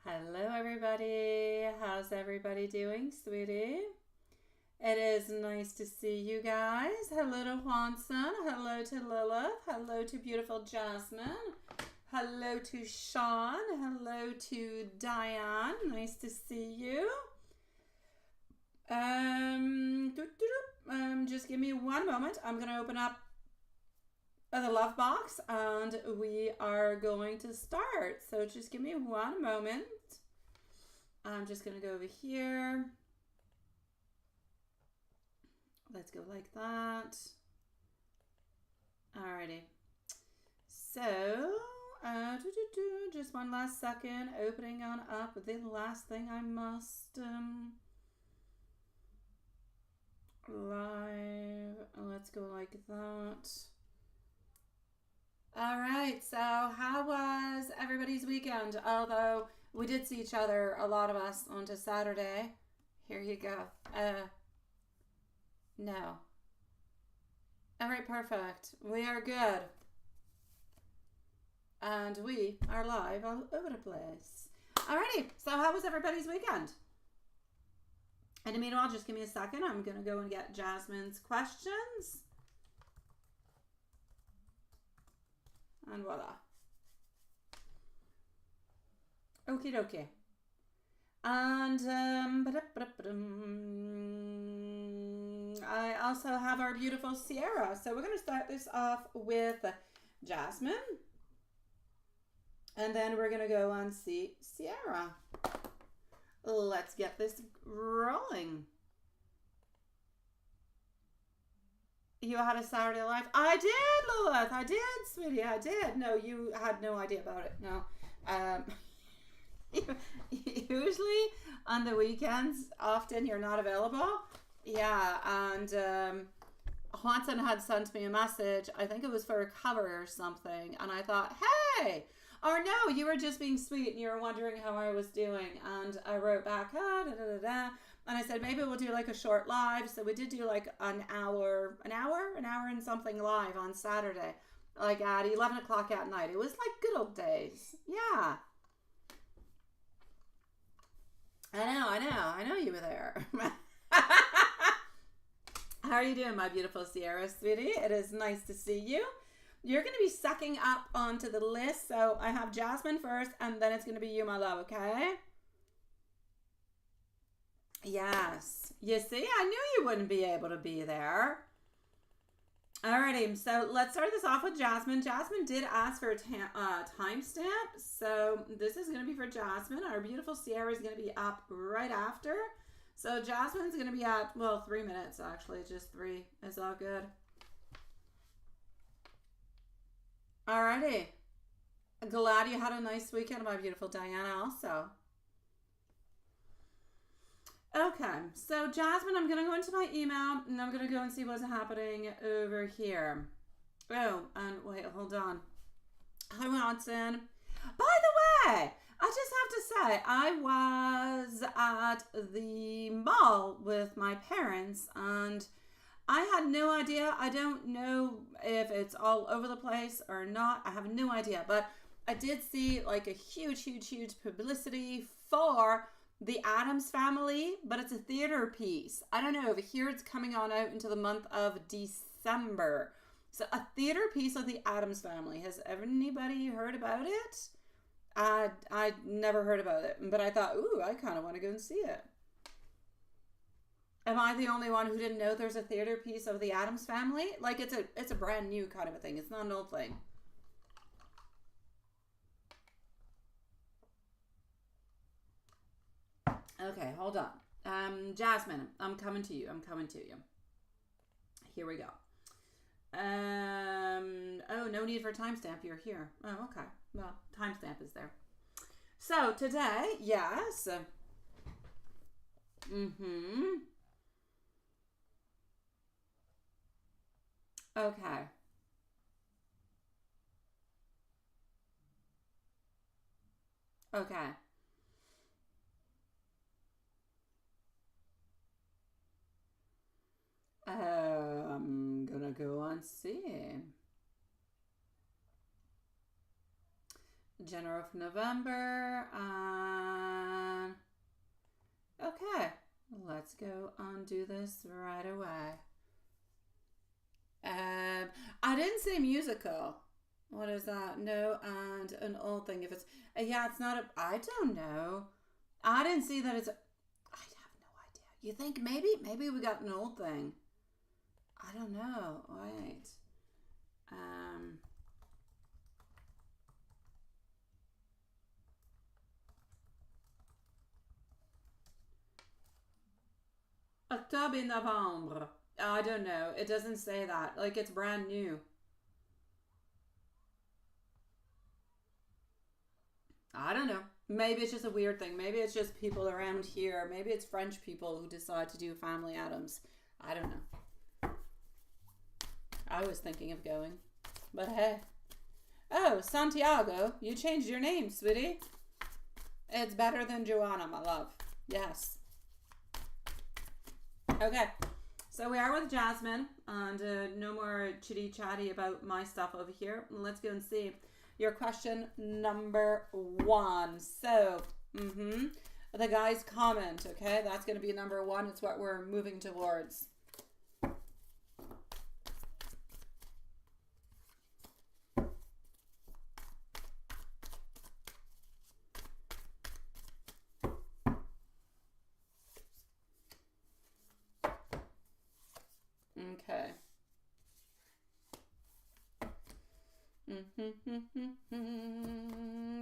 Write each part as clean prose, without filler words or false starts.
Hello, everybody. How's everybody doing, sweetie? It is nice to see you guys. Hello to Juanson. Hello to Lilith. Hello to beautiful Jasmine. Hello to Sean. Hello to Diane. Nice to see you. Just give me one moment. I'm going to open up the love box and we are going to start. So just give me one moment. I'm just going to go over here. Let's go like that. Alrighty. So, just one last second. Opening on up the last thing I must live. Let's go like that. All right, so how was everybody's weekend? Although we did see each other, a lot of us, onto Saturday. Here you go. No. All right, perfect. We are good. And we are live all over the place. Alrighty, so how was everybody's weekend? And meanwhile, just give me a second. I'm going to go and get Jasmine's questions. And voila. Okie dokie. And I also have our beautiful Sierra. So we're going to start this off with Jasmine. And then we're going to go and see Sierra. Let's get this rolling. You had a Saturday life? I did, Lilith. I did, sweetie. I did. No, you had no idea about it. No. Usually on the weekends, often you're not available. Yeah, and Juanson had sent me a message. I think it was for a cover or something. And I thought, hey, or no, you were just being sweet and you were wondering how I was doing. And I wrote back, and I said, maybe we'll do like a short live. So we did do like an hour and something live on Saturday, like at 11 o'clock at night. It was like good old days. Yeah. I know you were there. How are you doing, my beautiful Sierra, sweetie? It is nice to see you. You're going to be sucking up onto the list. So I have Jasmine first, and then it's going to be you, my love, okay? Yes. You see, I knew you wouldn't be able to be there. Alrighty, so let's start this off with Jasmine. Jasmine did ask for a timestamp, so this is going to be for Jasmine. Our beautiful Sierra is going to be up right after. So Jasmine's going to be at, well, 3 minutes actually, just 3 is all good. Alrighty. Glad you had a nice weekend, my beautiful Diana, also. Okay, so Jasmine, I'm going to go into my email and I'm going to go and see what's happening over here. Oh, and wait, hold on. Hi, Watson. By the way, I just have to say, I was at the mall with my parents and I had no idea. I don't know if it's all over the place or not. I have no idea, but I did see like a huge publicity for The Addams Family, but it's a theater piece. I don't know. Over here it's coming on out into the month of December. So a theater piece of The Addams Family. Has anybody heard about it? I never heard about it, but I thought, ooh, I kind of want to go and see it. Am I the only one who didn't know there's a theater piece of The Addams Family? Like it's a brand new kind of a thing. It's not an old thing. Okay, hold on. Jasmine, I'm coming to you. Here we go. Oh, no need for timestamp. You're here. Oh, okay. Well, timestamp is there. So today, yes. Okay. Okay. I'm gonna go on see. general for November. Okay, let's go and do this right away. I didn't say musical. What is that? No, and an old thing. If it's yeah, it's not a. I don't know. I didn't see that it's. I have no idea. You think maybe we got an old thing. I don't know. Wait. Octobre, Novembre. I don't know. It doesn't say that. Like it's brand new. I don't know. Maybe it's just a weird thing. Maybe it's just people around here. Maybe it's French people who decide to do family atoms. I don't know. I was thinking of going. But hey. Oh, Santiago, you changed your name, sweetie. It's better than Joanna, my love. Yes. Okay. So we are with Jasmine, and no more chitty chatty about my stuff over here. Let's go and see your question number 1. So, the guy's comment, okay? That's going to be number 1. It's what we're moving towards. Okay.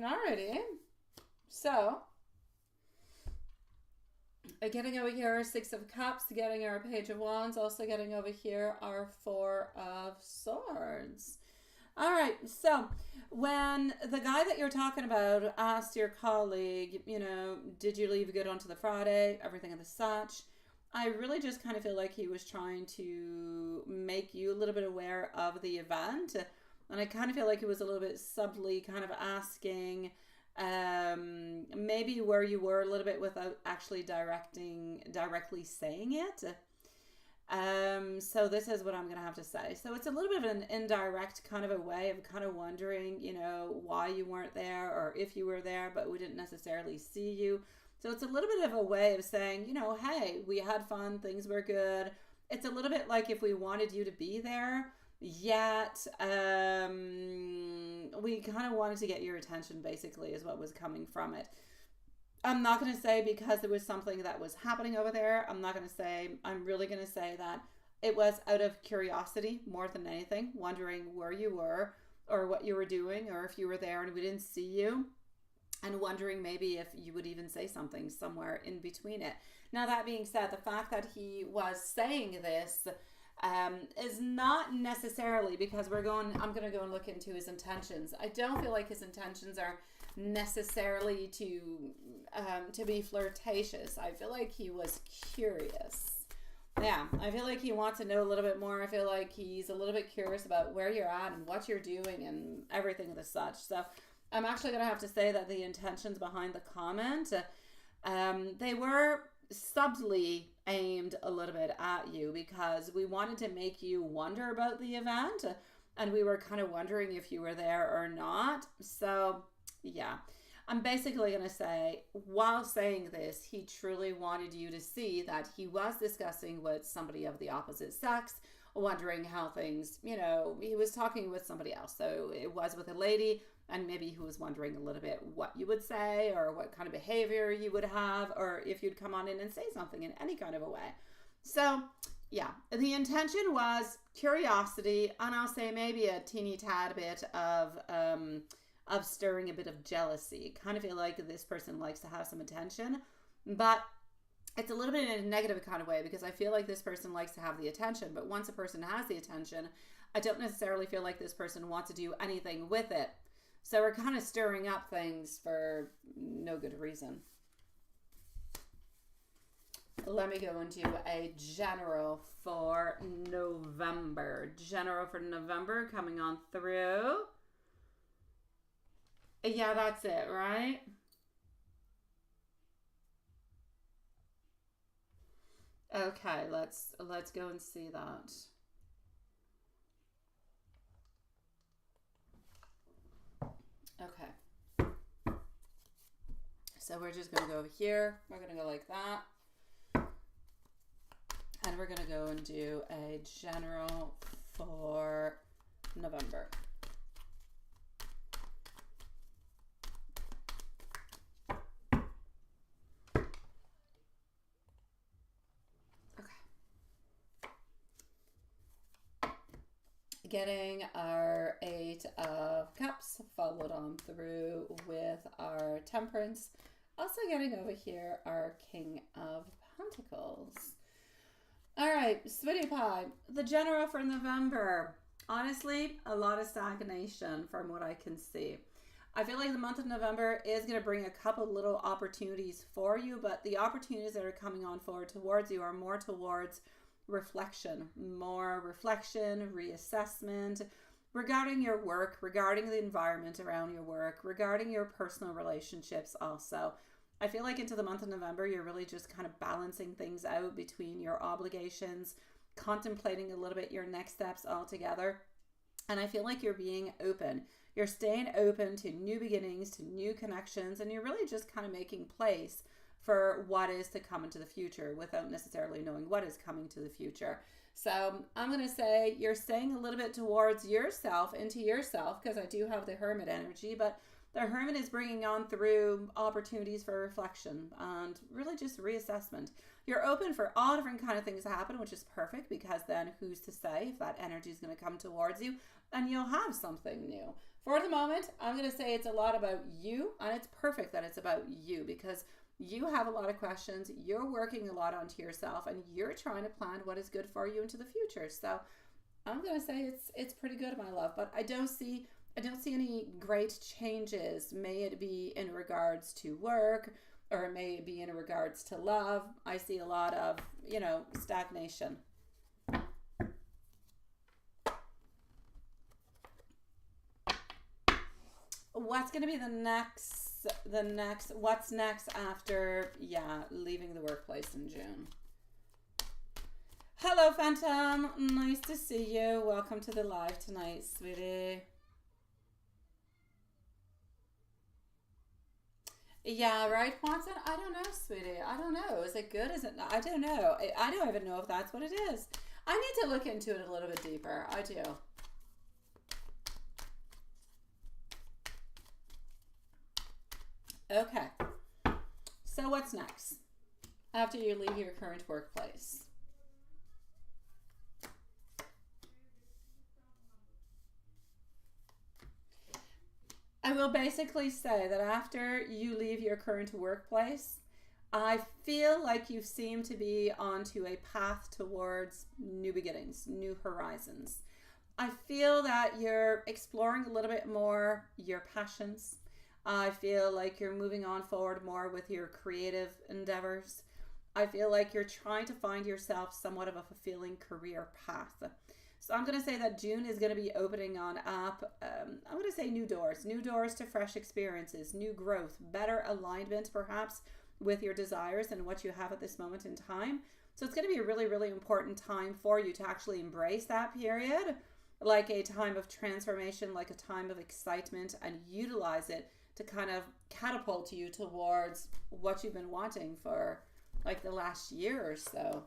Alrighty. So, getting over here, 6 of Cups, getting our Page of Wands, also getting over here our 4 of Swords. Alright, so when the guy that you're talking about asked your colleague, you know, did you leave good onto the Friday, everything of the such, I really just kind of feel like he was trying to make you a little bit aware of the event. And I kind of feel like he was a little bit subtly kind of asking maybe where you were a little bit without actually directly saying it. So this is what I'm going to have to say. So it's a little bit of an indirect kind of a way of kind of wondering, you know, why you weren't there or if you were there, but we didn't necessarily see you. So it's a little bit of a way of saying, you know, hey, we had fun, things were good. It's a little bit like if we wanted you to be there, yet we kind of wanted to get your attention, basically, is what was coming from it. I'm not going to say because there was something that was happening over there. I'm really going to say that it was out of curiosity more than anything, wondering where you were or what you were doing or if you were there and we didn't see you. And wondering maybe if you would even say something somewhere in between it. Now, that being said, the fact that he was saying this is not necessarily because I'm going to go and look into his intentions. I don't feel like his intentions are necessarily to be flirtatious. I feel like he was curious. Yeah, I feel like he wants to know a little bit more. I feel like he's a little bit curious about where you're at and what you're doing and everything of the such. So I'm actually going to have to say that the intentions behind the comment, they were subtly aimed a little bit at you because we wanted to make you wonder about the event and we were kind of wondering if you were there or not. So, yeah. I'm basically going to say, while saying this, he truly wanted you to see that he was discussing with somebody of the opposite sex, wondering how things, you know, he was talking with somebody else. So it was with a lady. And maybe he was wondering a little bit what you would say or what kind of behavior you would have or if you'd come on in and say something in any kind of a way. So, yeah, the intention was curiosity and I'll say maybe a teeny tad bit of stirring a bit of jealousy. Kind of feel like this person likes to have some attention, but it's a little bit in a negative kind of way because I feel like this person likes to have the attention, but once a person has the attention, I don't necessarily feel like this person wants to do anything with it. So we're kind of stirring up things for no good reason. Let me go into a general for November. General for November coming on through. Yeah, that's it, right? Okay, let's go and see that. Okay. So we're just going to go over here. We're going to go like that. And we're going to go and do a general for November. Getting our Eight of Cups followed on through with our Temperance. Also getting over here our King of Pentacles. All right, Sweetie Pie, the general for November. Honestly, a lot of stagnation from what I can see. I feel like the month of November is going to bring a couple little opportunities for you, but the opportunities that are coming on forward towards you are more towards reflection, reassessment regarding your work, regarding the environment around your work, regarding your personal relationships also. I feel like into the month of November, you're really just kind of balancing things out between your obligations, contemplating a little bit your next steps altogether. And I feel like you're being open. You're staying open to new beginnings, to new connections, and you're really just kind of making place for what is to come into the future without necessarily knowing what is coming to the future. So I'm going to say you're staying a little bit towards yourself, into yourself, because I do have the Hermit energy, but the Hermit is bringing on through opportunities for reflection and really just reassessment. You're open for all different kind of things to happen, which is perfect, because then who's to say if that energy is going to come towards you and you'll have something new. For the moment, I'm going to say it's a lot about you, and it's perfect that it's about you, because you have a lot of questions, you're working a lot onto yourself, and you're trying to plan what is good for you into the future. So I'm going to say it's pretty good, my love, but I don't see any great changes. May it be in regards to work, or may it be in regards to love. I see a lot of, stagnation. What's going to be what's next after, leaving the workplace in June? Hello, Phantom. Nice to see you. Welcome to the live tonight, sweetie. Yeah, right, Watson? I don't know, sweetie. I don't know. Is it good? Is it not? I don't know. I don't even know if that's what it is. I need to look into it a little bit deeper. I do. Okay. So what's next after you leave your current workplace? I will basically say that after you leave your current workplace, I feel like you seem to be onto a path towards new beginnings, new horizons. I feel that you're exploring a little bit more your passions. I feel like you're moving on forward more with your creative endeavors. I feel like you're trying to find yourself somewhat of a fulfilling career path. So I'm going to say that June is going to be opening on up, I'm going to say new doors to fresh experiences, new growth, better alignment perhaps with your desires and what you have at this moment in time. So it's going to be a really, really important time for you to actually embrace that period, like a time of transformation, like a time of excitement, and utilize it to kind of catapult you towards what you've been wanting for like the last year or so.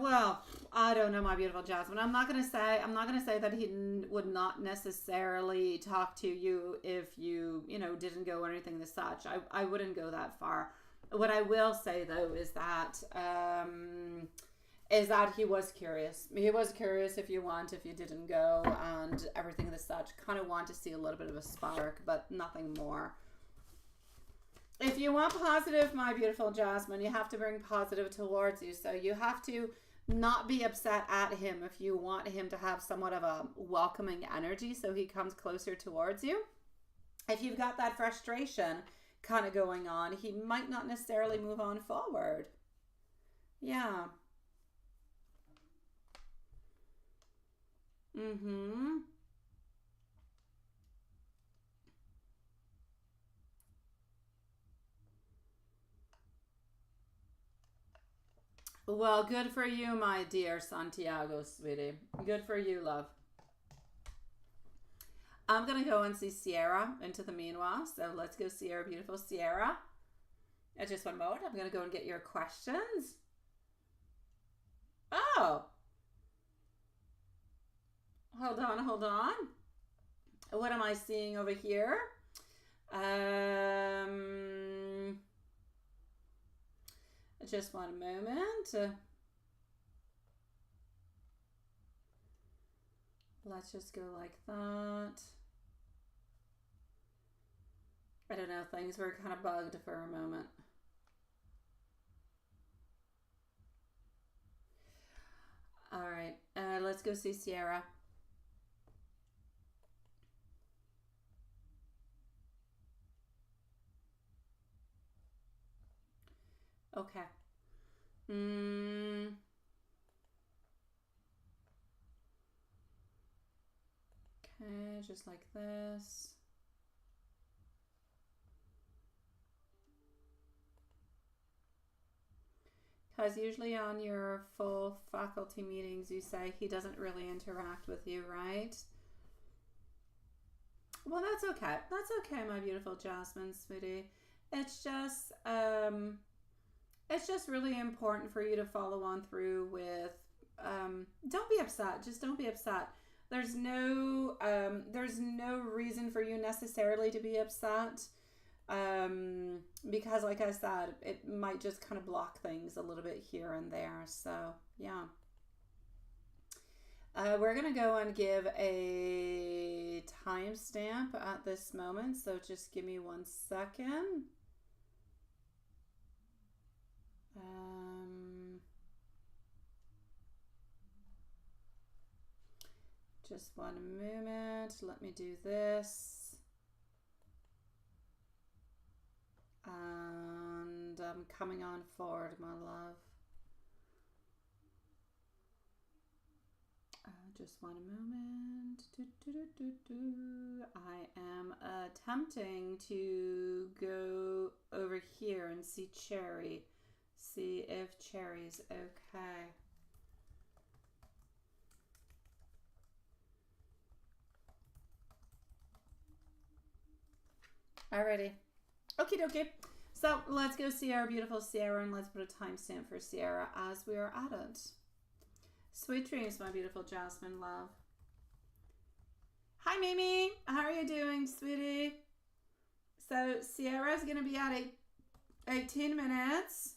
Well, I don't know, my beautiful Jasmine. I'm not gonna say that he would not necessarily talk to you if you didn't go or anything as such. I wouldn't go that far. What I will say though is that he was curious. He was curious if you didn't go, and everything as such. Kind of want to see a little bit of a spark, but nothing more. If you want positive, my beautiful Jasmine, you have to bring positive towards you. So you have to not be upset at him if you want him to have somewhat of a welcoming energy so he comes closer towards you. If you've got that frustration kind of going on, he might not necessarily move on forward. Yeah. Well, good for you, my dear Santiago, sweetie. Good for you, love. I'm going to go and see Sierra into the meanwhile. So let's go see our beautiful Sierra. Just one moment. I'm going to go and get your questions. Oh. Hold on, hold on. What am I seeing over here? Just one moment. Let's just go like that. I don't know, things were kind of bugged for a moment. All right, let's go see Sierra. Okay. Okay, just like this. Because usually on your full faculty meetings, you say he doesn't really interact with you, right? Well, that's okay. That's okay, my beautiful Jasmine, sweetie. It's just really important for you to follow on through with. Don't be upset. Just don't be upset. There's no reason for you necessarily to be upset. Because like I said, it might just kind of block things a little bit here and there. So yeah. We're gonna go and give a timestamp at this moment. So just give me 1 second. Just 1 moment. Let me do this. And I'm coming on forward, my love. Just 1 moment. I am attempting to go over here and see Cherry. See if Cherry's okay. Alrighty. Okie dokie. So let's go see our beautiful Sierra and let's put a timestamp for Sierra as we are at it. Sweet dreams, my beautiful Jasmine love. Hi, Mimi. How are you doing, sweetie? So Sierra's going to be at 18 minutes.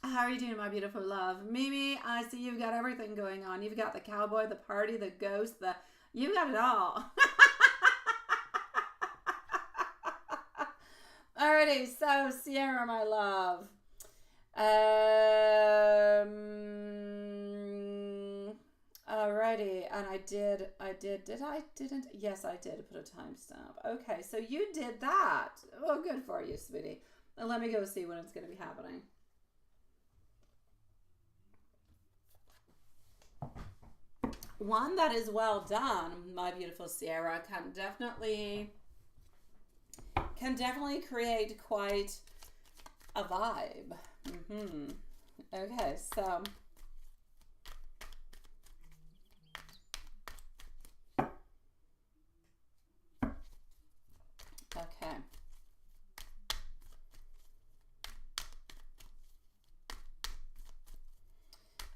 How are you doing, my beautiful love? Mimi, I see you've got everything going on. You've got the cowboy, the party, the ghost, you've got it all. Alrighty, so Sierra, my love. Alrighty, and yes, I did put a timestamp. Okay, so you did that. Well, good for you, sweetie. Now let me go see when it's going to be happening. One that is well done, my beautiful Sierra, can definitely create quite a vibe. Okay, so okay.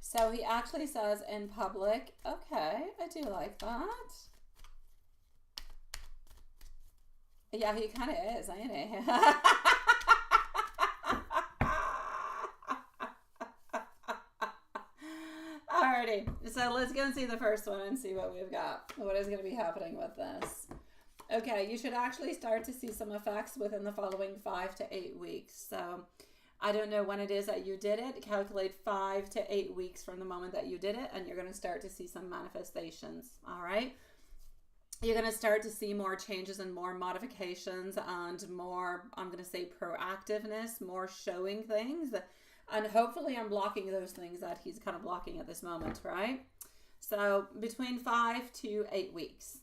So he actually says in public. Okay, I do like that. Yeah, he kind of is, ain't he? Alrighty, so let's go and see the first one and see what we've got. What is going to be happening with this? Okay, you should actually start to see some effects within the following 5 to 8 weeks. So I don't know when it is that you did it. Calculate 5 to 8 weeks from the moment that you did it, and you're going to start to see some manifestations. All right. You're going to start to see more changes and more modifications and more, I'm going to say, proactiveness, more showing things. And hopefully I'm blocking those things that he's kind of blocking at this moment, right? So between 5 to 8 weeks.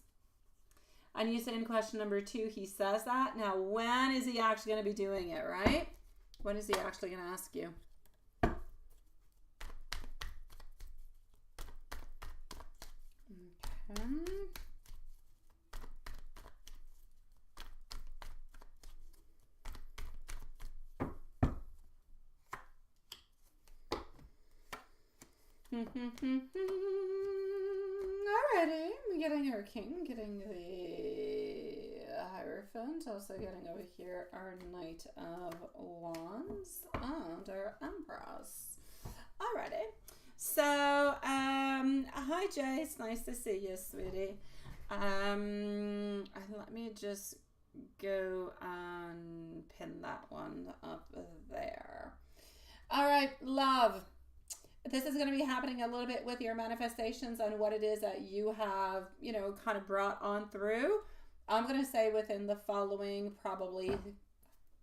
And you said in question number 2, he says that. Now, when is he actually going to be doing it, right? What is he actually going to ask you? Okay. Alrighty, we're getting our king, getting the Hierophant, also getting over here our Knight of Wands and our Empress. Alrighty, so hi Jay, it's nice to see you, sweetie. Let me just go and pin that one up there. Alright, love. This is going to be happening a little bit with your manifestations and what it is that you have, you know, kind of brought on through. I'm going to say within the following probably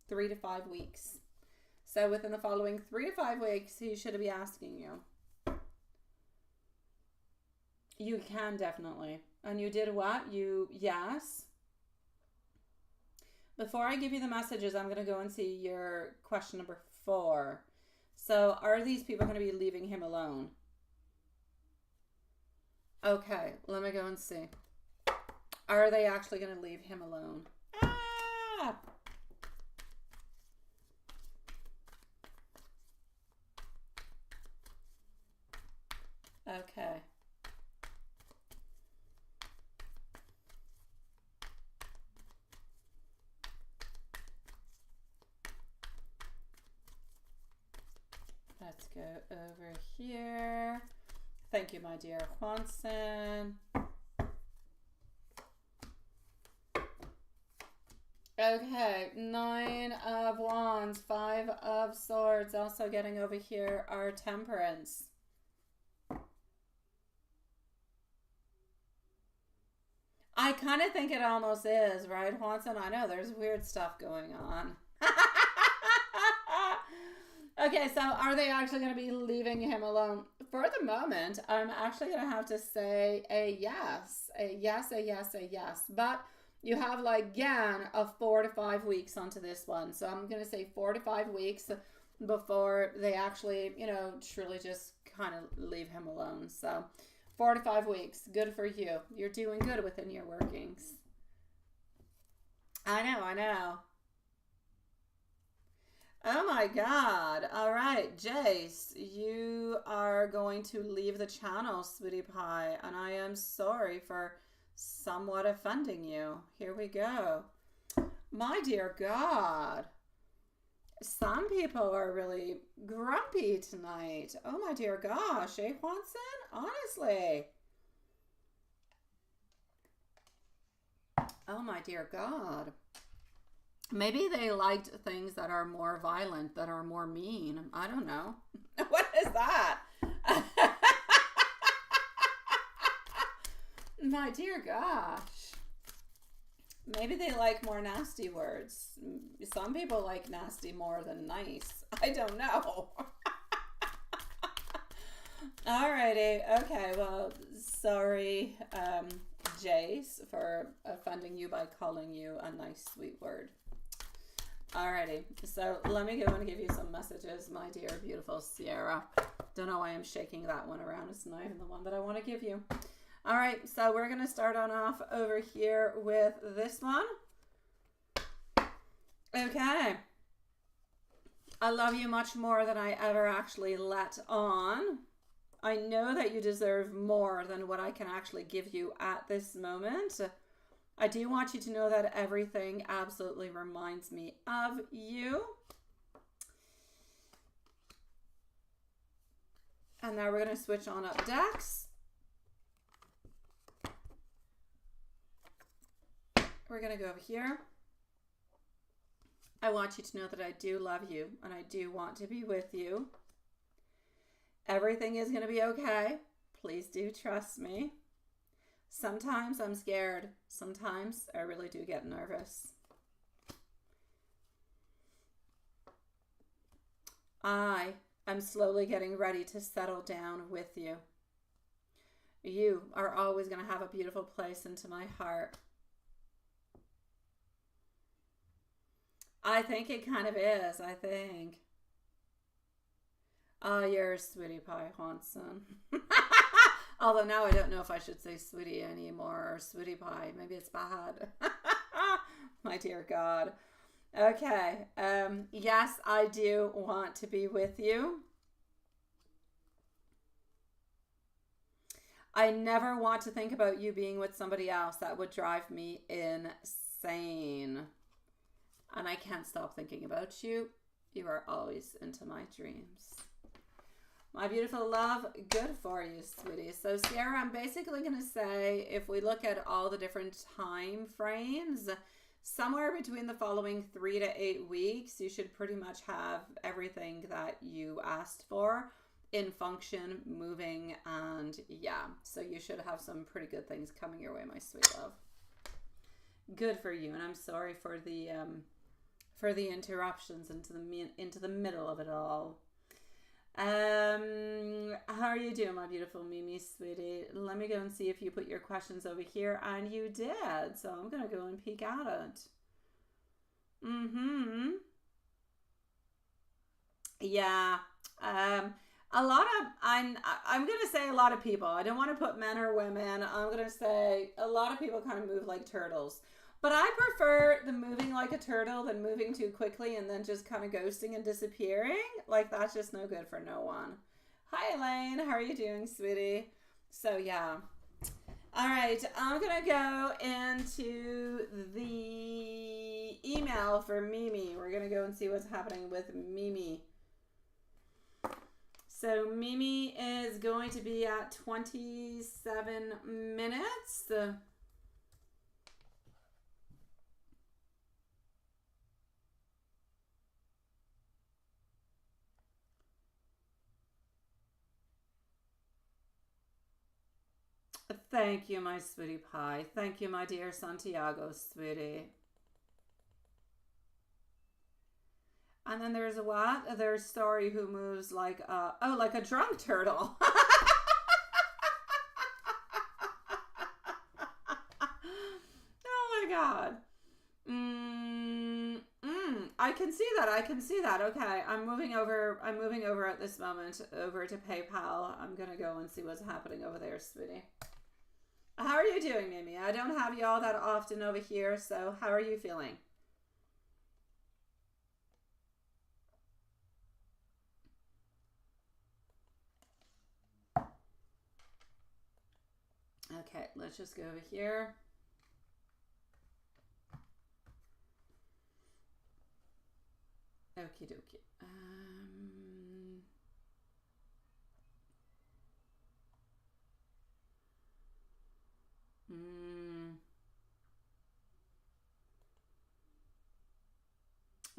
3 to 5 weeks. So within the following 3 to 5 weeks, he should be asking you. You can definitely. And you did what? Yes. Before I give you the messages, I'm going to go and see your question number 4. So, are these people going to be leaving him alone? Okay, let me go and see. Are they actually going to leave him alone? Ah! Okay. Let's go over here. Thank you, my dear Juanson. Okay, 9 of Wands, 5 of Swords. Also getting over here our Temperance. I kind of think it almost is, right, Juanson? I know there's weird stuff going on. Okay, so are they actually going to be leaving him alone? For the moment, I'm actually going to have to say a yes. A yes, a yes, a yes. But you have, like, again, a 4 to 5 weeks onto this one. So I'm going to say 4 to 5 weeks before they actually, you know, truly just kind of leave him alone. So 4 to 5 weeks. Good for you. You're doing good within your workings. I know. Oh my God. All right, Jace, you are going to leave the channel, sweetie pie, and I am sorry for somewhat offending you. Here we go. My dear God. Some people are really grumpy tonight. Oh my dear gosh, eh, Juanson? Honestly. Oh my dear God. Maybe they liked things that are more violent, that are more mean. I don't know. What is that? My dear gosh. Maybe they like more nasty words. Some people like nasty more than nice. I don't know. Alrighty. Okay, well, sorry, Jace, for offending you by calling you a nice, sweet word. Alrighty, so let me go and give you some messages, my dear, beautiful Sierra. Don't know why I'm shaking that one around. It's not even the one that I want to give you. Alright, so we're going to start on off over here with this one. Okay. I love you much more than I ever actually let on. I know that you deserve more than what I can actually give you at this moment. I do want you to know that everything absolutely reminds me of you. And now we're going to switch on up decks. We're going to go over here. I want you to know that I do love you and I do want to be with you. Everything is going to be okay. Please do trust me. Sometimes I'm scared. Sometimes I really do get nervous. I am slowly getting ready to settle down with you. You are always going to have a beautiful place into my heart. I think it kind of is. I think. Oh, you're a sweetie pie, Hanson. Although now I don't know if I should say sweetie anymore or sweetie pie. Maybe it's bad. My dear God. Okay. Yes, I do want to be with you. I never want to think about you being with somebody else. That would drive me insane. And I can't stop thinking about you. You are always into my dreams. My beautiful love, good for you, sweetie. So, Sierra, I'm basically going to say, if we look at all the different time frames, somewhere between the following 3 to 8 weeks, you should pretty much have everything that you asked for in function, moving, and yeah. So you should have some pretty good things coming your way, my sweet love. Good for you, and I'm sorry for the interruptions into the middle of it all. How are you doing, my beautiful Mimi, sweetie? Let me go and see if you put your questions over here, and you did. So I'm gonna go and peek at it. Yeah. A lot of I'm gonna say a lot of people. I don't want to put men or women. I'm gonna say a lot of people kind of move like turtles. But I prefer the moving like a turtle than moving too quickly and then just kind of ghosting and disappearing. Like, that's just no good for no one. Hi, Elaine. How are you doing, sweetie? So, yeah. All right. I'm going to go into the email for Mimi. We're going to go and see what's happening with Mimi. So, Mimi is going to be at 27 minutes. Thank you, my sweetie pie. Thank you, my dear Santiago, sweetie. And then there's a what? There's Story who moves like like a drunk turtle. Oh my God. I can see that. I can see that. Okay. I'm moving over at this moment over to PayPal. I'm going to go and see what's happening over there, sweetie. How are you doing, Mimi? I don't have you all that often over here, so how are you feeling? Okay, let's just go over here. Okie dokie.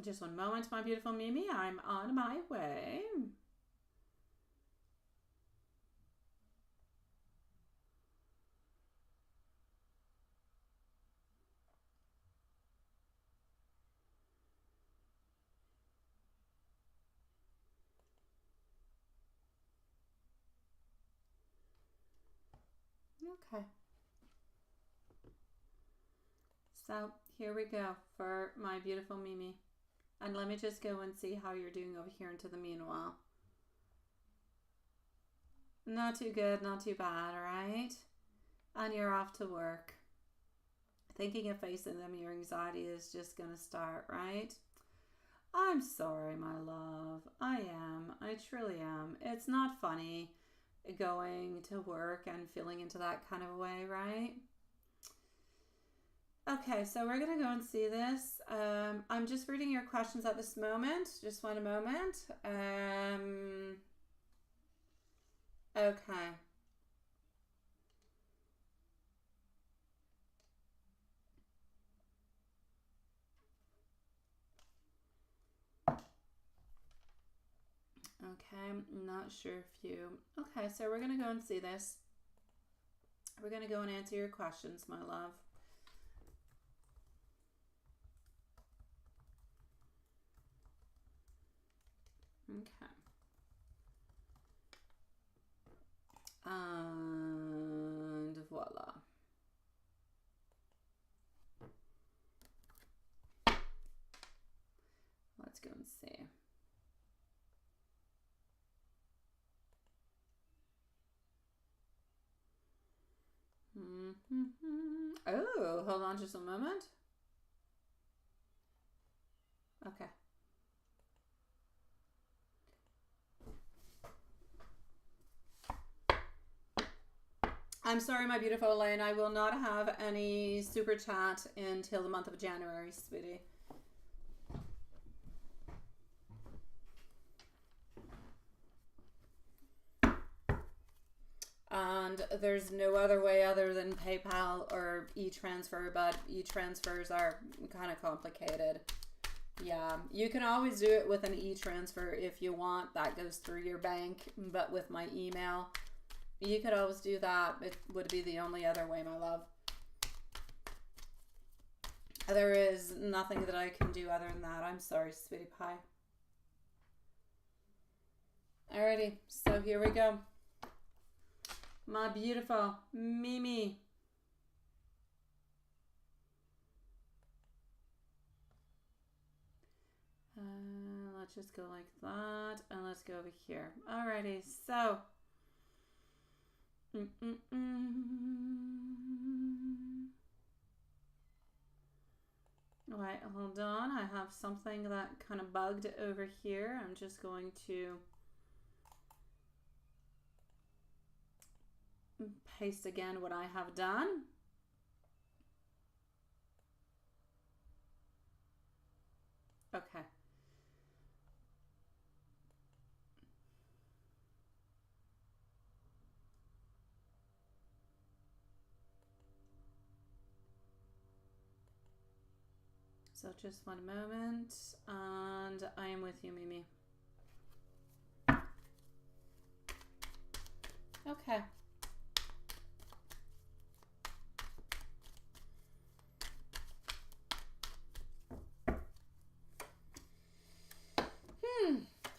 Just one moment, my beautiful Mimi. I'm on my way. Okay. So here we go for my beautiful Mimi. And let me just go and see how you're doing over here into the meanwhile. Not too good, not too bad, alright? And you're off to work. Thinking of facing them, your anxiety is just going to start, right? I'm sorry, my love. I am. I truly am. It's not funny going to work and feeling into that kind of a way, right? Okay, so we're going to go and see this. I'm just reading your questions at this moment. Just one moment. Okay. Okay, I'm not sure if you... Okay, so we're going to go and see this. We're going to go and answer your questions, my love. Okay. And voila. Let's see. Oh, hold on just a moment. Okay. I'm sorry, my beautiful Elaine. I will not have any super chat until the month of January, sweetie. And there's no other way other than PayPal or e-transfer, but e-transfers are kind of complicated. Yeah, you can always do it with an e-transfer if you want. That goes through your bank, but with my email, you could always do that. It would be the only other way, my love. There is nothing that I can do other than that. I'm sorry, sweetie pie. Alrighty, so here we go. My beautiful Mimi. Let's just go like that, and let's go over here. Alrighty, so. Alright, hold on. I have something that kind of bugged over here. I'm just going to paste again what I have done. Okay. So just one moment, and I am with you, Mimi. Okay.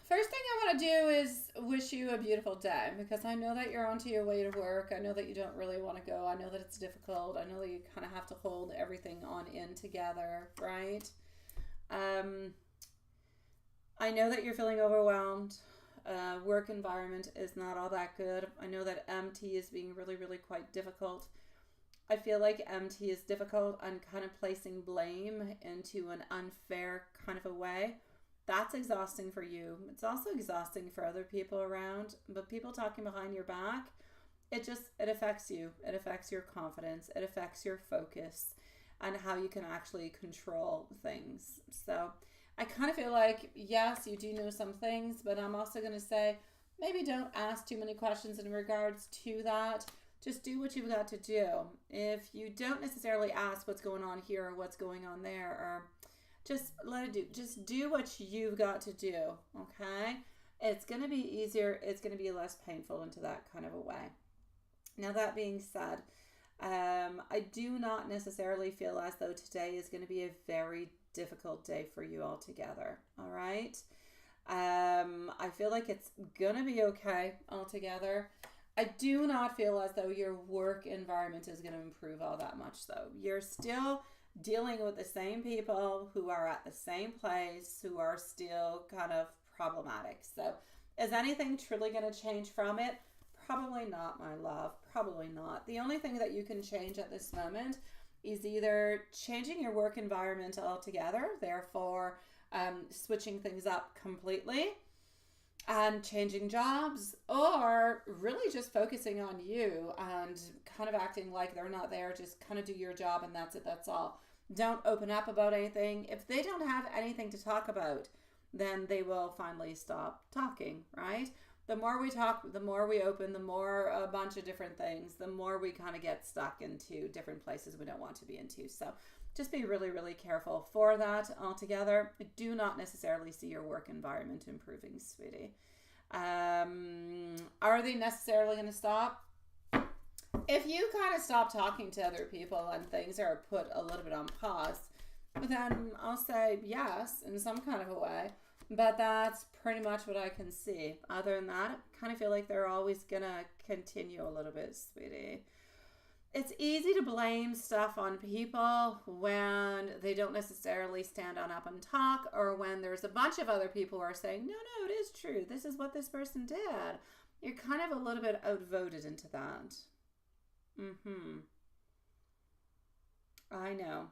First thing I want to do is wish you a beautiful day, because I know that you're onto your way to work. I know that you don't really want to go. I know that it's difficult. I know that you kind of have to hold everything on in together, right? I know that you're feeling overwhelmed. Work environment is not all that good. I know that MT is being really, really quite difficult. I feel like MT is difficult and kind of placing blame into an unfair kind of a way. That's exhausting for you. It's also exhausting for other people around, but people talking behind your back, it affects you. It affects your confidence. It affects your focus and how you can actually control things. So I kind of feel like, yes, you do know some things, but I'm also going to say, maybe don't ask too many questions in regards to that. Just do what you've got to do. If you don't necessarily ask what's going on here or what's going on there, or just let it do. Just do what you've got to do, okay? It's going to be easier. It's going to be less painful into that kind of a way. Now, that being said, I do not necessarily feel as though today is going to be a very difficult day for you altogether, all right? I feel like it's going to be okay altogether. I do not feel as though your work environment is going to improve all that much, though. You're still dealing with the same people who are at the same place, who are still kind of problematic. So is anything truly going to change from it? Probably not, my love. Probably not. The only thing that you can change at this moment is either changing your work environment altogether, therefore switching things up completely and changing jobs, or really just focusing on you and kind of acting like they're not there. Just kind of do your job and that's it. That's all. Don't open up about anything. If they don't have anything to talk about, then they will finally stop talking, right? The more we talk, the more we open, the more a bunch of different things, the more we kind of get stuck into different places we don't want to be into. So just be really, really careful for that altogether. I do not necessarily see your work environment improving, sweetie. Are they necessarily going to stop? If you kind of stop talking to other people and things are put a little bit on pause, then I'll say yes in some kind of a way. But that's pretty much what I can see. Other than that, I kind of feel like they're always going to continue a little bit, sweetie. it's easy to blame stuff on people when they don't necessarily stand on up and talk, or when there's a bunch of other people who are saying, no, it is true. This is what this person did. You're kind of a little bit outvoted into that. I know.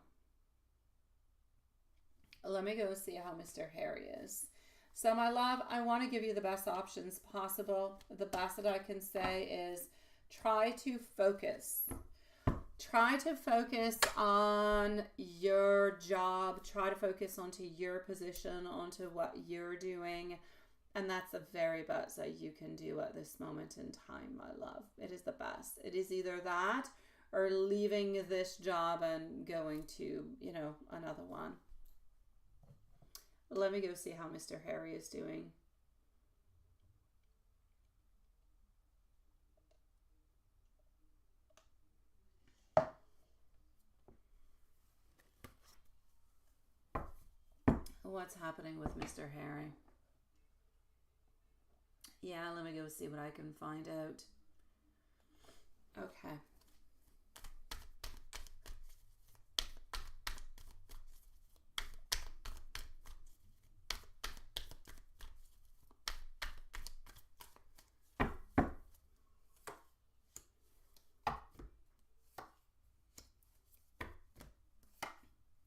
Let me go see how Mr. Harry is. So, my love, I want to give you the best options possible. The best that I can say is try to focus. Try to focus on your job. Try to focus onto your position, onto what you're doing. And that's the very best that you can do at this moment in time, my love. It is the best. It is either that or leaving this job and going to, another one. Let me go see how Mr. Harry is doing. What's happening with Mr. Harry? Yeah, let me go see what I can find out. Okay.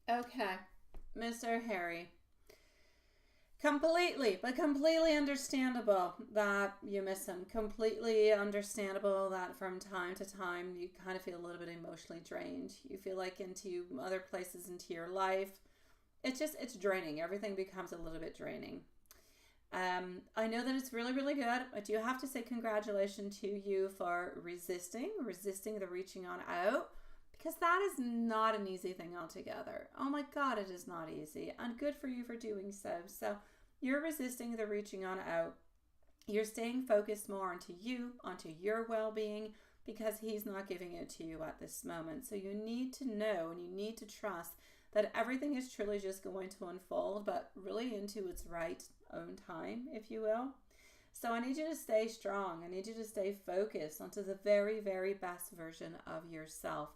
Okay, Mr. Harry. Completely understandable that you miss him. Completely understandable that from time to time you kind of feel a little bit emotionally drained. You feel like into other places into your life, it's draining. Everything becomes a little bit draining. I know that it's really, really good. I do have to say congratulations to you for resisting the reaching on out, because that is not an easy thing altogether. Oh my God, it is not easy. And good for you for doing so. So you're resisting the reaching on out. You're staying focused more onto you, onto your well-being, because he's not giving it to you at this moment. So you need to know and you need to trust that everything is truly just going to unfold, but really into its right own time, if you will. So I need you to stay strong. I need you to stay focused onto the very, very best version of yourself.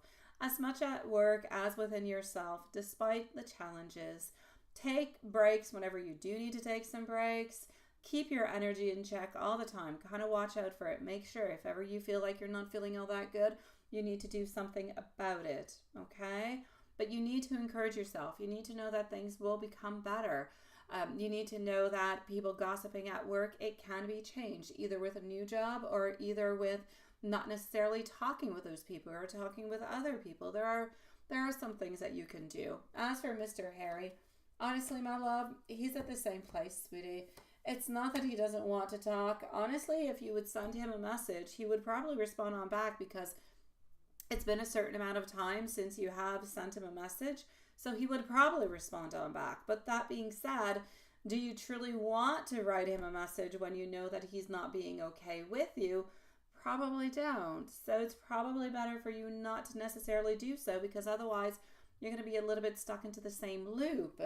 As much at work as within yourself, despite the challenges. Take breaks whenever you do need to take some breaks. Keep your energy in check all the time. Kind of watch out for it. Make sure if ever you feel like you're not feeling all that good, you need to do something about it, okay? But you need to encourage yourself. You need to know that things will become better. You need to know that people gossiping at work, it can be changed, either with a new job or either with not necessarily talking with those people or talking with other people. There are some things that you can do. As for Mr. Harry, honestly, my love, he's at the same place, sweetie. It's not that he doesn't want to talk. Honestly, if you would send him a message, he would probably respond on back, because it's been a certain amount of time since you have sent him a message. So he would probably respond on back. But that being said, do you truly want to write him a message when you know that he's not being okay with you? Probably don't. So it's probably better for you not to necessarily do so, because otherwise you're going to be a little bit stuck into the same loop.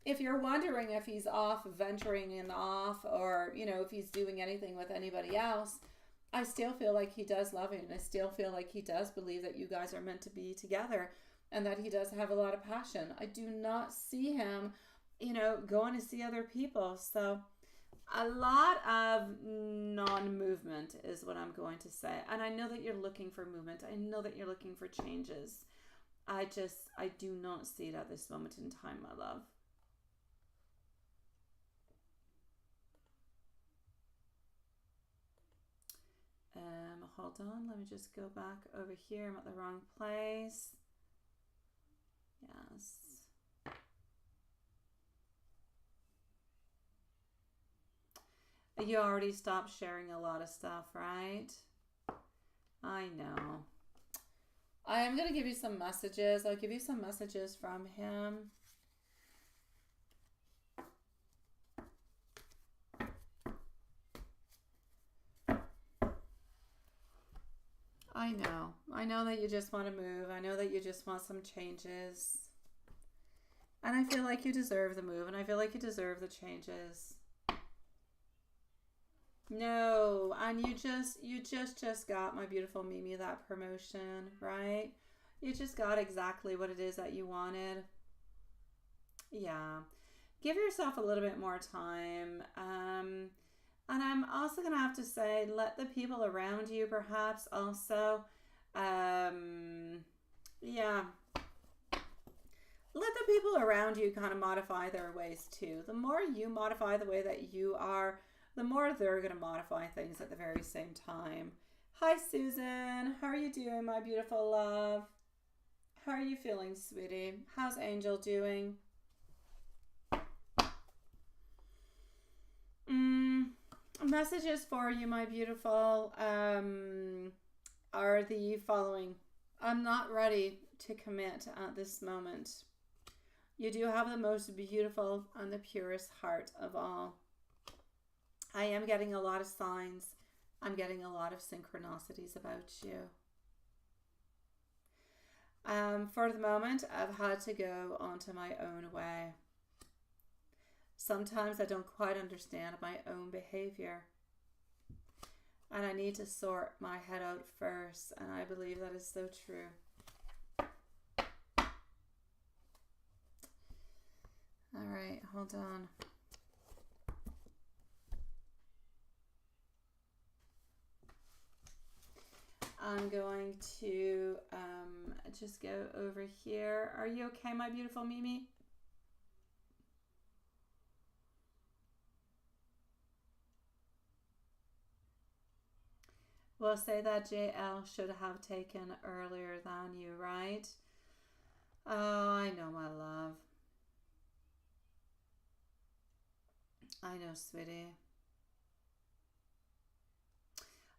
If you're wondering if he's off venturing and off, or, if he's doing anything with anybody else, I still feel like he does love you, and I still feel like he does believe that you guys are meant to be together and that he does have a lot of passion. I do not see him, going to see other people. So a lot of non-movement is what I'm going to say. And I know that you're looking for movement. I know that you're looking for changes. I do not see it at this moment in time, my love. Hold on. Let me just go back over here. I'm at the wrong place. Yes. You already stopped sharing a lot of stuff, right? I know. I am going to give you some messages. I'll give you some messages from him. I know. I know that you just want to move. I know that you just want some changes. And I feel like you deserve the move, and I feel like you deserve the changes. No, and you just got, my beautiful Mimi, that promotion, right? You just got exactly what it is that you wanted. Yeah. Give yourself a little bit more time. And I'm also going to have to say, let the people around you perhaps also, yeah, let the people around you kind of modify their ways too. The more you modify the way that you are, the more they're going to modify things at the very same time. Hi, Susan. How are you doing, my beautiful love? How are you feeling, sweetie? How's Angel doing? Messages for you, my beautiful, are the following. I'm not ready to commit at this moment. You do have the most beautiful and the purest heart of all. I am getting a lot of signs. I'm getting a lot of synchronicities about you. For the moment, I've had to go onto my own way. Sometimes I don't quite understand my own behavior. And I need to sort my head out first. And I believe that is so true. All right, hold on. I'm going to just go over here. Are you okay, my beautiful Mimi? We'll say that JL should have taken earlier than you, right? Oh, I know, my love. I know, sweetie.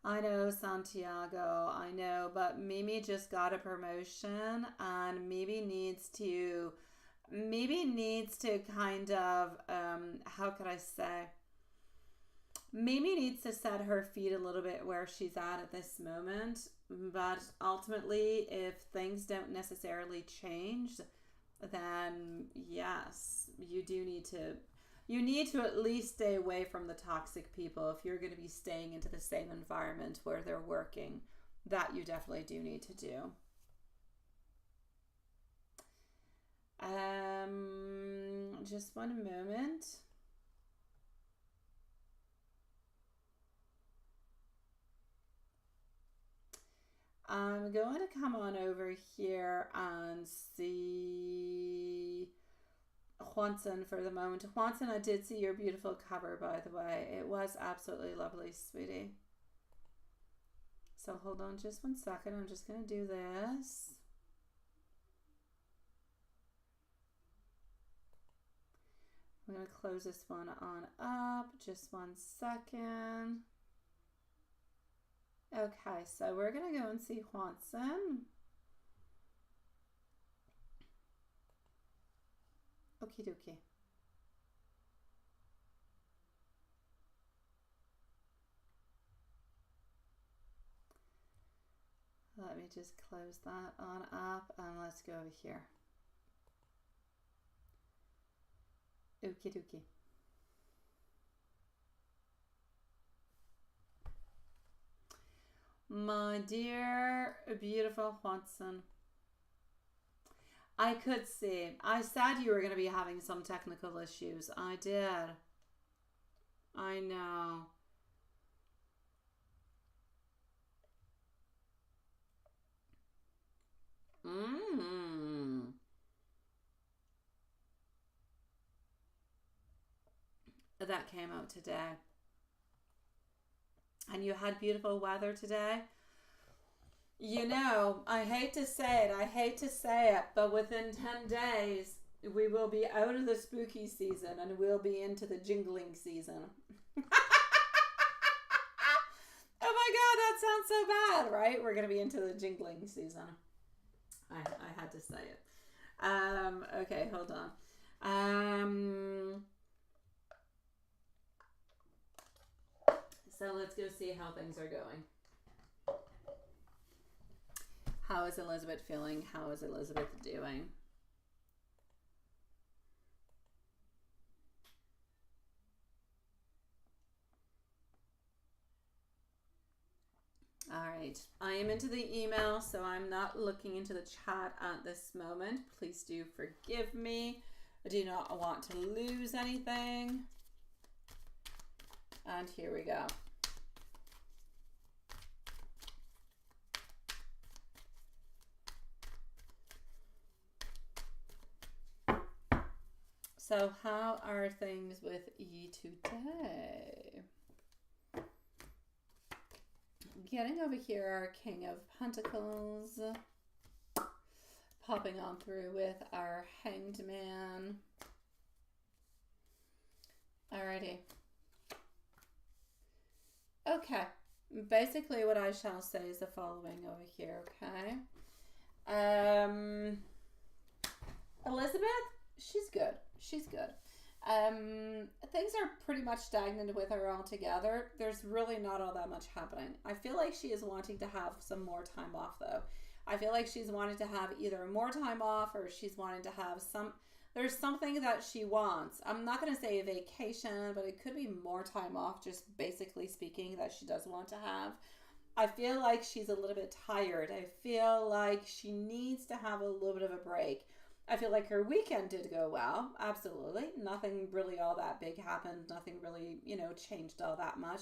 I know, Santiago. I know, but Mimi just got a promotion, and Mimi needs to kind of, how could I say? Mimi needs to set her feet a little bit where she's at this moment, but ultimately, if things don't necessarily change, then yes, you need to at least stay away from the toxic people if you're going to be staying into the same environment where they're working. That you definitely do need to do. Just one moment. I'm going to come on over here and see Juanson for the moment. Juanson, I did see your beautiful cover, by the way. It was absolutely lovely, sweetie. So hold on just one second. I'm just going to do this. I'm going to close this one on up. Just one second. Okay, so we're going to go and see Juanson. Okie dokie. Let me just close that on up and let's go over here. Okie dokie. My dear, beautiful Juanson. I could see. I said you were going to be having some technical issues. I did. I know. That came out today. And you had beautiful weather today. You know, I hate to say it, but within 10 days, we will be out of the spooky season and we'll be into the jingling season. Oh my God, that sounds so bad, right? We're going to be into the jingling season. I had to say it. Okay, hold on. So let's go see how things are going. How is Elizabeth feeling? How is Elizabeth doing? right. I am into the email, so I'm not looking into the chat at this moment. Please do forgive me. I do not want to lose anything. And here we go. So how are things with you today? Getting over here, our King of Pentacles. Popping on through with our Hanged Man. Alrighty. Okay. Basically what I shall say is the following over here, okay? Elizabeth, she's good. She's good. Things are pretty much stagnant with her altogether. There's really not all that much happening. I feel like she is wanting to have some more time off though. I feel like she's wanting to have either more time off or she's wanting to have there's something that she wants. I'm not going to say a vacation, but it could be more time off, just basically speaking, that she does want to have. I feel like she's a little bit tired. I feel like she needs to have a little bit of a break. I feel like her weekend did go well. Absolutely. Nothing really all that big happened. Nothing really, changed all that much.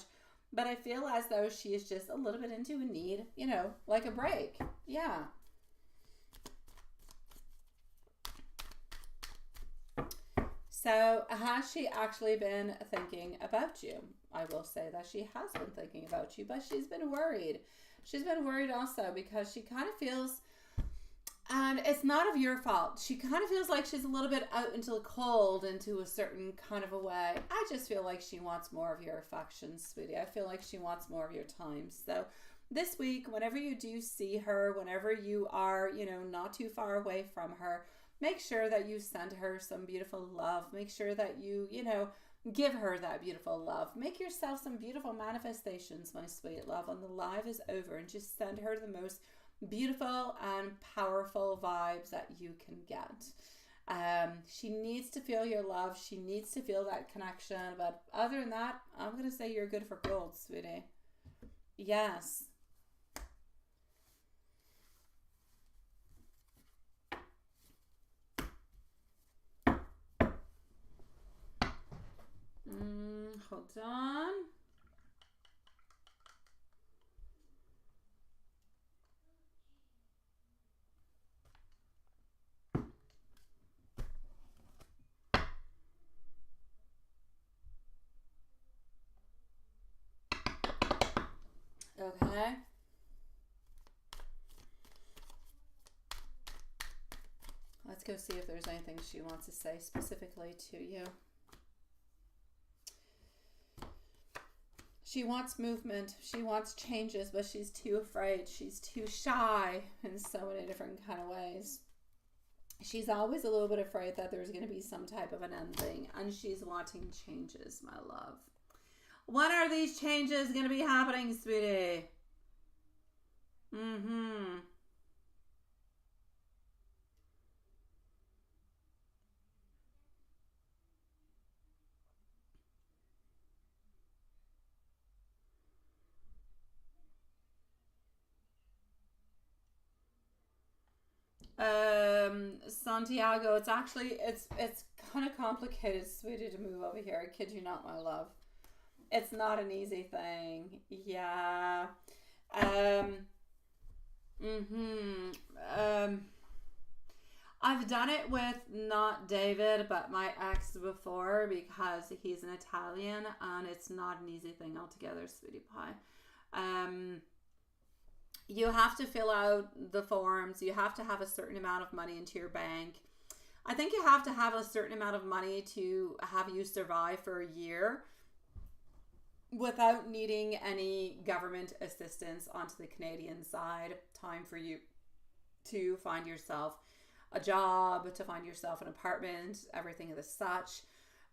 But I feel as though she is just a little bit into a need, like a break. Yeah. So has she actually been thinking about you? I will say that she has been thinking about you, but she's been worried. She's been worried also because she kind of feels, and it's not of your fault, she kind of feels like she's a little bit out into the cold into a certain kind of a way. I just feel like she wants more of your affection, sweetie. I feel like she wants more of your time. So this week, whenever you do see her, whenever you are, not too far away from her, make sure that you send her some beautiful love. Make sure that you, give her that beautiful love. Make yourself some beautiful manifestations, my sweet love, when the live is over, and just send her the most beautiful and powerful vibes that you can get. She needs to feel your love. She needs to feel that connection. But other than that, I'm going to say you're good for gold, sweetie. Yes. Hold on. Okay. Let's go see if there's anything she wants to say specifically to you. She wants movement. She wants changes, but she's too afraid. She's too shy in so many different kind of ways. She's always a little bit afraid that there's going to be some type of an ending, and she's wanting changes, my love. When are these changes going to be happening, sweetie? Santiago, it's actually, it's kind of complicated, sweetie, to move over here. I kid you not, my love. It's not an easy thing. Yeah. I've done it with not David, but my ex before, because he's an Italian, and it's not an easy thing altogether, sweetie pie. You have to fill out the forms. You have to have a certain amount of money into your bank. I think you have to have a certain amount of money to have you survive for a year without needing any government assistance onto the Canadian side. Time for you to find yourself a job, to find yourself an apartment, everything of the such.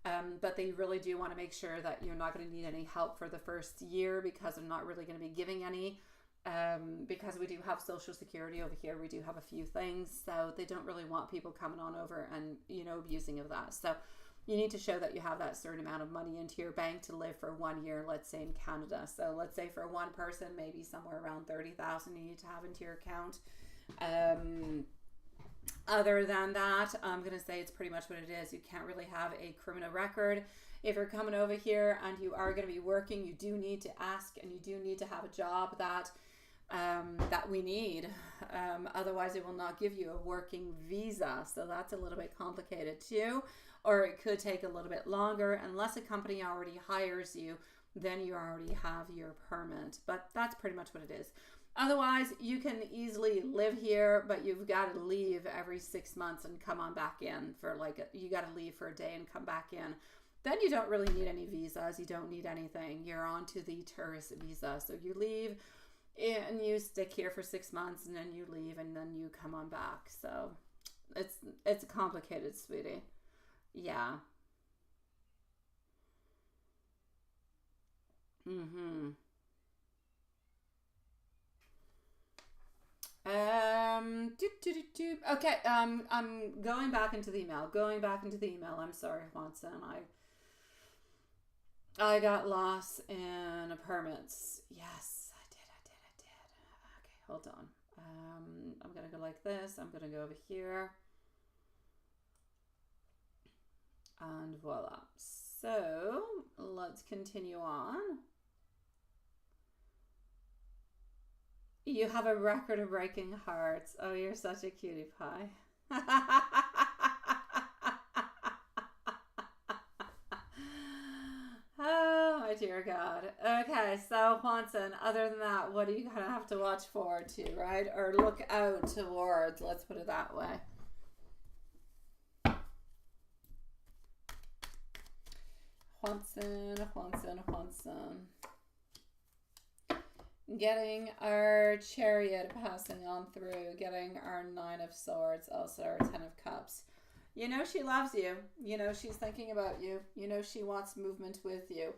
But they really do want to make sure that you're not going to need any help for the first year, because they're not really going to be giving any. Because we do have Social Security over here, we do have a few things, so they don't really want people coming on over and abusing of that. So you need to show that you have that certain amount of money into your bank to live for 1 year, let's say in Canada. So let's say for one person, maybe somewhere around 30,000 you need to have into your account. Other than that, I'm going to say it's pretty much what it is. You can't really have a criminal record. If you're coming over here and you are going to be working, you do need to ask, and you do need to have a job that we need. Otherwise, it will not give you a working visa. So that's a little bit complicated too. Or it could take a little bit longer. Unless a company already hires you, then you already have your permit. But that's pretty much what it is. Otherwise, you can easily live here, but you've got to leave every 6 months and come on back in for you got to leave for a day and come back in. Then you don't really need any visas. You don't need anything. You're on to the tourist visa. So you leave and you stick here for 6 months, and then you leave and then you come on back. So it's complicated, sweetie. Yeah. Okay, I'm going back into the email. I'm sorry, Juanson. I got lost in permits. Yes, I did. Okay, hold on. I'm gonna go like this. I'm gonna go over here. And voila. So let's continue on. You have a record of breaking hearts. Oh, you're such a cutie pie. Oh, my dear God. Okay, so Juanson, other than that, what are you going to have to watch forward to, right? Or look out towards, let's put it that way. Juanson. Getting our Chariot passing on through, getting our 9 of Swords, also our 10 of Cups. You know she loves you. You know she's thinking about you. You know she wants movement with you.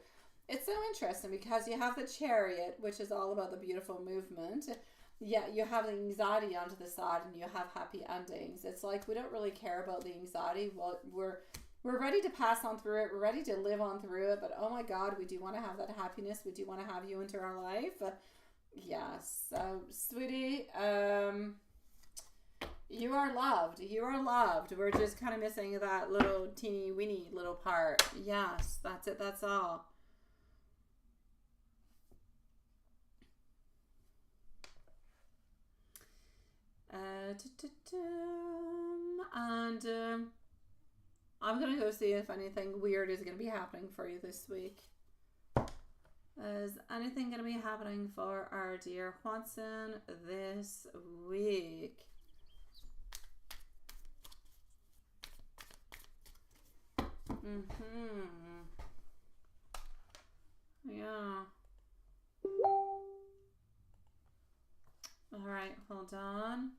It's so interesting because you have the Chariot, which is all about the beautiful movement. Yeah, you have the anxiety onto the side and you have happy endings. It's like we don't really care about the anxiety. Well, we're ready to pass on through it. We're ready to live on through it. But oh my God, we do want to have that happiness. We do want to have you into our life. Yes. So, sweetie, you are loved. You are loved. We're just kind of missing that little teeny weeny little part. Yes, that's it. That's all. And I'm going to go see if anything weird is going to be happening for you this week. Is anything going to be happening for our dear Juanson this week? Yeah. All right, hold on.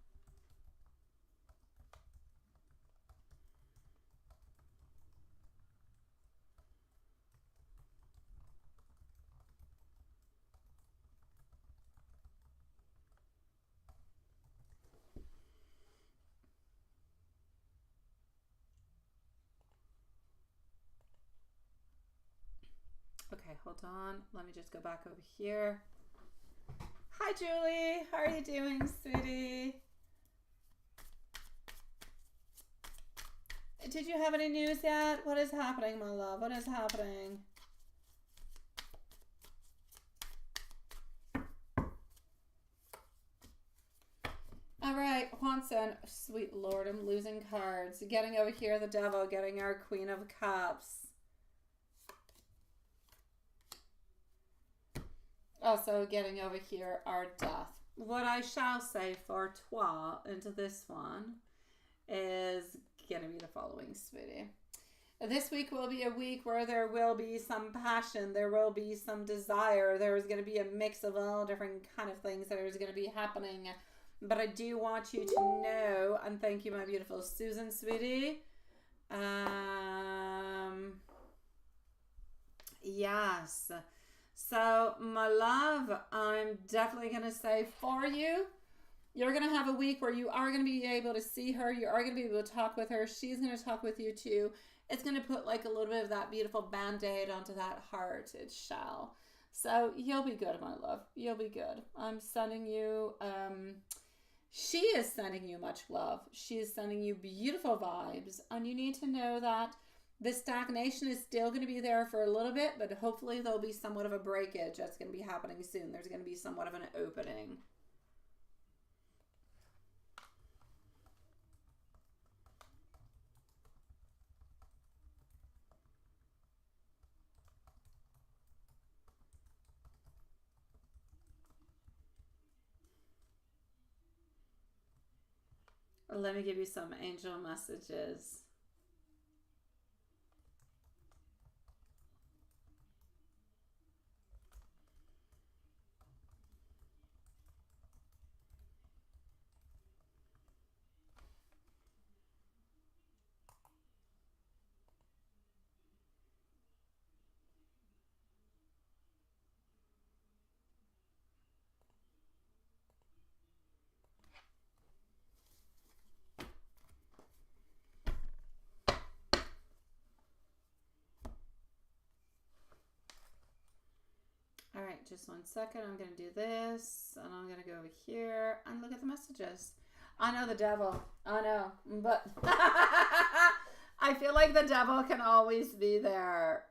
Okay, hold on. Let me just go back over here. Hi, Julie. How are you doing, sweetie? Did you have any news yet? What is happening, my love? What is happening? All right, Juanson. Sweet Lord, I'm losing cards. Getting over here, the Devil. Getting our Queen of Cups. Also getting over here our Death. What I shall say for toi into this one is going to be the following, sweetie. This week will be a week where there will be some passion. There will be some desire. There is going to be a mix of all different kind of things that is going to be happening. But I do want you to know, and thank you, my beautiful Susan, sweetie. Yes. So, my love, I'm definitely going to say for you, you're going to have a week where you are going to be able to see her. You are going to be able to talk with her. She's going to talk with you too. It's going to put like a little bit of that beautiful band-aid onto that heart. It shall. So you'll be good, my love. You'll be good. I'm sending you, she is sending you much love. She is sending you beautiful vibes. And you need to know that the stagnation is still going to be there for a little bit, but hopefully there'll be somewhat of a breakage that's going to be happening soon. There's going to be somewhat of an opening. Let me give you some angel messages. All right, just 1 second. I'm going to do this, and I'm going to go over here and look at the messages. I know the devil. I know, but I feel like the devil can always be there.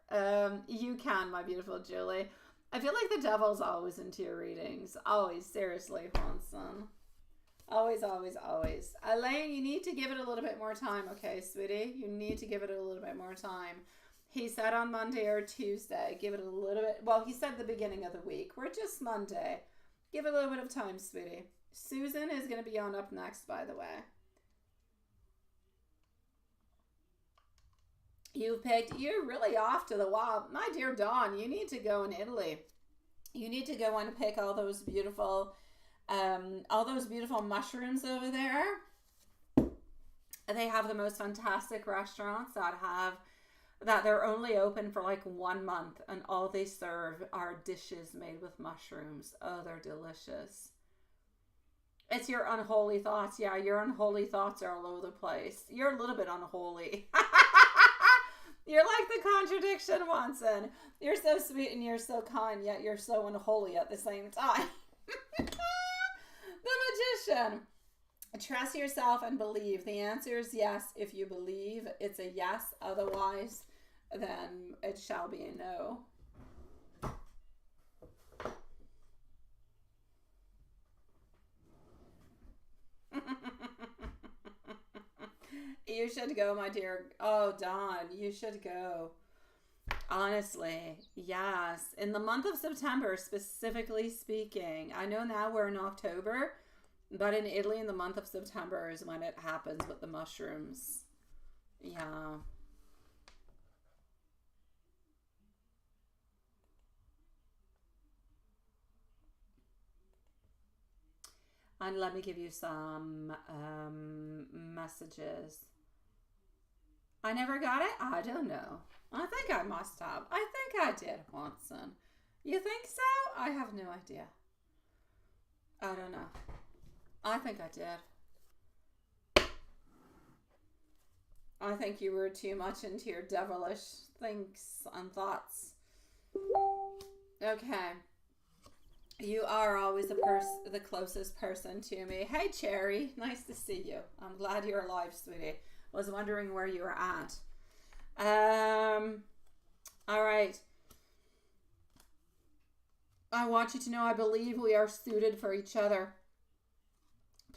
You can, my beautiful Julie. I feel like the devil's always into your readings. Always, seriously, Hanson. Always, always, always. Elaine, you need to give it a little bit more time, okay, sweetie? You need to give it a little bit more time. He said on Monday or Tuesday, give it a little bit. Well, he said the beginning of the week. We're just Monday. Give it a little bit of time, sweetie. Susan is going to be on up next, by the way. You've picked, you're really off to the wild. My dear Dawn, you need to go in Italy. You need to go and pick all those beautiful mushrooms over there. They have the most fantastic restaurants that they're only open for like 1 month, and all they serve are dishes made with mushrooms. Oh, they're delicious. It's your unholy thoughts. Yeah, your unholy thoughts are all over the place. You're a little bit unholy. You're like the contradiction, Watson. You're so sweet and you're so kind, yet you're so unholy at the same time. The Magician. Trust yourself and believe. The answer is yes. If you believe, it's a yes. Otherwise, then it shall be a no. You should go, my dear. Oh, Dawn, you should go. Honestly, yes. In the month of September, specifically speaking, I know now we're in October, but in Italy, in the month of September is when it happens with the mushrooms. Yeah. And let me give you some messages. I never got it? I don't know. I think I must have. I think I did, Watson. You think so? I have no idea. I don't know. I think I did. I think you were too much into your devilish thinks and thoughts. Okay. You are always the closest person to me. Hey, Cherry. Nice to see you. I'm glad you're alive, sweetie. Was wondering where you were at. All right. I want you to know I believe we are suited for each other.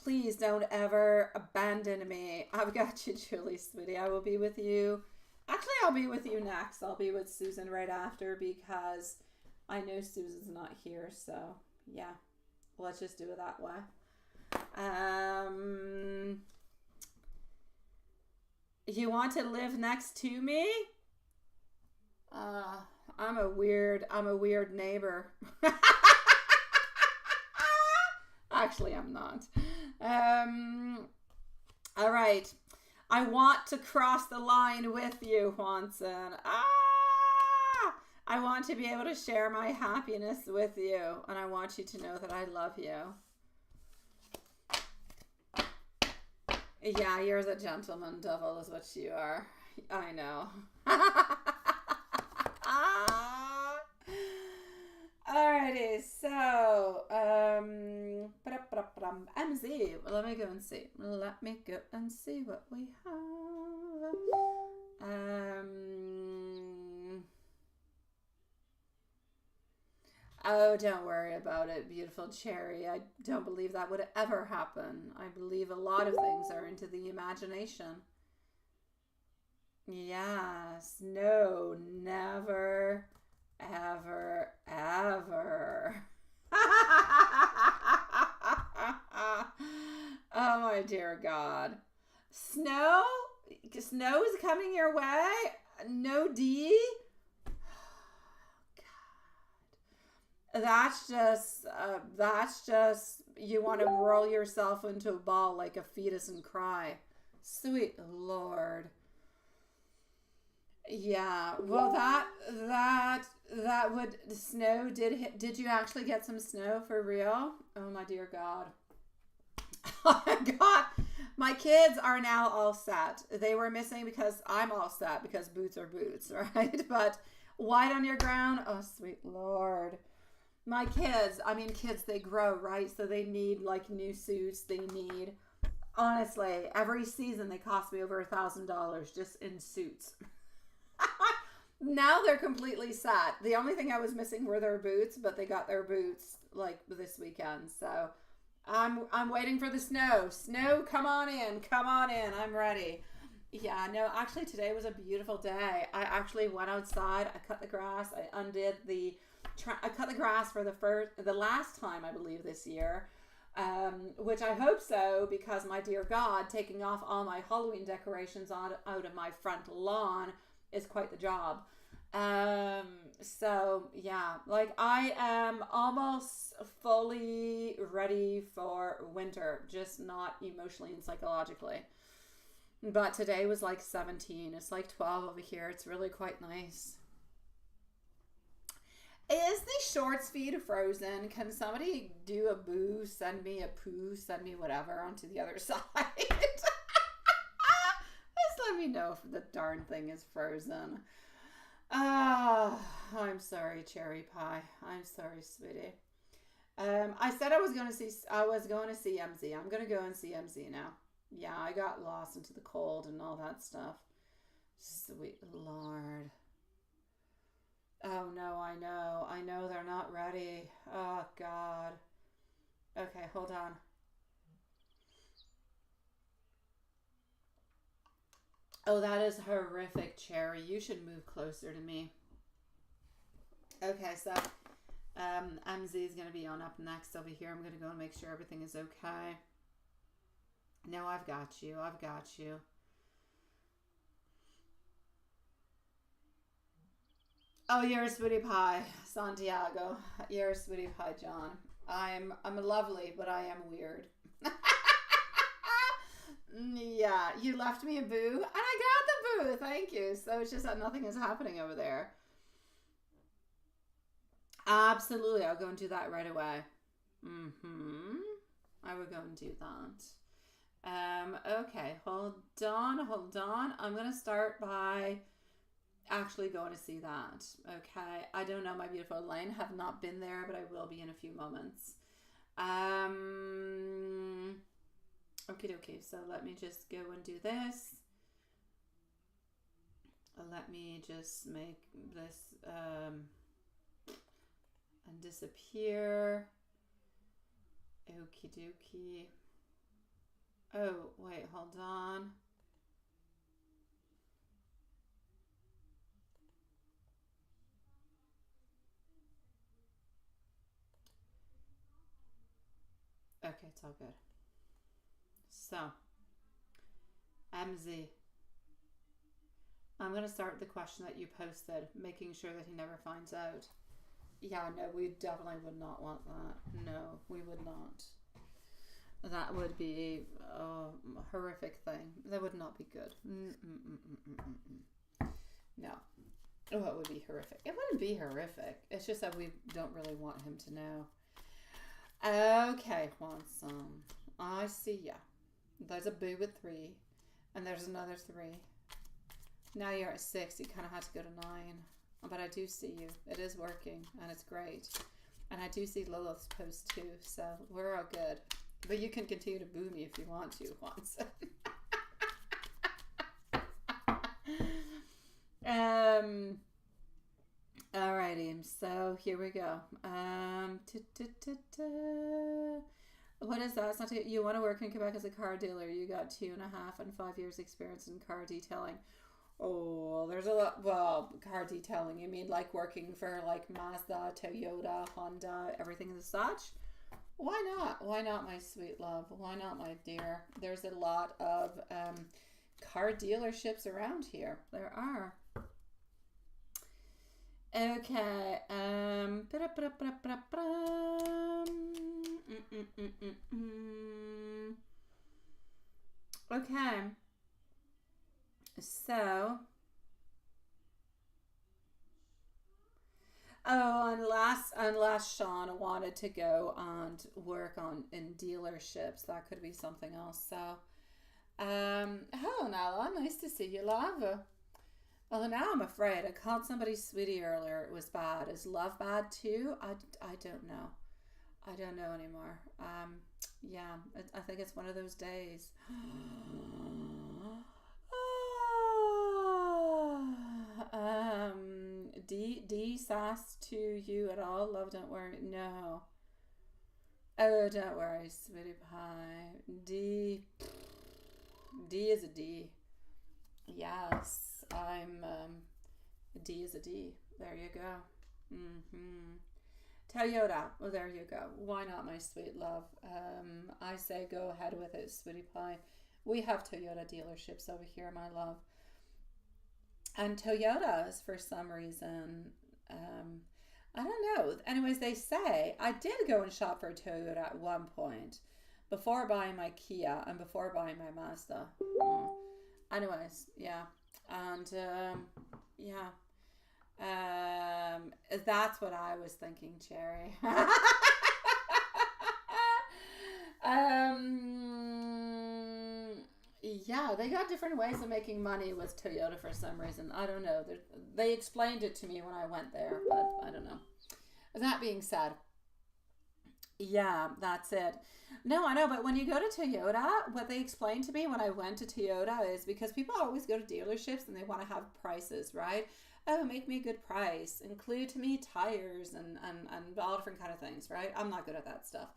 Please don't ever abandon me. I've got you, Julie, sweetie. I will be with you. Actually, I'll be with you next. I'll be with Susan right after because I know Susan's not here. So, yeah. Let's just do it that way. You want to live next to me? I'm a weird neighbor. Actually, I'm not. All right. I want to cross the line with you, Juanson. I want to be able to share my happiness with you, and I want you to know that I love you. Yeah, you're the gentleman devil is what you are. I know. Alrighty, so MZ. Let me go and see. Let me go and see what we have. Oh, don't worry about it, beautiful cherry. I don't believe that would ever happen. I believe a lot of things are into the imagination. Yes, no, never, ever, ever. Oh my dear God. Snow? Snow is coming your way? No D? That's just, you want to roll yourself into a ball like a fetus and cry. Sweet Lord. Yeah, well that would, snow did hit. Did you actually get some snow for real? Oh my dear God. Oh my God. My kids are now all set. They were missing because I'm all set because boots are boots, right? But white on your ground, oh sweet Lord. My kids, they grow, right? So they need like new suits. They need, honestly, every season they cost me over $1,000 just in suits. Now they're completely set. The only thing I was missing were their boots, but they got their boots like this weekend. So I'm waiting for the snow. Snow, come on in. Come on in. I'm ready. Yeah, no, actually today was a beautiful day. I actually went outside. I cut the grass. I undid I cut the grass for the last time, I believe, this year, which I hope so, because my dear God, taking off all my Halloween decorations out of my front lawn is quite the job. So yeah, like I am almost fully ready for winter, just not emotionally and psychologically. But today was like 17. It's like 12 over here. It's really quite nice. Is the shorts feed frozen? Can somebody do a boo, send me a poo, send me whatever onto the other side? Just let me know if the darn thing is frozen. I'm sorry, cherry pie. I'm sorry, sweetie. I said I was going to see MZ. I'm going to go and see MZ now. Yeah, I got lost into the cold and all that stuff. Sweet Lord. Oh no, I know they're not ready. Oh God. Okay, hold on. Oh, that is horrific, Cherry. You should move closer to me. Okay, so MZ is going to be on up next over here. I'm going to go and make sure everything is okay. No, I've got you. I've got you. Oh, you're a sweetie pie, Santiago. You're a sweetie pie, John. I'm lovely, but I am weird. Yeah, you left me a boo, and I got the boo. Thank you. So it's just that nothing is happening over there. Absolutely, I'll go and do that right away. I will go and do that. Okay, hold on. I'm gonna start by actually going to see that. Okay, I don't know, my beautiful Elaine. Have not been there, but I will be in a few moments. Okay, so let me just go and do this. Let me just make this and disappear. Okie dokie. Oh, wait, hold on. Okay, it's all good. So, MZ. I'm going to start with the question that you posted, making sure that he never finds out. Yeah, no, we definitely would not want that. No, we would not. That would be a horrific thing. That would not be good. No. What would be horrific? It wouldn't be horrific. It's just that we don't really want him to know. Okay, Juan-san. I see ya. There's a boo with 3. And there's another 3. Now you're at 6. You kind of had to go to 9. But I do see you. It is working, and it's great. And I do see Lilith's post too, so we're all good. But you can continue to boo me if you want to, Watson. Alrighty, so here we go. What is that? It's not you want to work in Quebec as a car dealer. You got 2.5 and 5 years experience in car detailing. Oh, there's a lot. Well, car detailing, you mean like working for like Mazda, Toyota, Honda, everything as such? Why not? Why not, my sweet love? Why not, my dear? There's a lot of car dealerships around here. There are. Okay. Okay. So, unless Sean wanted to go and work in dealerships, that could be something else. So, hello Nala, nice to see you, love. Well, now I'm afraid. I called somebody sweetie earlier. It was bad. Is love bad too? I don't know. I don't know anymore. Yeah, I think it's one of those days. D sass to you at all, love? Don't worry. No. Oh, don't worry, sweetie pie. D is a D. Yes, I'm. D is a D. There you go. Toyota. Well, there you go. Why not, my sweet love? I say go ahead with it, sweetie pie. We have Toyota dealerships over here, my love. And Toyotas, for some reason, I don't know. Anyways, they say, I did go and shop for a Toyota at one point, before buying my Kia and before buying my Mazda. Anyways, yeah. And, yeah. That's what I was thinking, Cherry. Yeah, they got different ways of making money with Toyota for some reason. I don't know. They explained it to me when I went there, but I don't know. That being said, yeah, that's it. No, I know, but when you go to Toyota, what they explained to me when I went to Toyota is because people always go to dealerships and they want to have prices, right? Oh, make me a good price. Include to me tires and all different kind of things, right? I'm not good at that stuff.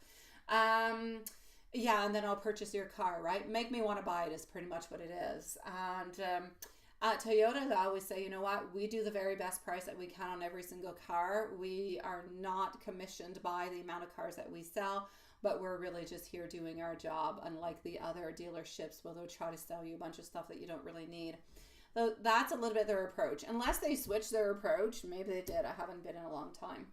Yeah, and then I'll purchase your car, right? Make me want to buy it is pretty much what it is. And at Toyota, they always say, you know what? We do the very best price that we can on every single car. We are not commissioned by the amount of cars that we sell, but we're really just here doing our job. Unlike the other dealerships, where they'll try to sell you a bunch of stuff that you don't really need. So that's a little bit their approach. Unless they switch their approach, maybe they did. I haven't been in a long time.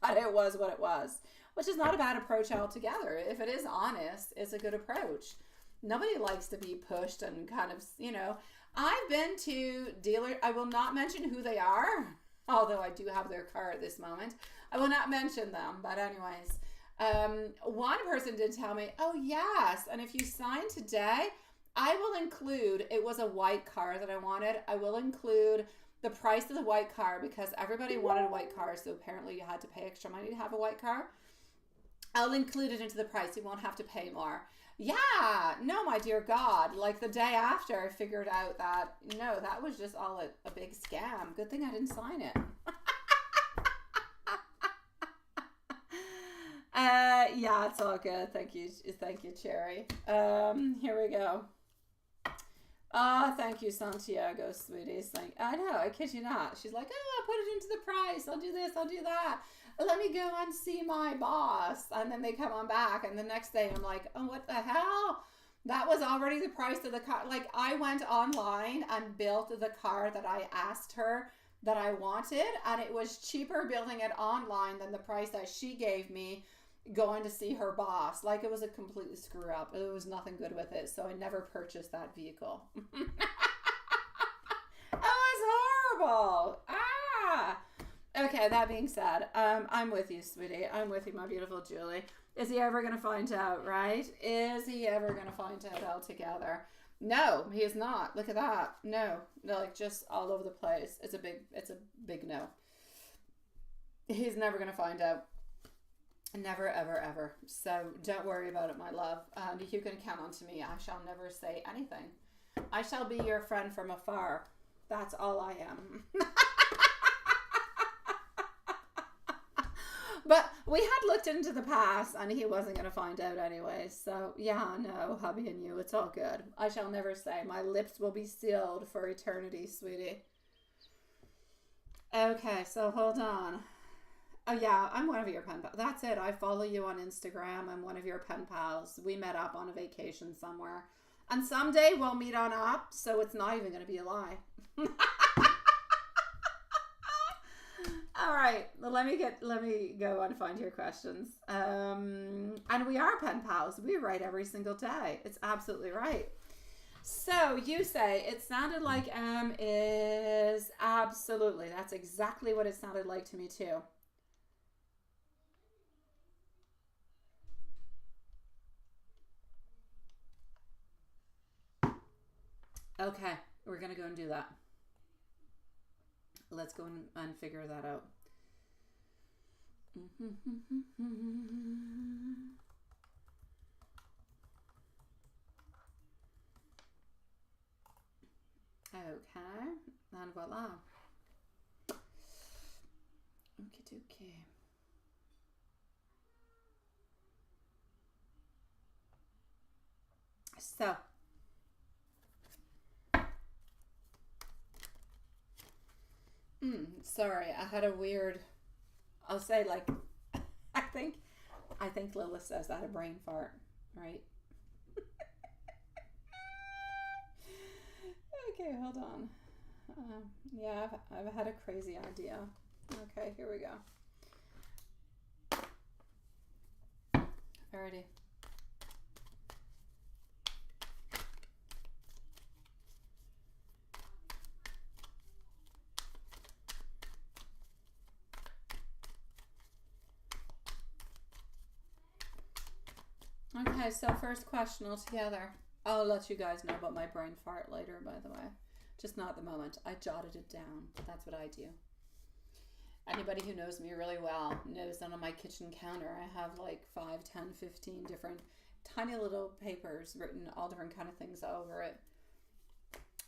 But it was what it was. Which is not a bad approach altogether. If it is honest, it's a good approach. Nobody likes to be pushed and kind of, you know. I've been to dealers. I will not mention who they are, although I do have their car at this moment. I will not mention them. But anyways, one person did tell me, oh yes, and if you sign today, I will include, it was a white car that I wanted. I will include the price of the white car because everybody wanted a white car. So apparently you had to pay extra money to have a white car. I'll include it into the price. You won't have to pay more. Yeah, no, my dear God. Like the day after, I figured out that, no, that was just all a big scam. Good thing I didn't sign it. Yeah, it's all good. Thank you, Cherry. Here we go. Thank you, Santiago, sweeties. I know, I kid you not. She's like, oh, I'll put it into the price. I'll do this, I'll do that. Let me go and see my boss. And then they come on back. And the next day I'm like, oh, what the hell? That was already the price of the car. Like I went online and built the car that I asked her that I wanted. And it was cheaper building it online than the price that she gave me going to see her boss. Like it was a completely screw up. There was nothing good with it. So I never purchased that vehicle. It was horrible. Okay, that being said, I'm with you, sweetie. I'm with you, my beautiful Julie. Is he ever going to find out, right? Is he ever going to find out altogether? No, he is not. Look at that. No, no, like just all over the place. It's a big no. He's never gonna find out. Never, ever, ever. So don't worry about it, my love. And you can count on to me. I shall never say anything. I shall be your friend from afar. That's all I am. But we had looked into the past and he wasn't going to find out anyway. So yeah, no, hubby and you, it's all good. I shall never say. My lips will be sealed for eternity, sweetie. Okay, so hold on. Oh yeah, I'm one of your pen pals. That's it. I follow you on Instagram. I'm one of your pen pals. We met up on a vacation somewhere. And someday we'll meet on up, so it's not even going to be a lie. All right, well, let me go and find your questions. And we are pen pals. We write every single day. It's absolutely right. So you say it sounded like is absolutely. That's exactly what it sounded like to me too. Okay, we're gonna go and do that. Let's go and figure that out. Okay, and voila. Okie dokie. So, sorry, I had a weird, I'll say like, I think Lilith says I had a brain fart, right? Okay, hold on. Yeah, I've had a crazy idea. Okay, here we go. Alrighty. Okay, so first question altogether. I'll let you guys know about my brain fart later, by the way. Just not at the moment. I jotted it down. That's what I do. Anybody who knows me really well knows that on my kitchen counter I have like 5, 10, 15 different tiny little papers written all different kind of things over it.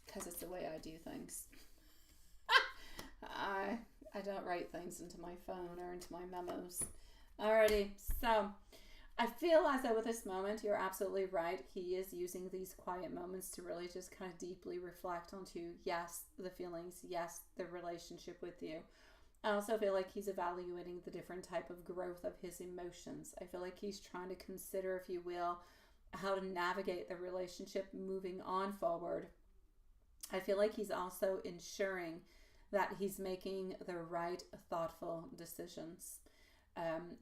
Because it's the way I do things. I don't write things into my phone or into my memos. Alrighty, so I feel as though with this moment, you're absolutely right. He is using these quiet moments to really just kind of deeply reflect onto, yes, the feelings, yes, the relationship with you. I also feel like he's evaluating the different type of growth of his emotions. I feel like he's trying to consider, if you will, how to navigate the relationship moving on forward. I feel like he's also ensuring that he's making the right, thoughtful decisions.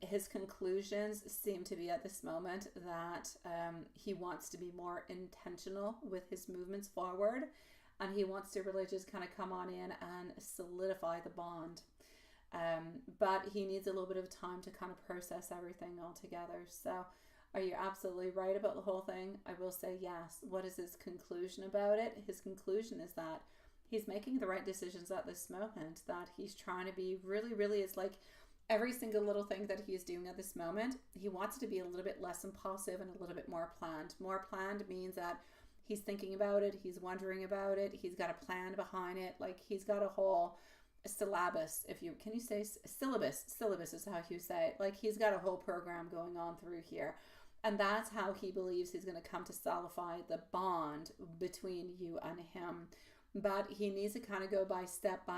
His conclusions seem to be at this moment that he wants to be more intentional with his movements forward, and he wants to really just kind of come on in and solidify the bond. But he needs a little bit of time to kind of process everything all together. So are you absolutely right about the whole thing? I will say yes. What is his conclusion about it? His conclusion is that he's making the right decisions at this moment, that he's trying to be really, it's like every single little thing that he is doing at this moment, he wants to be a little bit less impulsive and a little bit more planned. More planned means that he's thinking about it, he's wondering about it, he's got a plan behind it, like he's got a whole syllabus, can you say syllabus? Syllabus is how you say it. Like he's got a whole program going on through here. And that's how he believes he's going to come to solidify the bond between you and him. But he needs to kind of go by step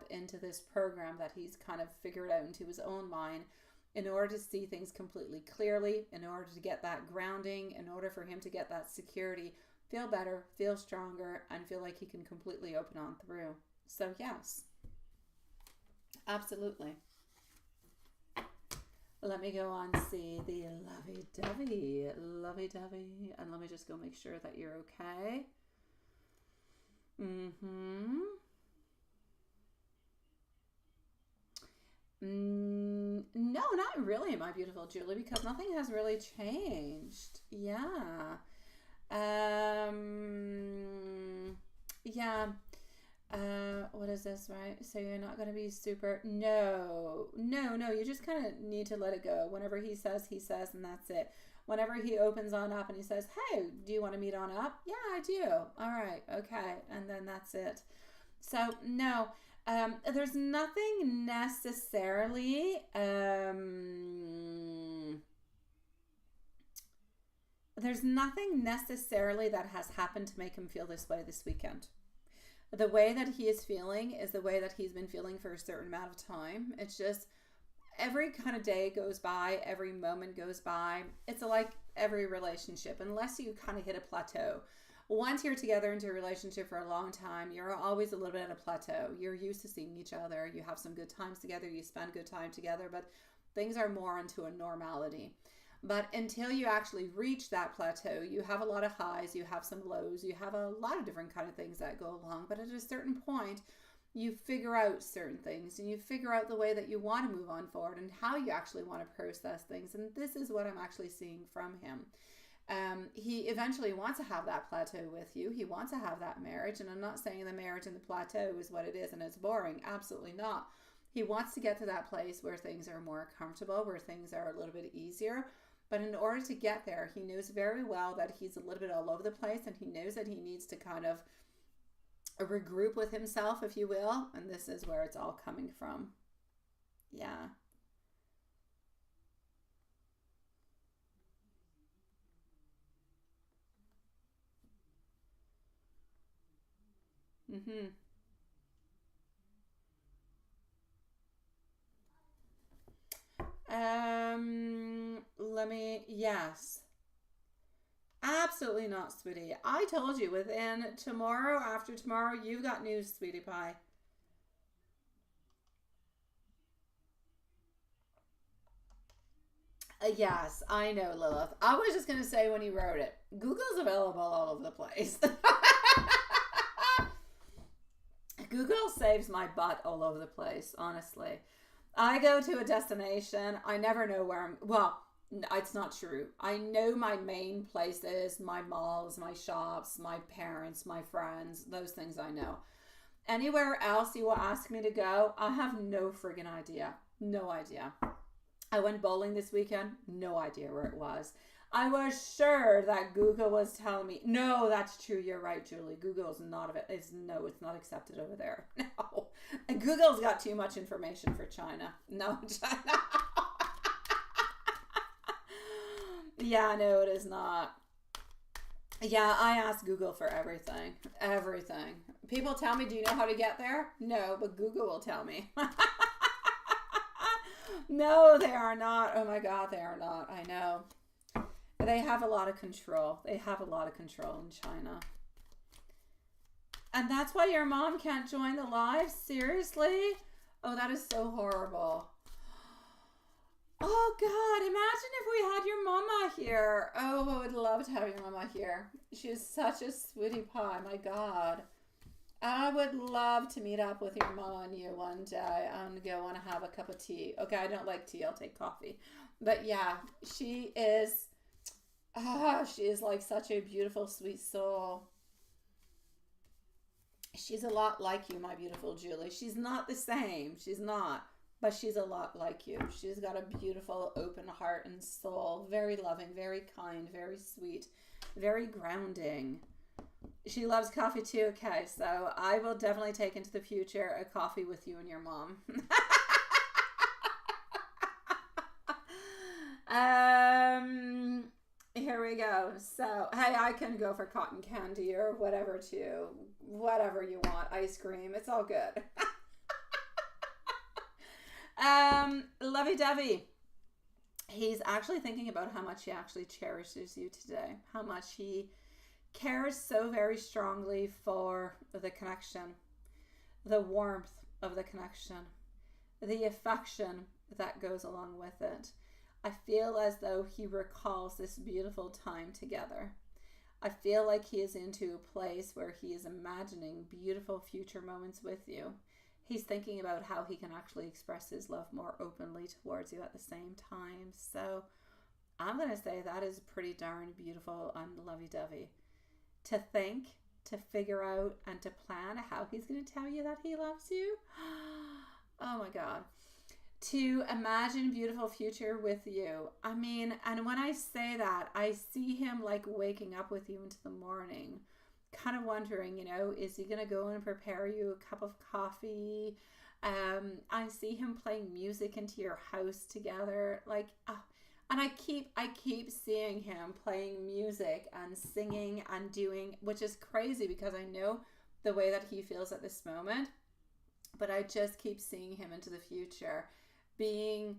into this program that he's kind of figured out into his own mind in order to see things completely clearly, in order to get that grounding, in order for him to get that security, feel better, feel stronger, and feel like he can completely open on through. So yes, absolutely. Let me go on see the lovey-dovey, and let me just go make sure that you're okay. No, not really, my beautiful Julie, because nothing has really changed. Yeah. Yeah. What is this, right? So you're not going to be super, no, you just kind of need to let it go. Whenever he says, and that's it. Whenever he opens on up and he says, hey, do you want to meet on up? Yeah, I do. All right. Okay. And then that's it. So no, there's nothing necessarily, that has happened to make him feel this way this weekend. The way that he is feeling is the way that he's been feeling for a certain amount of time. It's just every kind of day goes by, every moment goes by. It's like every relationship, unless you kind of hit a plateau. Once you're together into a relationship for a long time, you're always a little bit at a plateau. You're used to seeing each other. You have some good times together. You spend good time together, but things are more into a normality. But until you actually reach that plateau, you have a lot of highs, you have some lows, you have a lot of different kind of things that go along. But at a certain point, you figure out certain things and you figure out the way that you want to move on forward and how you actually want to process things. And this is what I'm actually seeing from him. He eventually wants to have that plateau with you. He wants to have that marriage. And I'm not saying the marriage and the plateau is what it is and it's boring. Absolutely not. He wants to get to that place where things are more comfortable, where things are a little bit easier. But in order to get there, he knows very well that he's a little bit all over the place, and he knows that he needs to kind of regroup with himself, if you will. And this is where it's all coming from. Yeah. Mm-hmm. Yes. Absolutely not, sweetie. I told you within tomorrow, after tomorrow, you've got news, sweetie pie. Yes, I know, Lilith. I was just going to say when he wrote it, Google's available all over the place. Google saves my butt all over the place, honestly. I go to a destination, I never know where I'm, well, it's not true. I know my main places, my malls, my shops, my parents, my friends, those things I know. Anywhere else you will ask me to go, I have no friggin' idea. No idea. I went bowling this weekend, no idea where it was. I was sure that Google was telling me, no, that's true. You're right, Julie. Google's not of it. It's not accepted over there. No. And Google's got too much information for China. No, China. Yeah, no, it is not. Yeah, I ask Google for everything. Everything. People tell me, do you know how to get there? No, but Google will tell me. No, they are not. Oh my God, they are not. I know. They have a lot of control. They have a lot of control in China. And that's why your mom can't join the live? Seriously? Oh, that is so horrible. Oh God, imagine if we had your mama here. Oh, I would love to have your mama here. She is such a sweetie pie, my God. I would love to meet up with your mama and you one day and go want to have a cup of tea. Okay, I don't like tea, I'll take coffee. But yeah, she is like such a beautiful, sweet soul. She's a lot like you, my beautiful Julie. She's not the same. She's not. But she's a lot like you. She's got a beautiful, open heart and soul. Very loving, very kind, very sweet, very grounding. She loves coffee too. Okay, so I will definitely take into the future a coffee with you and your mom. Here we go. So, hey, I can go for cotton candy or whatever too. Whatever you want. Ice cream. It's all good. Lovey-dovey. He's actually thinking about how much he actually cherishes you today. How much he cares so very strongly for the connection, the warmth of the connection, the affection that goes along with it. I feel as though he recalls this beautiful time together. I feel like he is into a place where he is imagining beautiful future moments with you. He's thinking about how he can actually express his love more openly towards you at the same time. So I'm going to say that is pretty darn beautiful and lovey-dovey. To think, to figure out, and to plan how he's going to tell you that he loves you. Oh my God. To imagine a beautiful future with you. I mean, and when I say that, I see him like waking up with you into the morning, kind of wondering, you know, is he going to go and prepare you a cup of coffee? I see him playing music into your house together. Like, and I keep seeing him playing music and singing and doing, which is crazy because I know the way that he feels at this moment, but I just keep seeing him into the future being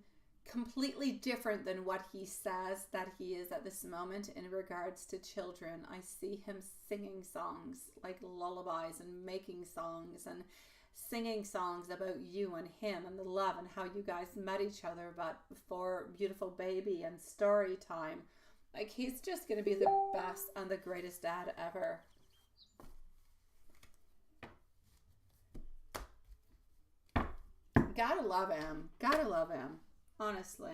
completely different than what he says that he is at this moment in regards to children. I see him singing songs like lullabies and making songs and singing songs about you and him and the love and how you guys met each other, but for beautiful baby and story time. Like, he's just going to be the best and the greatest dad ever. Gotta love him. Gotta love him. Honestly.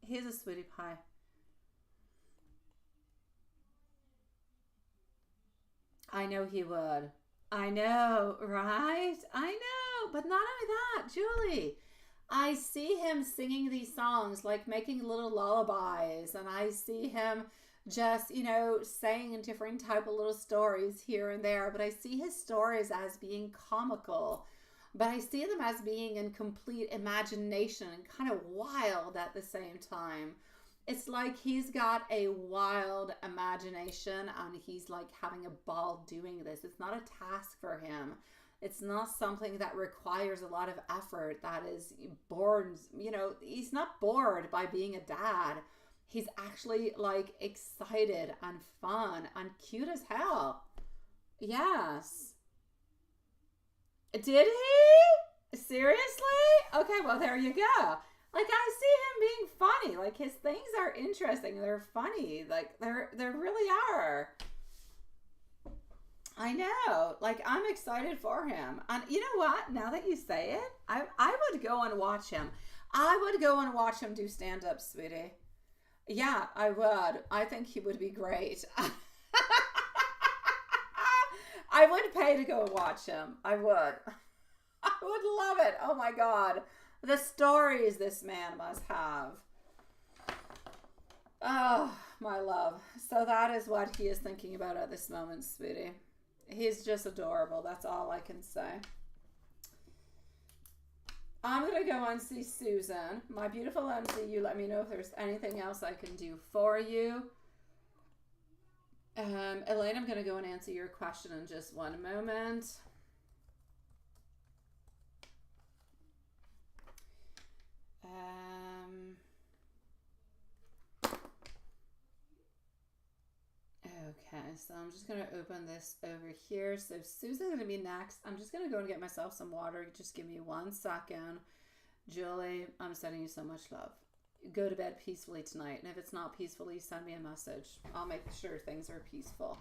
He's a sweetie pie. I know he would. I know, right? I know. But not only that, Julie. I see him singing these songs, like making little lullabies. And I see him just, you know, saying different type of little stories here and there. But I see his stories as being comical. But I see them as being in complete imagination and kind of wild at the same time. It's like he's got a wild imagination and he's like having a ball doing this. It's not a task for him. It's not something that requires a lot of effort, that is bored. You know, he's not bored by being a dad. He's actually like excited and fun and cute as hell. Yes. Did he? Seriously? Okay, well, there you go. Like, I see him being funny. Like, his things are interesting. They're funny. Like, they really are. I know. Like, I'm excited for him. And you know what? Now that you say it, I would go and watch him. I would go and watch him do stand-up, sweetie. Yeah, I would. I think he would be great. I would pay to go watch him. I would. I would love it. Oh my God. The stories this man must have. Oh, my love. So that is what he is thinking about at this moment, sweetie. He's just adorable. That's all I can say. I'm going to go and see Susan. My beautiful MZ, you let me know if there's anything else I can do for you. Elaine, I'm going to go and answer your question in just one moment. Okay, so I'm just going to open this over here. So Susan's going to be next. I'm just going to go and get myself some water. Just give me 1 second. Julie, I'm sending you so much love. Go to bed peacefully tonight. And if it's not peacefully, send me a message. I'll make sure things are peaceful.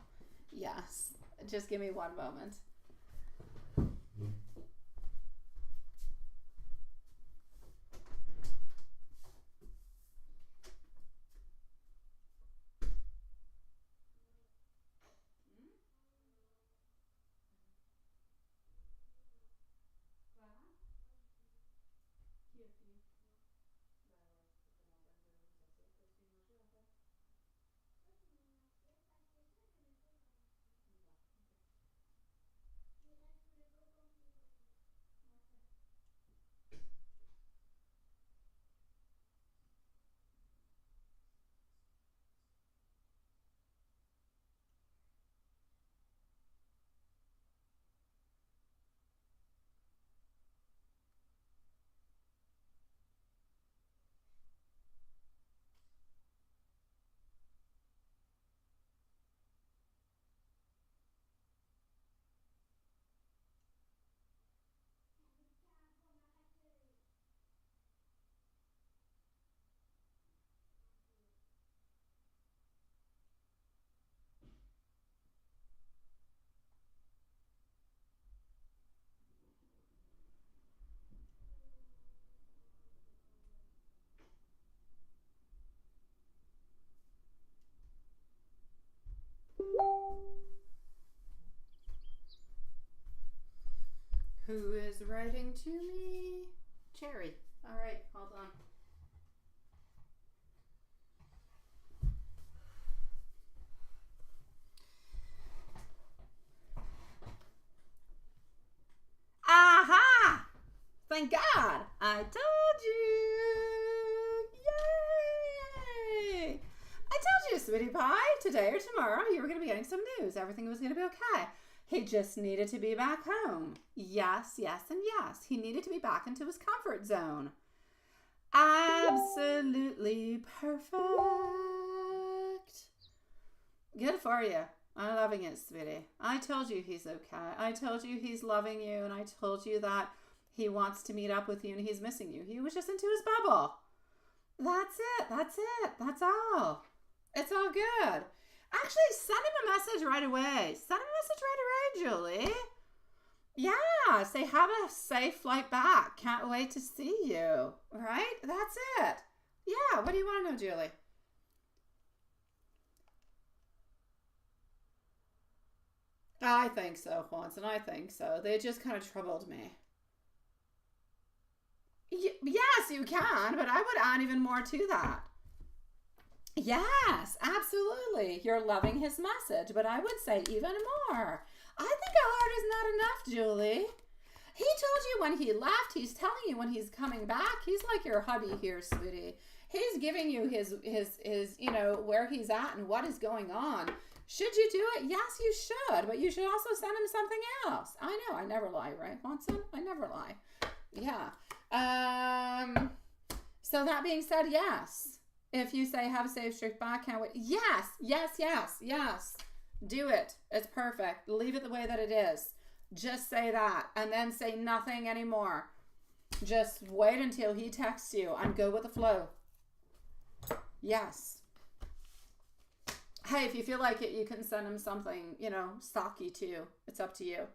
Yes. Just give me 1 moment. writing to me? Cherry. All right, hold on. Aha! Thank God. I told you. Yay! I told you, sweetie pie, today or tomorrow you were going to be getting some news. Everything was going to be okay. He just needed to be back home. Yes, yes, and yes. He needed to be back into his comfort zone. Absolutely perfect. Good for you. I'm loving it, sweetie. I told you he's okay. I told you he's loving you, and I told you that he wants to meet up with you and he's missing you. He was just into his bubble. That's it. That's it. That's all. It's all good. Actually, send him a message right away. Send him a message right away, Julie. Yeah, say have a safe flight back. Can't wait to see you. Right? That's it. Yeah, what do you want to know, Julie? I think so, Juanson. I think so. They just kind of troubled me. Yes, you can, but I would add even more to that. Yes, absolutely. You're loving his message, but I would say even more. I think a heart is not enough, Julie. He told you when he left. He's telling you when he's coming back. He's like your hubby here, sweetie. He's giving you his where he's at and what is going on. Should you do it? Yes, you should, but you should also send him something else. I know, I never lie, right, Watson? I never lie. Yeah. So that being said, yes. If you say have a safe trip back, can't wait. Yes, yes, yes, yes. Do it. It's perfect. Leave it the way that it is. Just say that and then say nothing anymore. Just wait until he texts you and go with the flow. Yes. Hey, if you feel like it, you can send him something, stocky too. It's up to you.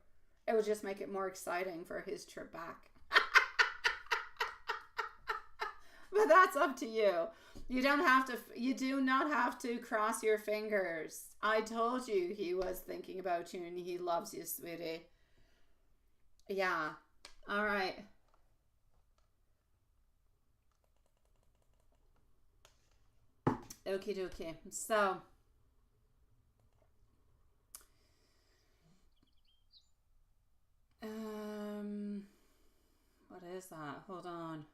It would just make it more exciting for his trip back. But that's up to you. You do not have to cross your fingers. I told you he was thinking about you and he loves you, sweetie. Yeah. All right. Okie dokie. So, what is that? Hold on.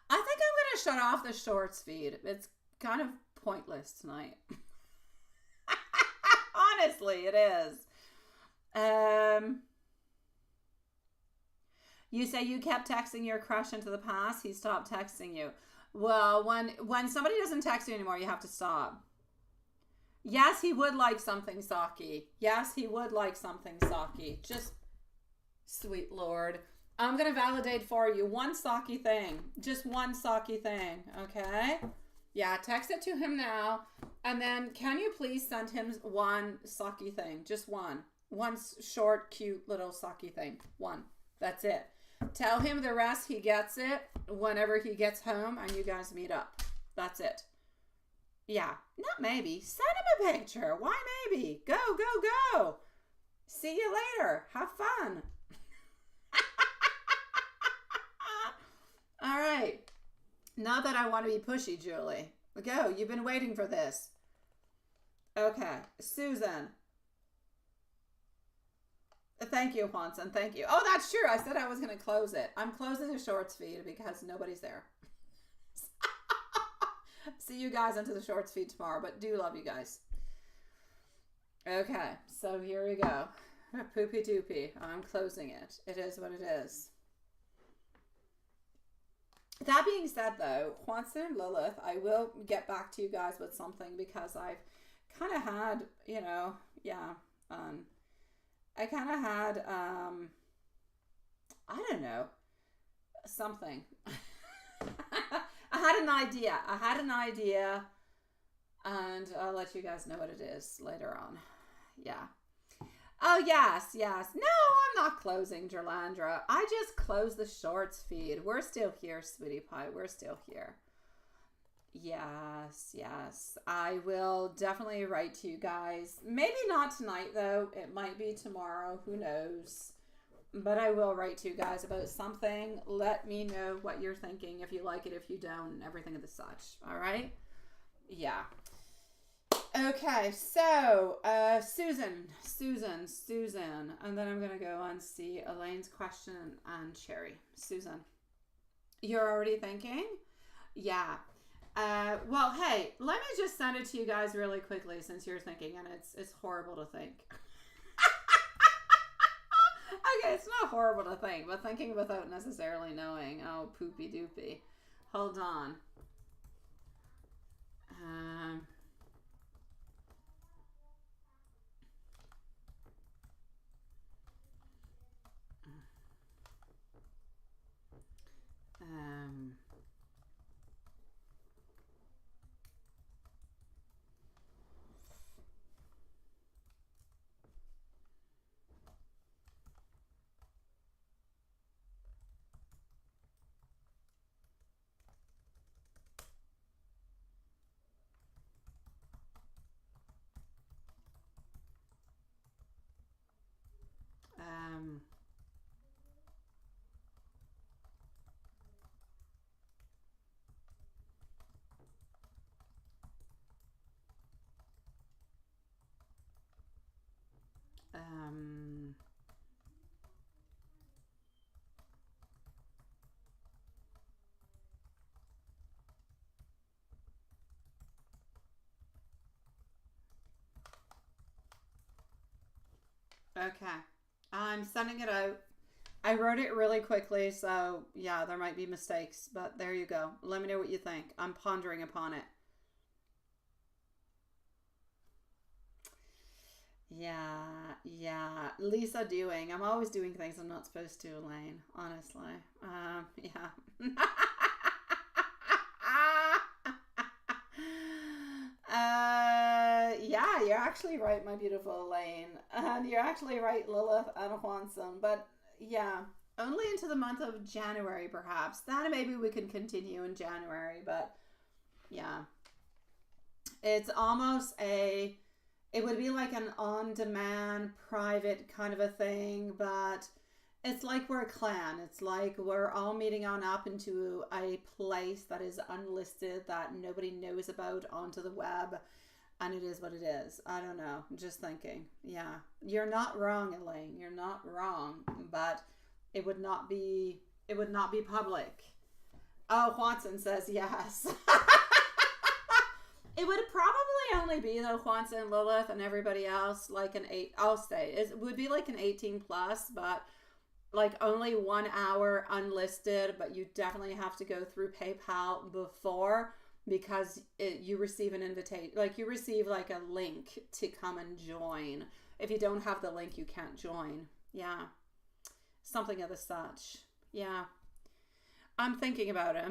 I think I'm going to shut off the shorts feed. It's kind of pointless tonight. Honestly, it is. You say you kept texting your crush into the past. He stopped texting you. Well, when somebody doesn't text you anymore, you have to stop. Yes, he would like something sake. Yes, he would like something sake. Just, sweet Lord. I'm going to validate for you one sake thing. Just one sake thing, okay? Yeah, text it to him now. And then can you please send him one sake thing? Just one. One short, cute little sake thing. One. That's it. Tell him the rest. He gets it whenever he gets home and you guys meet up. That's it. Yeah. Not maybe. Send him a picture. Why maybe? Go, go, go. See you later. Have fun. All right. Not that I want to be pushy, Julie. Go. You've been waiting for this. Okay. Susan. Thank you, Juanson. Thank you. Oh, that's true. I said I was going to close it. I'm closing the shorts feed because nobody's there. See you guys into the shorts feed tomorrow, but do love you guys. Okay. So here we go. Poopy doopy. I'm closing it. It is what it is. That being said, though, Juanson and Lilith, I will get back to you guys with something because I've kind of had, I kind of had, I don't know, something. I had an idea, and I'll let you guys know what it is later on. Yeah. Oh, yes. No, I'm not closing, Jerlandra. I just closed the shorts feed. We're still here, sweetie pie. We're still here. Yes, yes. I will definitely write to you guys. Maybe not tonight, though. It might be tomorrow. Who knows? But I will write to you guys about something. Let me know what you're thinking, if you like it, if you don't, and everything of the such. All right? Yeah. Okay, so Susan. And then I'm going to go and see Elaine's question and Cherry. Susan, you're already thinking? Yeah. Well, hey, let me just send it to you guys really quickly since you're thinking, and it's horrible to think. Okay, it's not horrible to think, but thinking without necessarily knowing. Oh, poopy doopy. Hold on. Um, um, um, um, okay. I'm sending it out. I wrote it really quickly, so yeah, there might be mistakes, but there you go. Let me know what you think. I'm pondering upon it. Yeah, yeah. Lisa doing. I'm always doing things I'm not supposed to, Elaine, honestly. Yeah. Yeah, you're actually right, my beautiful Elaine. And you're actually right, Lilith and Juanson. But yeah, only into the month of January, perhaps. Then maybe we can continue in January. But yeah, it's almost it would be like an on demand, private kind of a thing. But it's like we're a clan. It's like we're all meeting on up into a place that is unlisted, that nobody knows about, onto the web, and it is what it is. I don't know. I'm just thinking. Yeah. You're not wrong, Elaine. You're not wrong. But it would not be public. Oh, Juanson says yes. It would probably only be, though, Juanson, Lilith, and everybody else, like an 8. I'll say it would be like an 18 plus, but like only 1 hour unlisted. But you definitely have to go through PayPal before, because you receive an invitation, like you receive like a link to come and join. If you don't have the link, you can't join. Yeah, something of the such. Yeah, I'm thinking about it.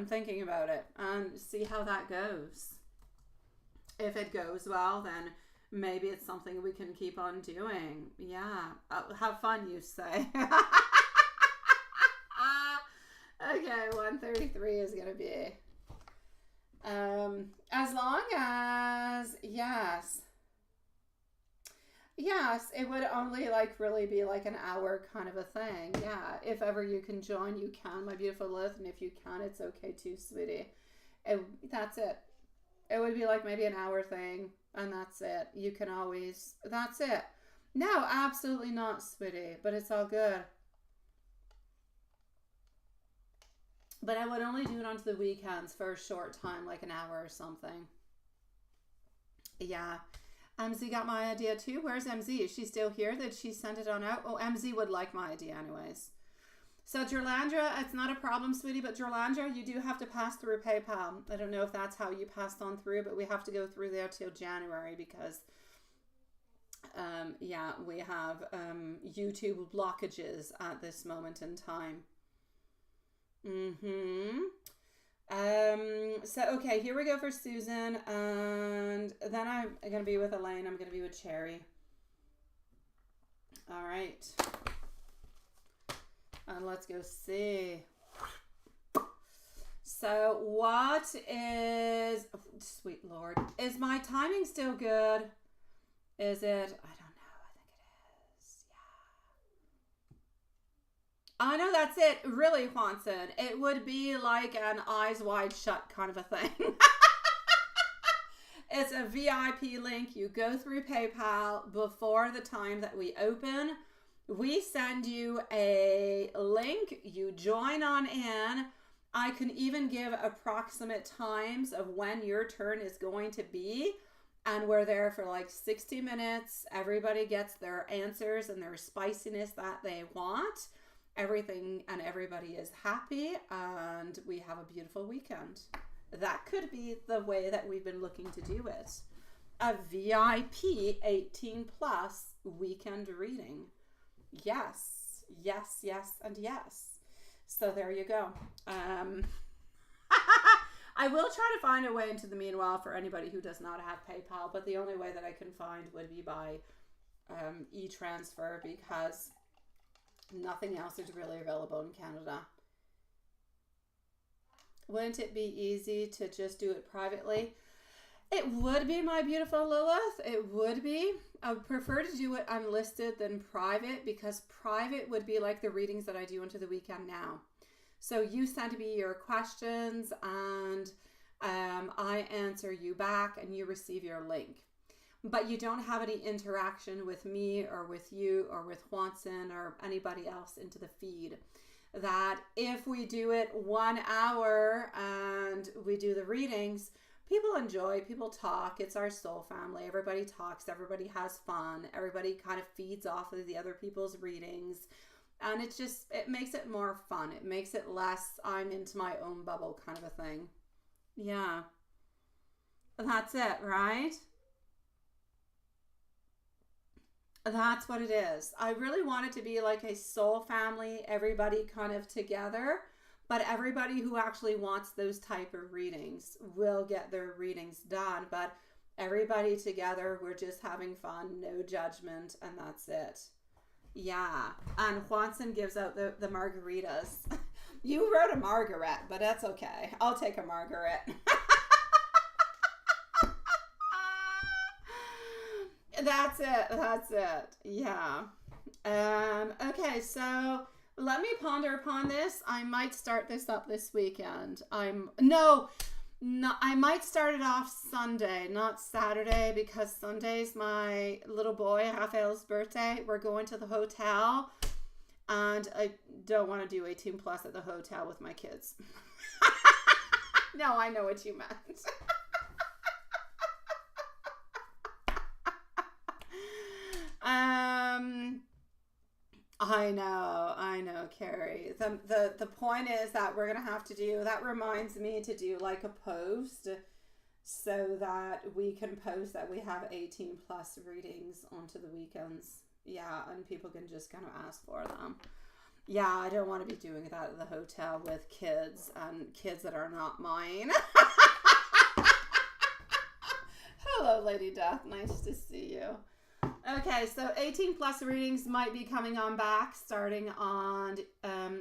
And see how that goes. If it goes well, then maybe it's something we can keep on doing. Yeah, have fun, you say. Okay, 133 is gonna be. As long as, yes, it would only like really be like an hour kind of a thing. Yeah, if ever you can join, you can, my beautiful Lilith, and if you can, it's okay too, sweetie. That's it. It would be like maybe an hour thing, and that's it. You can always, that's it. No, absolutely not, sweetie, but it's all good. But I would only do it onto the weekends for a short time, like an hour or something. Yeah. MZ got my idea too. Where's MZ? Is she still here? Did she send it on out? Oh, MZ would like my idea anyways. So Jerlandra, it's not a problem, sweetie, but Jerlandra, you do have to pass through PayPal. I don't know if that's how you passed on through, but we have to go through there till January because, yeah, we have YouTube blockages at this moment in time. So okay, here we go for Susan, and then I'm gonna be with Elaine. I'm gonna be with Cherry. All right, and let's go see. So what is, oh, sweet Lord, is my timing still good? Is it? I don't know. I think it is. Yeah. I know that's it. Really, Juanson. It would be like an eyes wide shut kind of a thing. It's a VIP link. You go through PayPal before the time that we open. We send you a link. You join on in. I can even give approximate times of when your turn is going to be. And we're there for like 60 minutes. Everybody gets their answers and their spiciness that they want. Everything and everybody is happy. And we have a beautiful weekend. That could be the way that we've been looking to do it. A VIP 18 plus weekend reading. Yes, yes, yes, and yes. So there you go. I will try to find a way into the meanwhile for anybody who does not have PayPal, but the only way that I can find would be by e-transfer, because nothing else is really available in Canada. Wouldn't it be easy to just do it privately? It would be, my beautiful Lilith. It would be. I would prefer to do it unlisted than private, because private would be like the readings that I do into the weekend now. So you send me your questions and I answer you back and you receive your link. But you don't have any interaction with me or with you or with Juanson or anybody else into the feed. That if we do it 1 hour and we do the readings, people enjoy, people talk. It's our soul family. Everybody talks, everybody has fun, everybody kind of feeds off of the other people's readings. And it makes it more fun. It makes it less I'm into my own bubble kind of a thing. Yeah. That's it, right? That's what it is. I really want it to be like a soul family, everybody kind of together. But everybody who actually wants those type of readings will get their readings done. But everybody together, we're just having fun, no judgment, and that's it. Yeah. And Juanson gives out the margaritas. You wrote a Margaret, but that's okay. I'll take a Margaret. That's it. That's it. Yeah. Okay, so let me ponder upon this. I might start this up this weekend. I might start it off Sunday, not Saturday, because Sunday's my little boy Raphael's birthday. We're going to the hotel, and I don't want to do 18 plus at the hotel with my kids. No, I know what you meant. I know, Carrie. The point is that we're gonna have to do. That reminds me to do like a post, so that we can post that we have 18 plus readings onto the weekends. Yeah, and people can just kind of ask for them. Yeah, I don't want to be doing that at the hotel with kids and kids that are not mine. Hello, Lady Death. Nice to see you. Okay, so 18 plus readings might be coming on back starting on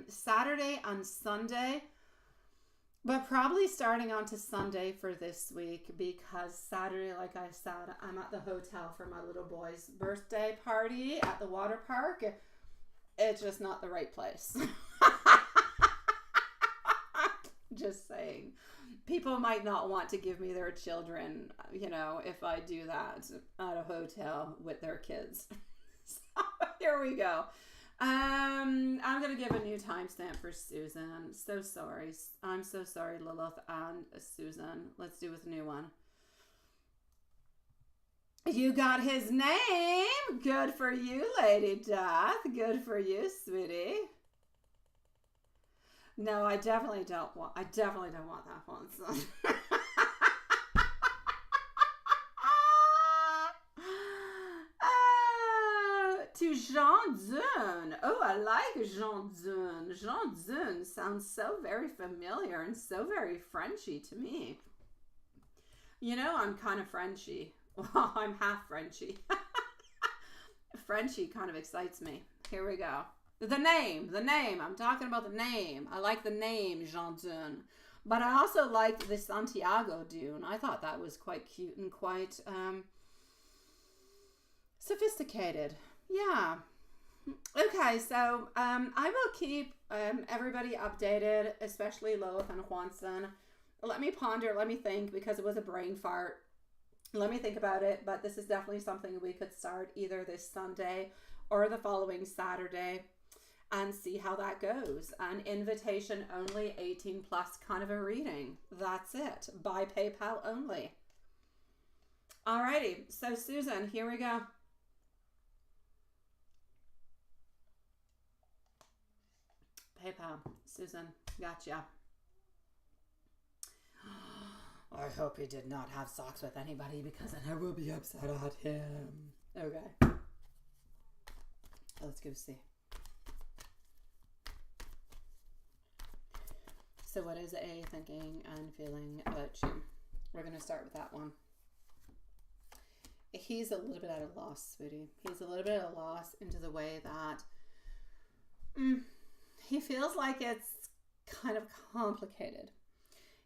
Saturday and Sunday, but probably starting on to Sunday for this week, because Saturday, like I said, I'm at the hotel for my little boy's birthday party at the water park. It's just not the right place. Just saying. People might not want to give me their children, if I do that at a hotel with their kids. So here we go. I'm going to give a new timestamp for Susan. So sorry. I'm so sorry, Lilith and Susan. Let's do with a new one. You got his name. Good for you, Lady Death. Good for you, sweetie. No, I definitely don't want that one, son. To Jean Dune. Oh, I like Jean Dune. Jean Dune sounds so very familiar and so very Frenchy to me. I'm kind of Frenchy. Well, I'm half Frenchy. Frenchy kind of excites me. Here we go. The name. I'm talking about the name. I like the name, Jean Dune. But I also liked the Santiago Dune. I thought that was quite cute and quite sophisticated. Yeah. Okay, so I will keep everybody updated, especially Lois and Juanson. Let me ponder, let me think, because it was a brain fart. Let me think about it, but this is definitely something we could start either this Sunday or the following Saturday and see how that goes. An invitation only, 18 plus kind of a reading. That's it. By PayPal only. Alrighty, so Susan, here we go. PayPal, Susan, gotcha. I hope he did not have sex with anybody, because then I will be upset at him. Okay. Let's go see. So what is A thinking and feeling about you? We're going to start with that one. He's a little bit at a loss, sweetie. He's a little bit at a loss into the way that he feels like it's kind of complicated.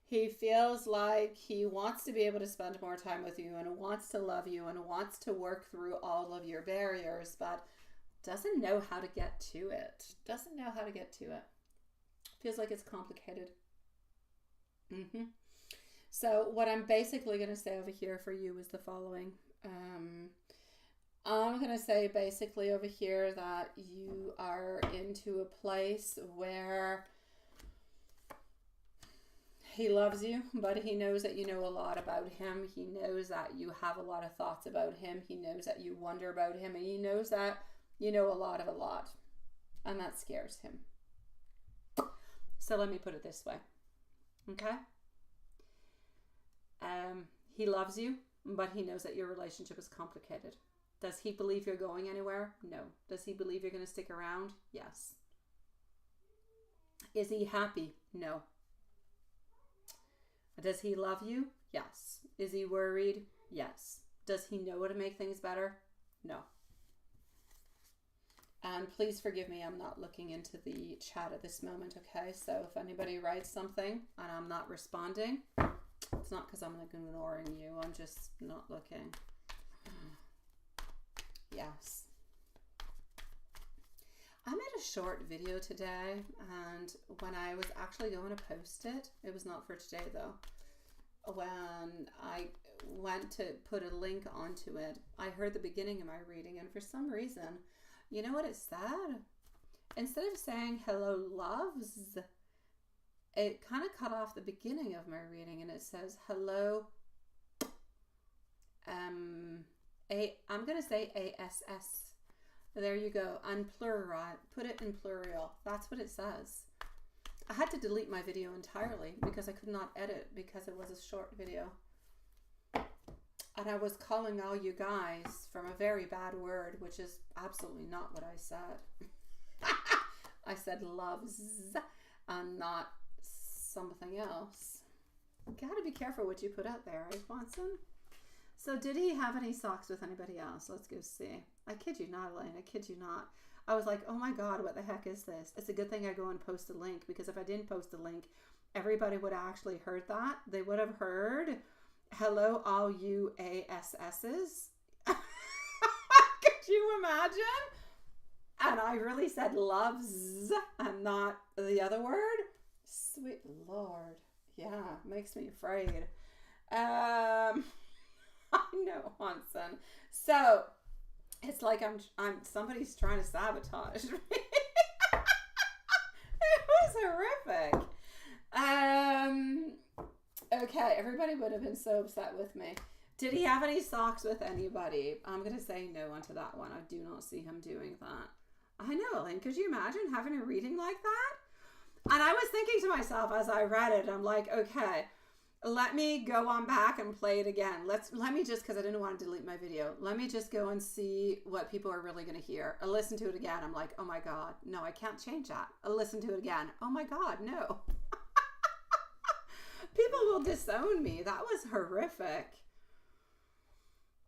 He feels like he wants to be able to spend more time with you and wants to love you and wants to work through all of your barriers, but doesn't know how to get to it. Doesn't know how to get to it. Feels like it's complicated. So what I'm basically going to say over here for you is the following. I'm going to say basically over here that you are into a place where he loves you, but he knows that you know a lot about him. He knows that you have a lot of thoughts about him. He knows that you wonder about him, and he knows that you know a lot of a lot, and that scares him. So let me put it this way. Okay? He loves you, but he knows that your relationship is complicated. Does he believe you're going anywhere? No. Does he believe you're going to stick around? Yes. Is he happy? No. Does he love you? Yes. Is he worried? Yes. Does he know how to make things better? No. And please forgive me, I'm not looking into the chat at this moment, okay? So if anybody writes something and I'm not responding, it's not because I'm ignoring you. I'm just not looking. Yes. I made a short video today, and when I was actually going to post it, it was not for today though. When I went to put a link onto it, I heard the beginning of my reading, and for some reason, you know what it said? Instead of saying hello loves, it kind of cut off the beginning of my reading, and it says hello, I'm going to say ASS. There you go. And plural. Put it in plural. That's what it says. I had to delete my video entirely because I could not edit because it was a short video. And I was calling all you guys from a very bad word, which is absolutely not what I said. I said loves and not something else. Gotta be careful what you put out there, right, Watson? So did he have any sex with anybody else? Let's go see. I kid you not, Elaine. I kid you not. I was like, oh my God, what the heck is this? It's a good thing I go and post a link, because if I didn't post a link, everybody would have actually heard that. They would have heard, hello, all you ASSs. Could you imagine? And I really said loves and not the other word. Sweet Lord. Yeah, makes me afraid. I know, Hanson. So it's like I'm somebody's trying to sabotage me. It was horrific. Okay, everybody would have been so upset with me. Did he have any sex with anybody? I'm gonna say no onto that one. I do not see him doing that. I know, Elaine. Could you imagine having a reading like that? And I was thinking to myself as I read it, I'm like, okay, let me go on back and play it again. Let me just, because I didn't want to delete my video, let me just go and see what people are really going to hear. I listen to it again. I'm like, oh my God, no, I can't change that. I listen to it again. Oh my God, no. People will disown me. That was horrific.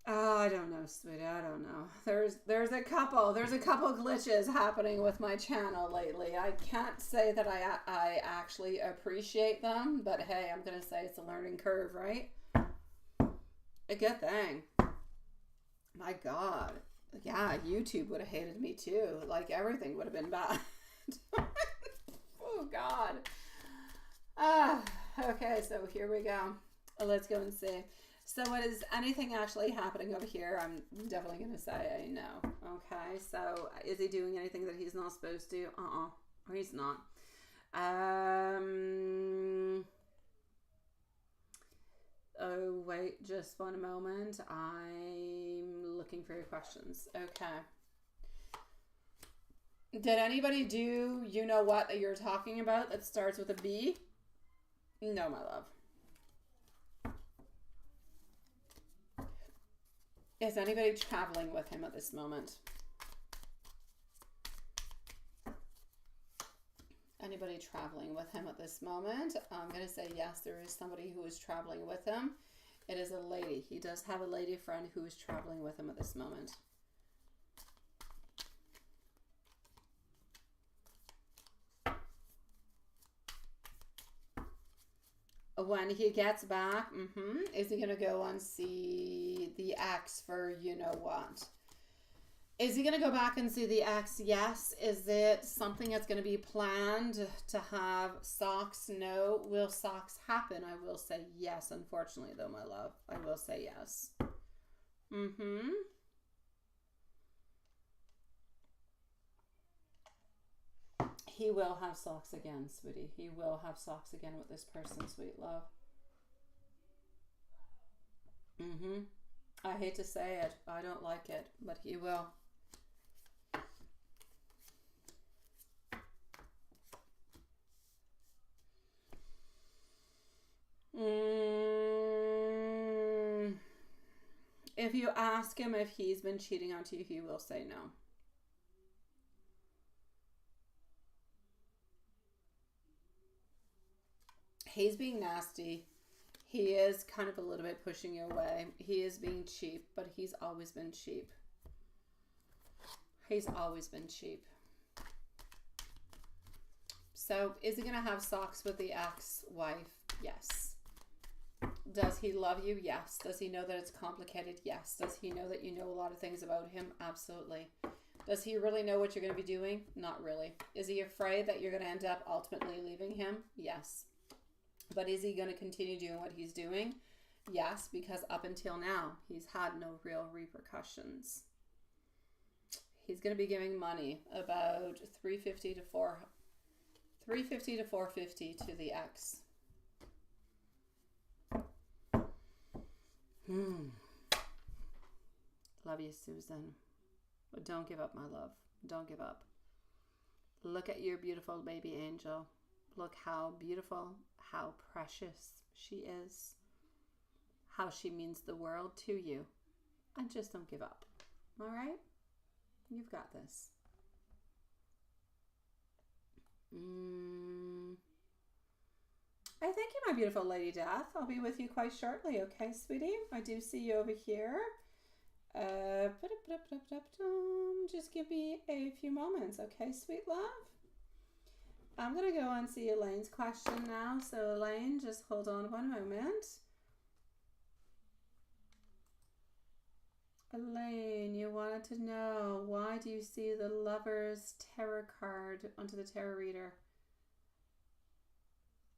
Oh, I don't know, sweetie. I don't know. There's a couple glitches happening with my channel lately. I can't say that I actually appreciate them, but hey, I'm gonna say it's a learning curve, right? A good thing. My God, yeah, YouTube would have hated me too. Like everything would have been bad. Oh God. Okay, so here we go. Let's go and see. So what is anything actually happening over here? I'm definitely going to say no. Okay, so is he doing anything that he's not supposed to? He's not. Oh, wait, just one moment. I'm looking for your questions. Okay. Did anybody do you know what that you're talking about that starts with a B? No, my love. Is anybody traveling with him at this moment? Anybody traveling with him at this moment? I'm going to say yes, there is somebody who is traveling with him. It is a lady. He does have a lady friend who is traveling with him at this moment. When he gets back, is he going to go and see the ex for you know what? Is he going to go back and see the ex? Yes. Is it something that's going to be planned to have socks? No. Will socks happen? I will say yes, unfortunately, though, my love. I will say yes. He will have socks again, sweetie. He will have socks again with this person, sweet love. I hate to say it. I don't like it, but he will. If you ask him if he's been cheating on you, he will say no. He's being nasty. He is kind of a little bit pushing you away. He is being cheap, but he's always been cheap. He's always been cheap. So is he going to have socks with the ex-wife? Yes. Does he love you? Yes. Does he know that it's complicated? Yes. Does he know that you know a lot of things about him? Absolutely. Does he really know what you're going to be doing? Not really. Is he afraid that you're going to end up ultimately leaving him? Yes. But is he going to continue doing what he's doing? Yes, because up until now, he's had no real repercussions. He's going to be giving money, about $350 to $450 to the ex. Love you, Susan. But don't give up, my love. Don't give up. Look at your beautiful baby angel. Look how beautiful, how precious she is, how she means the world to you. And just don't give up. All right? You've got this. I thank you, my beautiful Lady Death. I'll be with you quite shortly, okay, sweetie? I do see you over here. Just give me a few moments, okay, sweet love? I'm going to go and see Elaine's question now. So, Elaine, just hold on one moment. Elaine, you wanted to know, why do you see the Lover's Tarot card onto the tarot reader?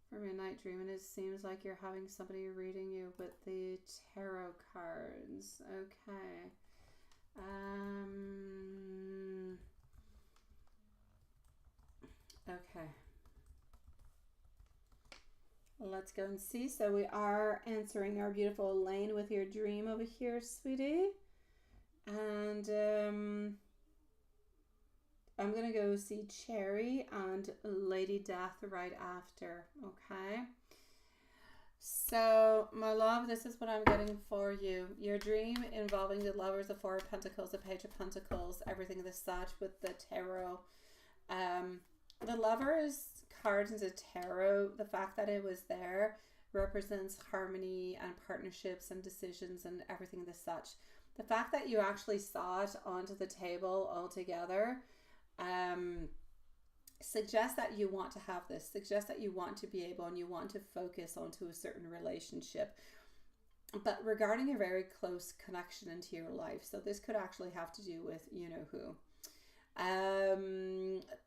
From your night dream, and it seems like you're having somebody reading you with the tarot cards. Okay. Okay. Let's go and see. So we are answering our beautiful Elaine with your dream over here, sweetie. And I'm going to go see Cherry and Lady Death right after. Okay. So, my love, this is what I'm getting for you. Your dream involving the Lovers, the Four of Pentacles, the Page of Pentacles, everything this such with the tarot. The Lovers cards in the tarot, the fact that it was there represents harmony and partnerships and decisions and everything as such. The fact that you actually saw it onto the table all together suggests that you want to have this, suggests that you want to be able and you want to focus onto a certain relationship, but regarding a very close connection into your life. So this could actually have to do with you know who.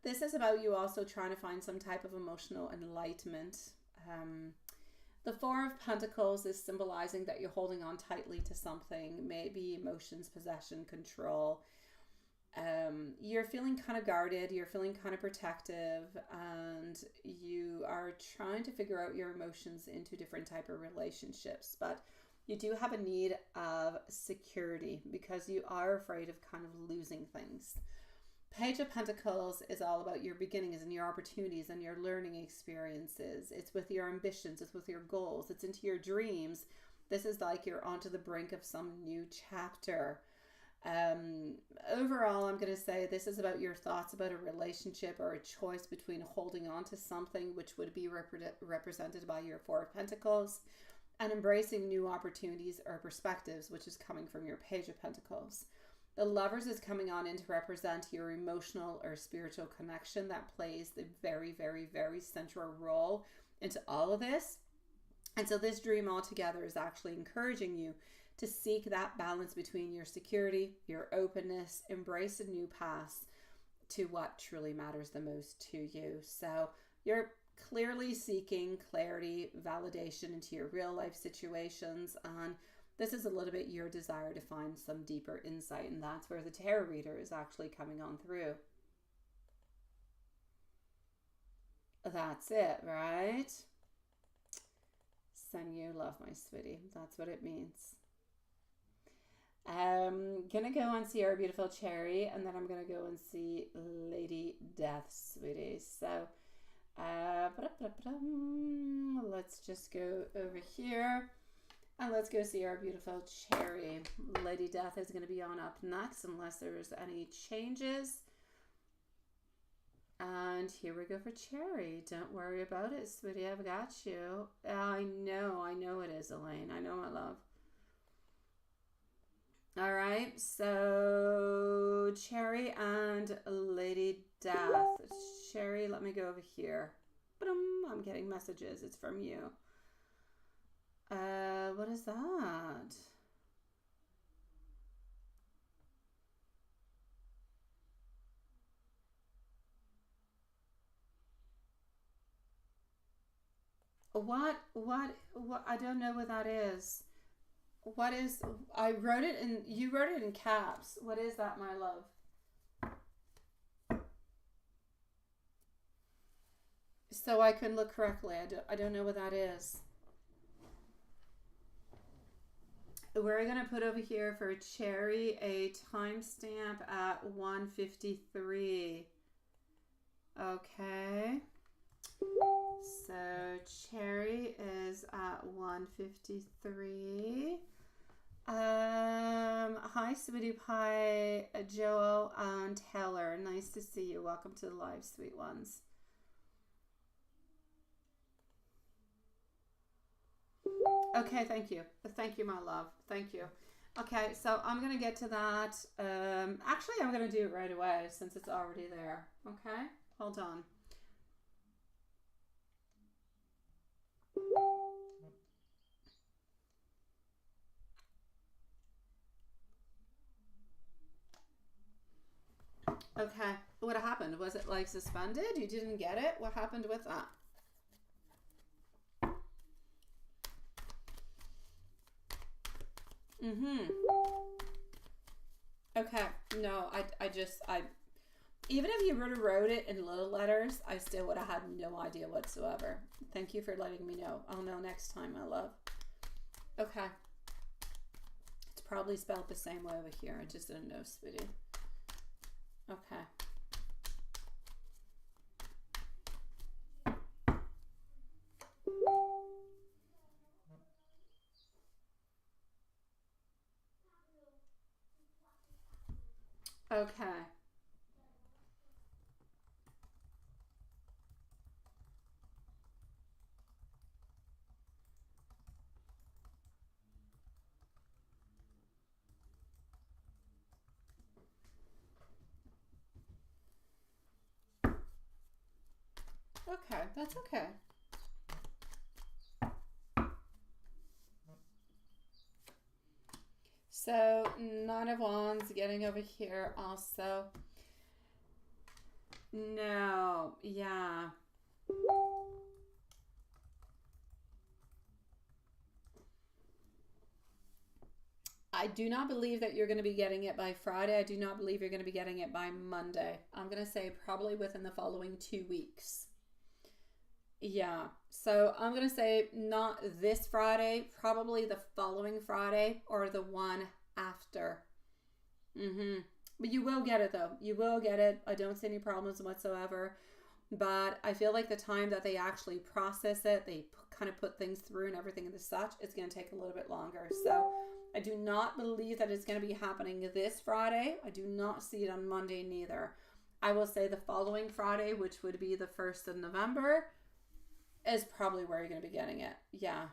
This is about you also trying to find some type of emotional enlightenment. The Four of Pentacles is symbolizing that you're holding on tightly to something, maybe emotions, possession, control. You're feeling kind of guarded, you're feeling kind of protective, and you are trying to figure out your emotions into different type of relationships. But you do have a need of security because you are afraid of kind of losing things. Page of Pentacles is all about your beginnings and your opportunities and your learning experiences. It's with your ambitions, it's with your goals, it's into your dreams. This is like you're onto the brink of some new chapter. Overall, I'm going to say this is about your thoughts about a relationship or a choice between holding on to something, which would be represented by your Four of Pentacles, and embracing new opportunities or perspectives, which is coming from your Page of Pentacles. The Lovers is coming on in to represent your emotional or spiritual connection that plays the very, very, very central role into all of this. And so this dream altogether is actually encouraging you to seek that balance between your security, your openness, embrace a new path to what truly matters the most to you. So you're clearly seeking clarity, validation into your real life situations, and this is a little bit your desire to find some deeper insight, and that's where the tarot reader is actually coming on through. That's it, right? Send you love, my sweetie. That's what it means. Gonna go and see our beautiful Cherry, and then I'm gonna go and see Lady Death, sweetie. So let's just go over here and let's go see our beautiful Cherry. Lady Death is going to be on up next unless there's any changes. And here we go for Cherry. Don't worry about it, sweetie. I've got you. I know it is, Elaine. I know, my love. All right, so Cherry and Lady Death. Cherry, let me go over here. I'm getting messages. It's from you. What is that? What? I don't know what that is. What is, I wrote it in, you wrote it in caps. What is that, my love? So I can look correctly. I don't know what that is. We're going to put over here for Cherry a timestamp at 1:53. Okay. So Cherry is at 1:53. Hi, sweetie pie, Joel and Taylor. Nice to see you. Welcome to the live, sweet ones. Okay, thank you. Thank you, my love. Thank you. Okay, so I'm going to get to that. Actually, I'm going to do it right away since it's already there. Okay, hold on. Okay, what happened? Was it like suspended? You didn't get it? What happened with that? Okay, no, I even if you would have wrote it in little letters, I still would have had no idea whatsoever. Thank you for letting me know. I'll know next time, my love. Okay. It's probably spelled the same way over here. I just didn't know, sweetie. Okay. Okay. Okay, that's okay. So, Nine of Wands getting over here also. No, yeah. I do not believe that you're going to be getting it by Friday. I do not believe you're going to be getting it by Monday. I'm going to say probably within the following 2 weeks. Yeah. So I'm going to say not this Friday, probably the following Friday or the one after. Mm-hmm. But you will get it though. You will get it. I don't see any problems whatsoever. But I feel like the time that they actually process it, they kind of put things through and everything and such, it's going to take a little bit longer. So I do not believe that it's going to be happening this Friday. I do not see it on Monday neither. I will say the following Friday, which would be the 1st of November, is probably where you're going to be getting it. Yeah.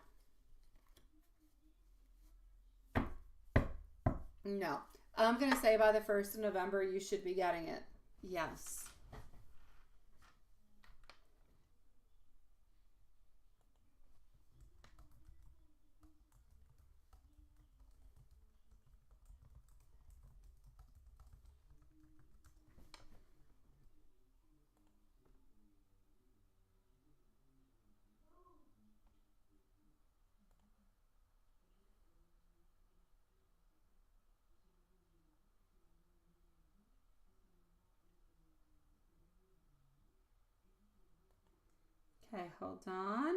No. I'm going to say by the 1st of November, you should be getting it. Yes. Okay, hold on.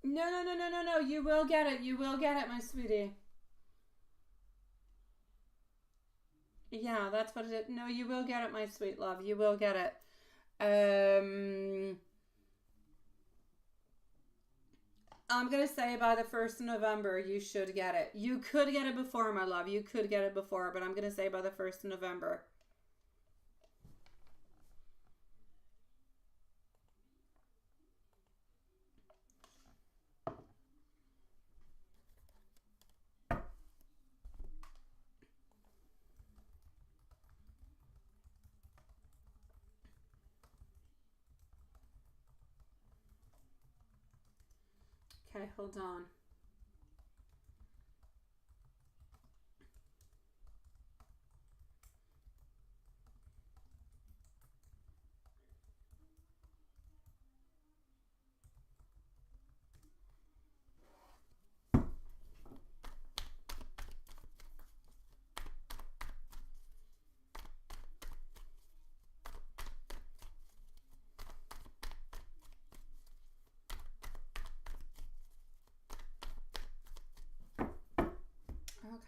No, no, no, no, no, no. You will get it. You will get it, my sweetie. Yeah, that's what it is. No, you will get it, my sweet love. You will get it. I'm going to say by the 1st of November, you should get it. You could get it before, my love. You could get it before, but I'm going to say by the 1st of November. Okay, hold on.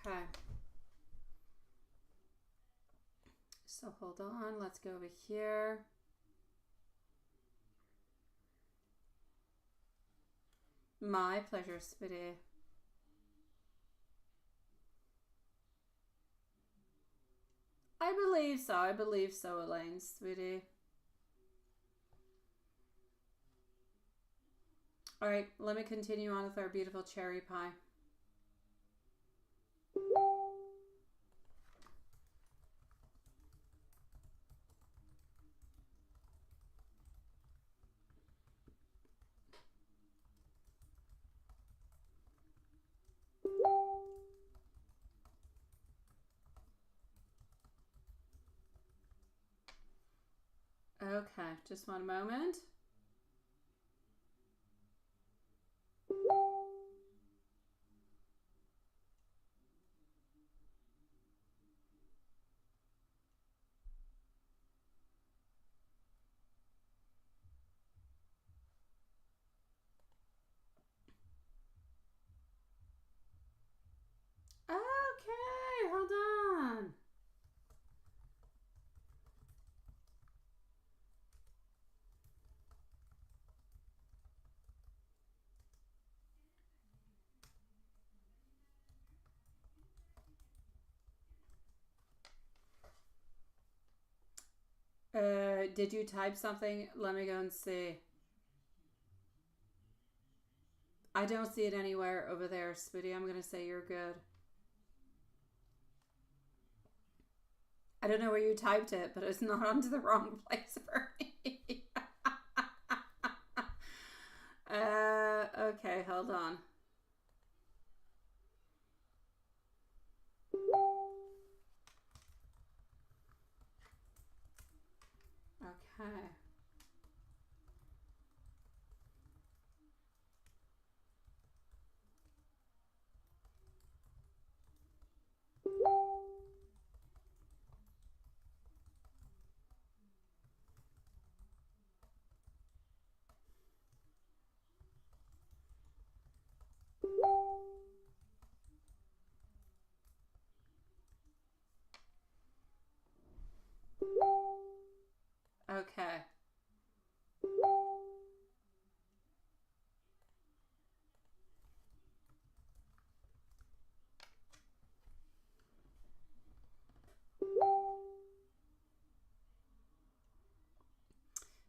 Okay. So hold on. Let's go over here. My pleasure, sweetie. I believe so. I believe so, Elaine, sweetie. All right, let me continue on with our beautiful cherry pie. Okay, just one moment. Okay, hold on. Did you type something? Let me go and see. I don't see it anywhere over there, sweetie. I'm going to say you're good. I don't know where you typed it, but it's not onto the wrong place for me. Okay, hold on. Okay. Okay.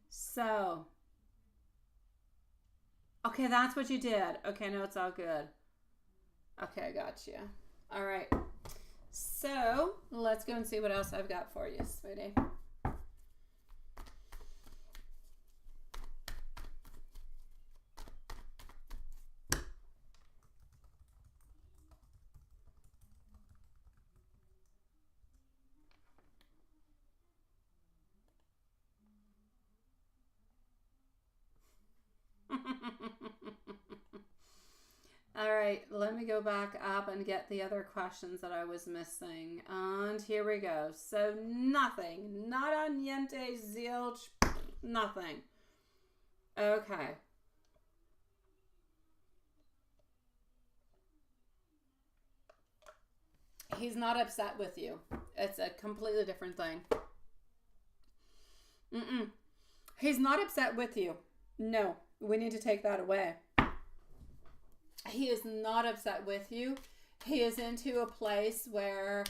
So, okay, that's what you did. Okay, no, it's all good. Okay, I got you. All right. So, let's go and see what else I've got for you, sweetie. All right, let me go back up and get the other questions that I was missing. And here we go. So nothing. Nada, niente, zilch, nothing. Okay. He's not upset with you. It's a completely different thing. He's not upset with you. No, we need to take that away. He is not upset with you. He is into a place where,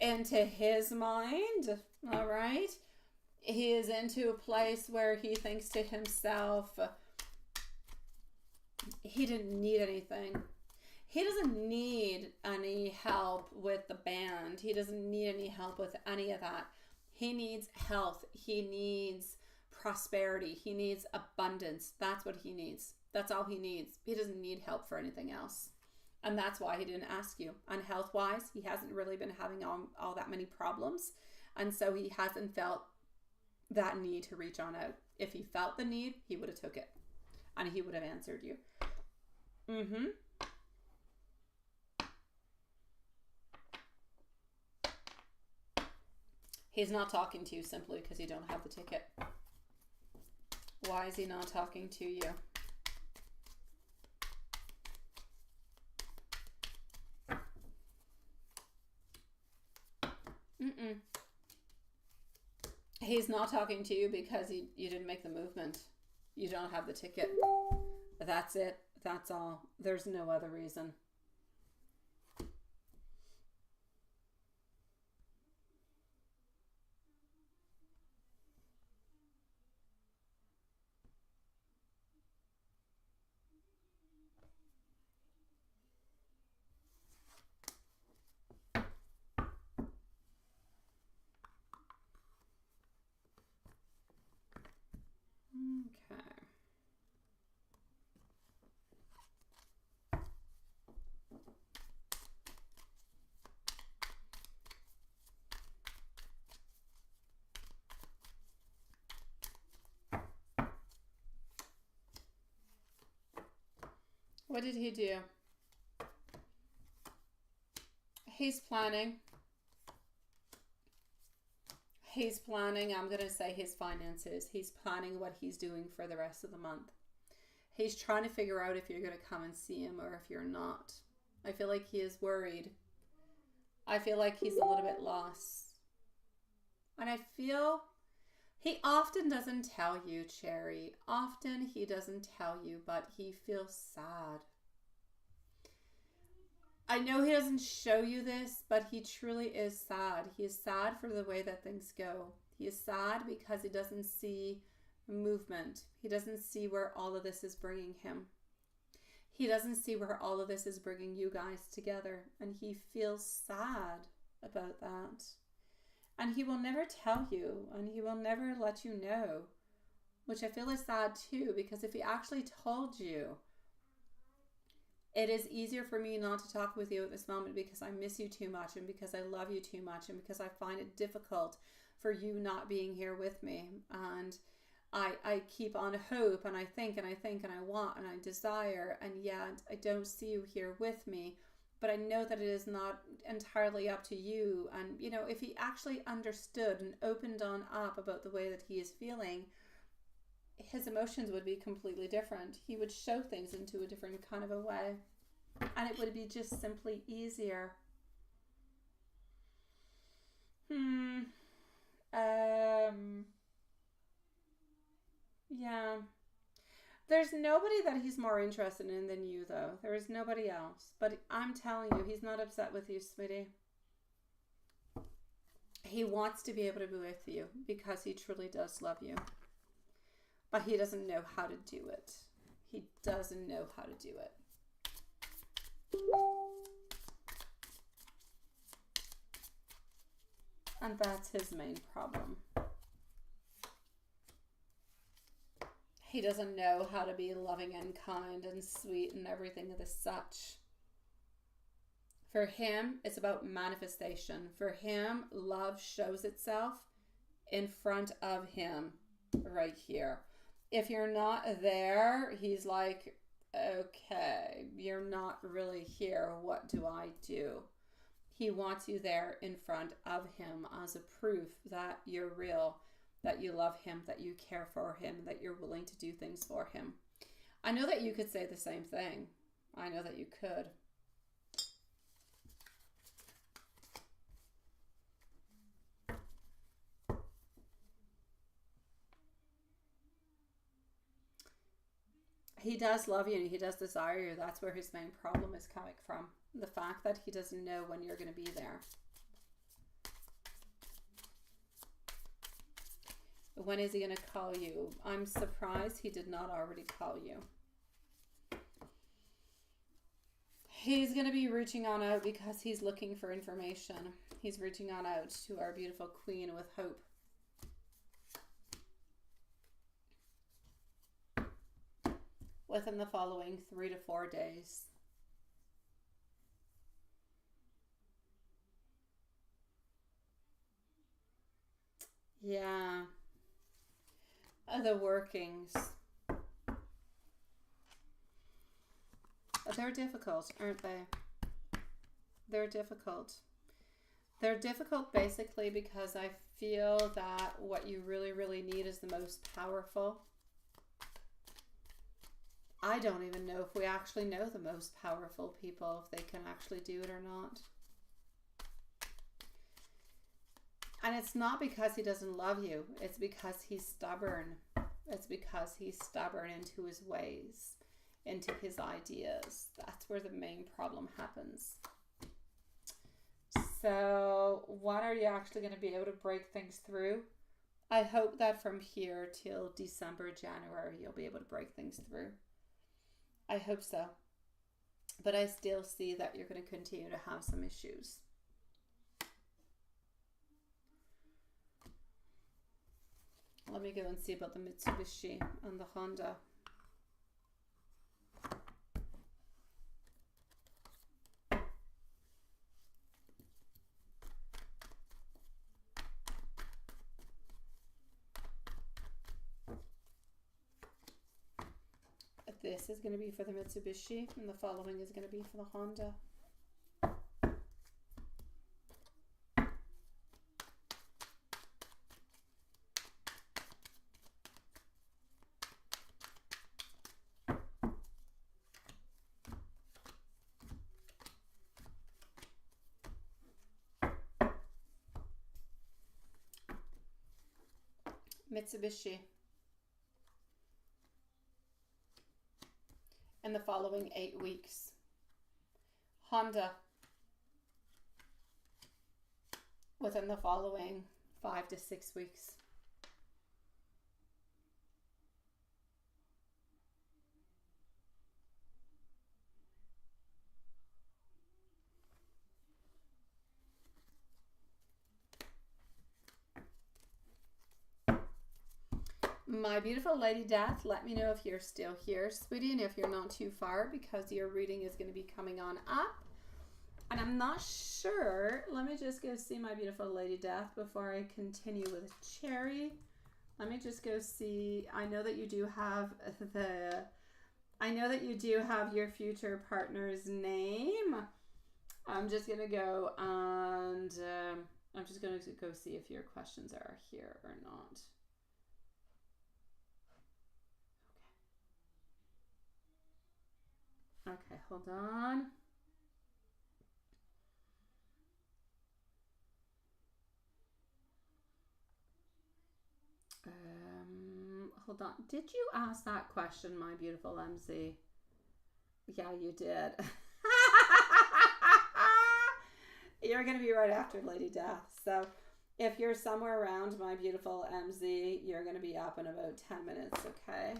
into his mind, all right, he is into a place where he thinks to himself, he didn't need anything. He doesn't need any help with the band. He doesn't need any help with any of that. He needs health. He needs prosperity. He needs abundance. That's what he needs. That's all he needs. He doesn't need help for anything else. And that's why he didn't ask you. And health-wise, he hasn't really been having all that many problems. And so he hasn't felt that need to reach on out. If he felt the need, he would have took it. And he would have answered you. He's not talking to you simply because you don't have the ticket. Why is he not talking to you? He's not talking to you because you didn't make the movement. You don't have the ticket. That's it. That's all. There's no other reason. What did he do? He's planning. He's planning, I'm going to say, his finances. He's planning what he's doing for the rest of the month. He's trying to figure out if you're going to come and see him or if you're not. I feel like he is worried. I feel like he's a little bit lost. And I feel he often doesn't tell you, Cherry. Often he doesn't tell you, but he feels sad. I know he doesn't show you this, but he truly is sad. He is sad for the way that things go. He is sad because he doesn't see movement. He doesn't see where all of this is bringing him. He doesn't see where all of this is bringing you guys together, and he feels sad about that. And he will never tell you, and he will never let you know, which I feel is sad too, because if he actually told you, it is easier for me not to talk with you at this moment because I miss you too much, and because I love you too much, and because I find it difficult for you not being here with me. And I keep on hope, and I think and I think and I want and I desire, and yet I don't see you here with me. But I know that it is not entirely up to you. And, you know, if he actually understood and opened on up about the way that he is feeling, his emotions would be completely different. He would show things into a different kind of a way, and it would be just simply easier. Yeah. There's nobody that he's more interested in than you, though. There is nobody else. But I'm telling you, he's not upset with you, sweetie. He wants to be able to be with you because he truly does love you. But he doesn't know how to do it. He doesn't know how to do it. And that's his main problem. He doesn't know how to be loving and kind and sweet and everything of the such. For him, it's about manifestation. For him, love shows itself in front of him right here. If you're not there, he's like, okay, you're not really here. What do I do? He wants you there in front of him as a proof that you're real, that you love him, that you care for him, that you're willing to do things for him. I know that you could say the same thing. I know that you could. He does love you and he does desire you. That's where his main problem is coming from. The fact that he doesn't know when you're going to be there. When is he going to call you? I'm surprised he did not already call you. He's going to be reaching on out because he's looking for information. He's reaching on out to our beautiful queen with hope. Within the following 3 to 4 days. Yeah. The workings. They're difficult, aren't they? They're difficult. They're difficult basically because I feel that what you really, really need is the most powerful. I don't even know if we actually know the most powerful people, if they can actually do it or not. And it's not because he doesn't love you. It's because he's stubborn. It's because he's stubborn into his ways, into his ideas. That's where the main problem happens. So what are you actually going to be able to break things through? I hope that from here till December, January, you'll be able to break things through. I hope so. But I still see that you're going to continue to have some issues. Let me go and see about the Mitsubishi and the Honda. This is going to be for the Mitsubishi, and the following is going to be for the Honda. Mitsubishi. In the following 8 weeks. Honda. Within the following 5 to 6 weeks. My beautiful Lady Death, let me know if you're still here, sweetie, and if you're not too far, because your reading is going to be coming on up. And I'm not sure. Let me just go see my beautiful Lady Death before I continue with Cherry. Let me just go see. I know that you do have your future partner's name. I'm just going to go and I'm just going to go see if your questions are here or not. Okay, hold on. Hold on. Did you ask that question, my beautiful MZ? Yeah, you did. You're going to be right after Lady Death. So if you're somewhere around my beautiful MZ, you're going to be up in about 10 minutes, okay?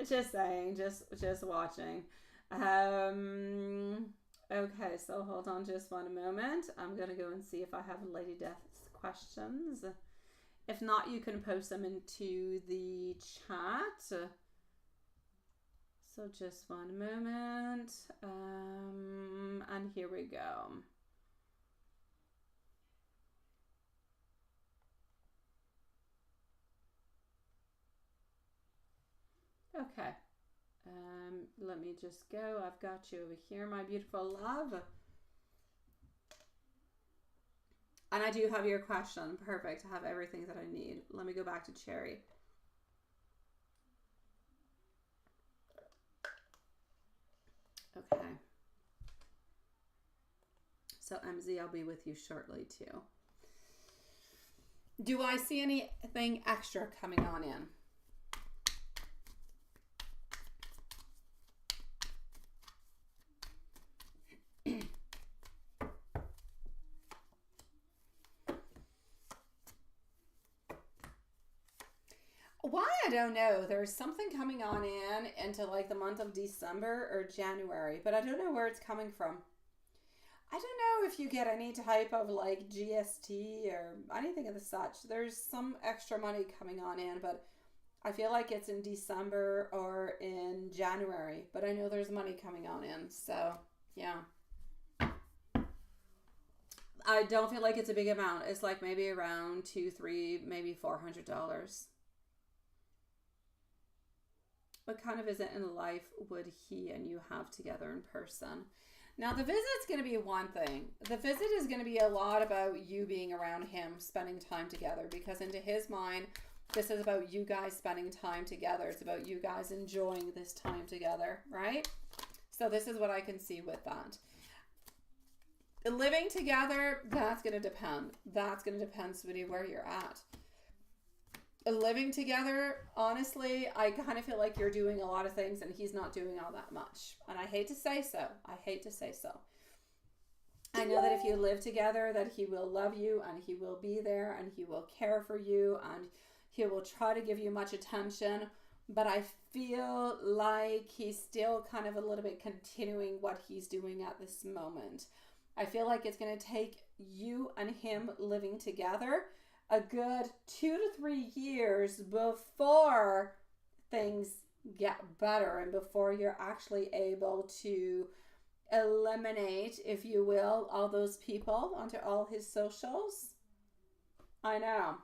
Just saying, just watching. Okay, so hold on just one moment. I'm going to go and see if I have Lady Death's questions. If not, you can post them into the chat. So just one moment. And here we go. Okay. Let me just go. I've got you over here, my beautiful love. And I do have your question. Perfect. I have everything that I need. Let me go back to Cherry. Okay. So MZ, I'll be with you shortly too. Do I see anything extra coming on in? Why? I don't know. There's something coming on into like the month of December or January, but I don't know where it's coming from. I don't know if you get any type of like GST or anything of the such. There's some extra money coming on in, but I feel like it's in December or in January, but I know there's money coming on in. So yeah. I don't feel like it's a big amount. It's like maybe around $200, $300, maybe $400. What kind of visit in life would he and you have together in person? Now, the visit's going to be one thing. The visit is going to be a lot about you being around him, spending time together, because into his mind, this is about you guys spending time together. It's about you guys enjoying this time together, right? So this is what I can see with that. Living together, that's going to depend. That's going to depend, sweetie, where you're at. Living together, honestly, I kind of feel like you're doing a lot of things and he's not doing all that much. And I hate to say so. I hate to say so. I know that if you live together, that he will love you and he will be there and he will care for you and he will try to give you much attention. But I feel like he's still kind of a little bit continuing what he's doing at this moment. I feel like it's going to take you and him living together a good 2 to 3 years before things get better and before you're actually able to eliminate, if you will, all those people onto all his socials. I know.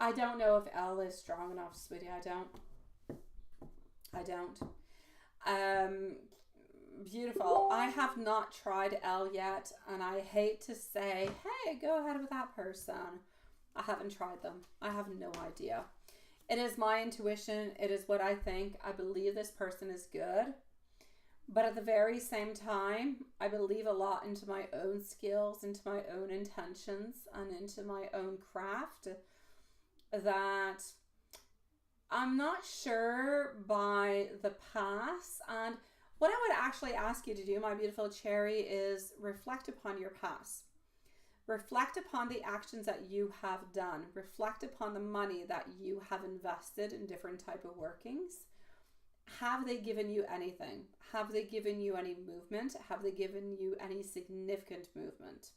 I don't know if L is strong enough, sweetie. I don't. Beautiful. I have not tried L yet, and I hate to say, hey, go ahead with that person. I haven't tried them. I have no idea. It is my intuition. It is what I think. I believe this person is good. But at the very same time, I believe a lot into my own skills, into my own intentions, and into my own craft, that I'm not sure by the past. And what I would actually ask you to do, my beautiful Cherry, is reflect upon your past. Reflect upon the actions that you have done. Reflect upon the money that you have invested in different type of workings. Have they given you anything? Have they given you any movement? Have they given you any significant movement?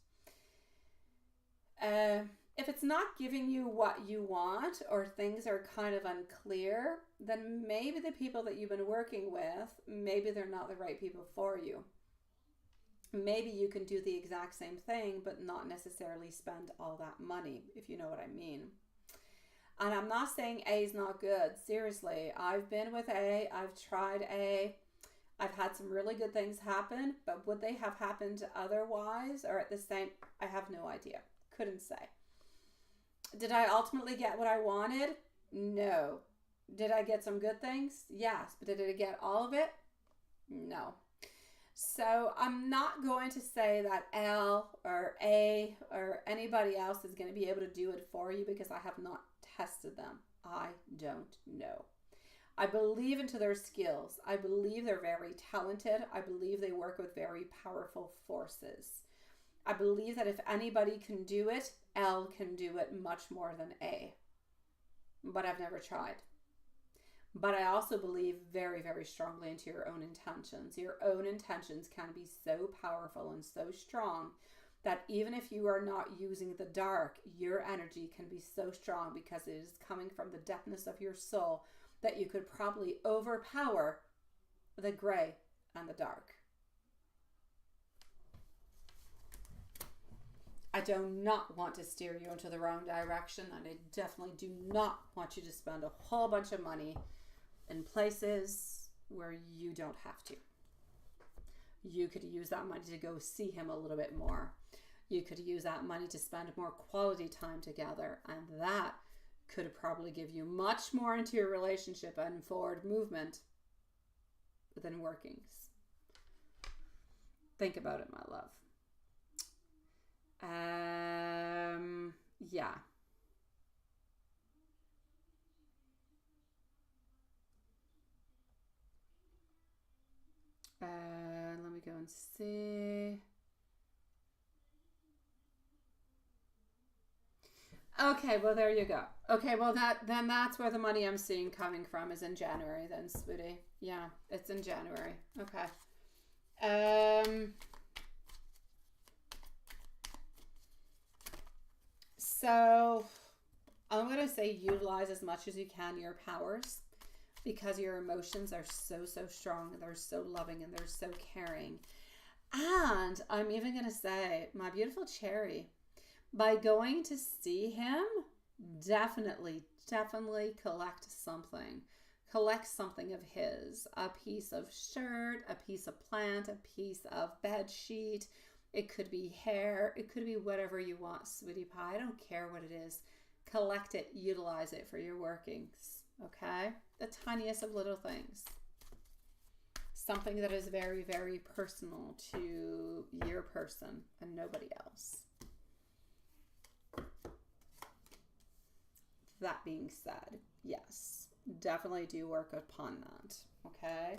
If it's not giving you what you want, or things are kind of unclear, then maybe the people that you've been working with, maybe they're not the right people for you. Maybe you can do the exact same thing, but not necessarily spend all that money, if you know what I mean. And I'm not saying A is not good. Seriously, I've been with A. I've tried A. I've had some really good things happen, but would they have happened otherwise or at the same? I have no idea. Couldn't say. Did I ultimately get what I wanted? No. Did I get some good things? Yes. But did I get all of it? No. So I'm not going to say that L or A or anybody else is going to be able to do it for you because I have not tested them. I don't know. I believe into their skills. I believe they're very talented. I believe they work with very powerful forces. I believe that if anybody can do it, L can do it much more than A. But I've never tried. But I also believe very, very strongly into your own intentions. Your own intentions can be so powerful and so strong that even if you are not using the dark, your energy can be so strong because it is coming from the depthness of your soul that you could probably overpower the gray and the dark. I do not want to steer you into the wrong direction, and I definitely do not want you to spend a whole bunch of money in places where you don't have to. You could use that money to go see him a little bit more. You could use that money to spend more quality time together, and that could probably give you much more into your relationship and forward movement than workings. Think about it, my love. Yeah. Let me go and see. Okay, well, there you go. Okay, well, that's where the money I'm seeing coming from is in January then, sweetie. Yeah, it's in January. Okay. So I'm going to say utilize as much as you can your powers, because your emotions are so, so strong. They're so loving and they're so caring. And I'm even going to say, my beautiful cherry, by going to see him, definitely collect something. Collect something of his. A piece of shirt, a piece of plant, a piece of bed sheet. It could be hair. It could be whatever you want, sweetie pie. I don't care what it is. Collect it. Utilize it for your workings. Okay? The tiniest of little things. Something that is very, very personal to your person and nobody else. That being said, yes, definitely do work upon that. Okay?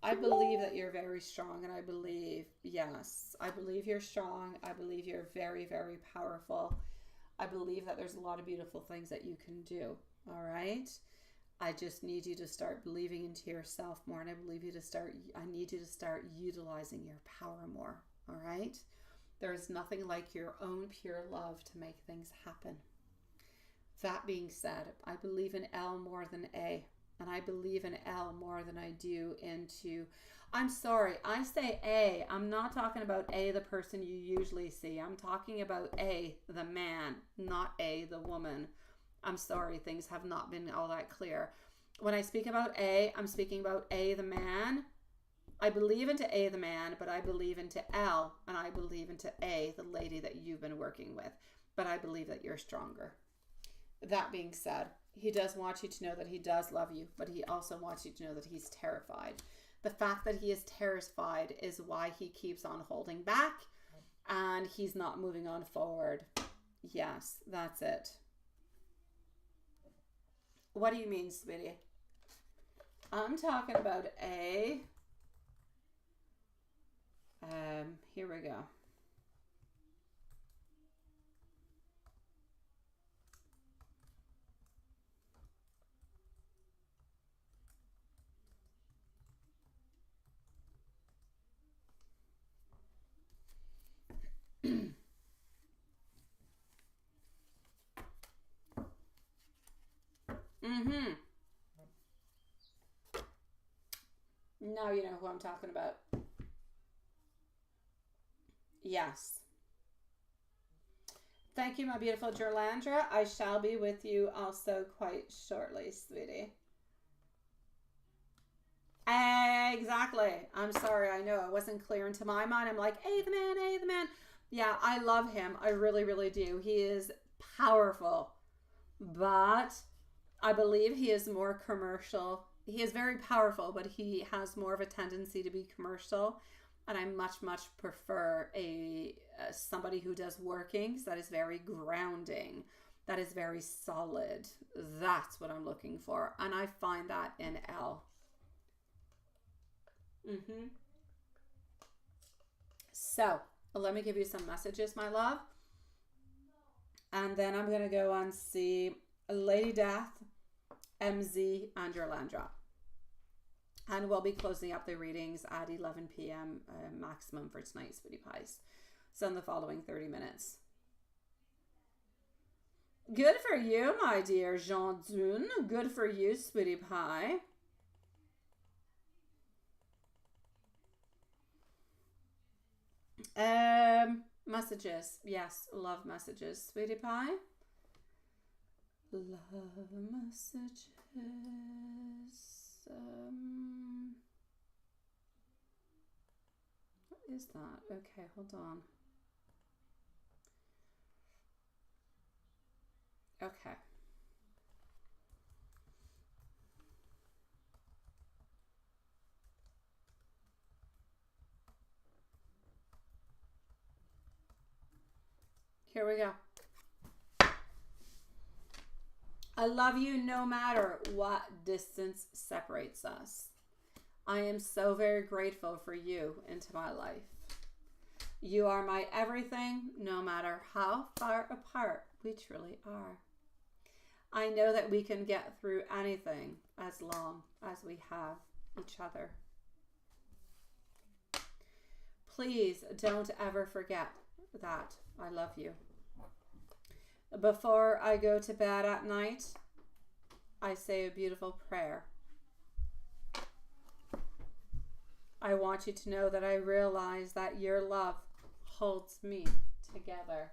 I believe that you're very strong, and I believe, yes, I believe you're strong. I believe you're very, very powerful. I believe that there's a lot of beautiful things that you can do. All right? I just need you to start believing into yourself more, and I need you to start utilizing your power more. All right? There's nothing like your own pure love to make things happen. That being said, I believe in L more than A. And I believe in L more than I do into... I'm sorry, I say A. I'm not talking about A, the person you usually see. I'm talking about A, the man, not A, the woman. I'm sorry, things have not been all that clear. When I speak about A, I'm speaking about A, the man. I believe into A, the man, but I believe into L, and I believe into A, the lady that you've been working with. But I believe that you're stronger. That being said, he does want you to know that he does love you, but he also wants you to know that he's terrified. The fact that he is terrified is why he keeps on holding back and he's not moving on forward. Yes, that's it. What do you mean, sweetie? I'm talking about A. Here we go. Mm-hmm. Now you know who I'm talking about. Yes. Thank you, my beautiful Jerlandra. I shall be with you also quite shortly, sweetie. Exactly. I'm sorry. I know it wasn't clear into my mind. I'm like, hey, the man, hey, the man. Yeah, I love him. I really, really do. He is powerful, but I believe he is more commercial. He is very powerful, but he has more of a tendency to be commercial. And I much, much prefer somebody who does workings that is very grounding, that is very solid. That's what I'm looking for. And I find that in L. Mm-hmm. So, let me give you some messages, my love. And then I'm going to go and see Lady Death, MZ, and Jerlandra. And we'll be closing up the readings at 11 p.m. Maximum for tonight, sweetie pies. So in the following 30 minutes. Good for you, my dear Jean Dune. Good for you, sweetie pie. Messages. Yes, love messages, sweetie pie. Love messages. What is that? Okay, hold on. Okay. Here we go. I love you no matter what distance separates us. I am so very grateful for you into my life. You are my everything, no matter how far apart we truly are. I know that we can get through anything as long as we have each other. Please don't ever forget that I love you. Before I go to bed at night, I say a beautiful prayer. I want you to know that I realize that your love holds me together.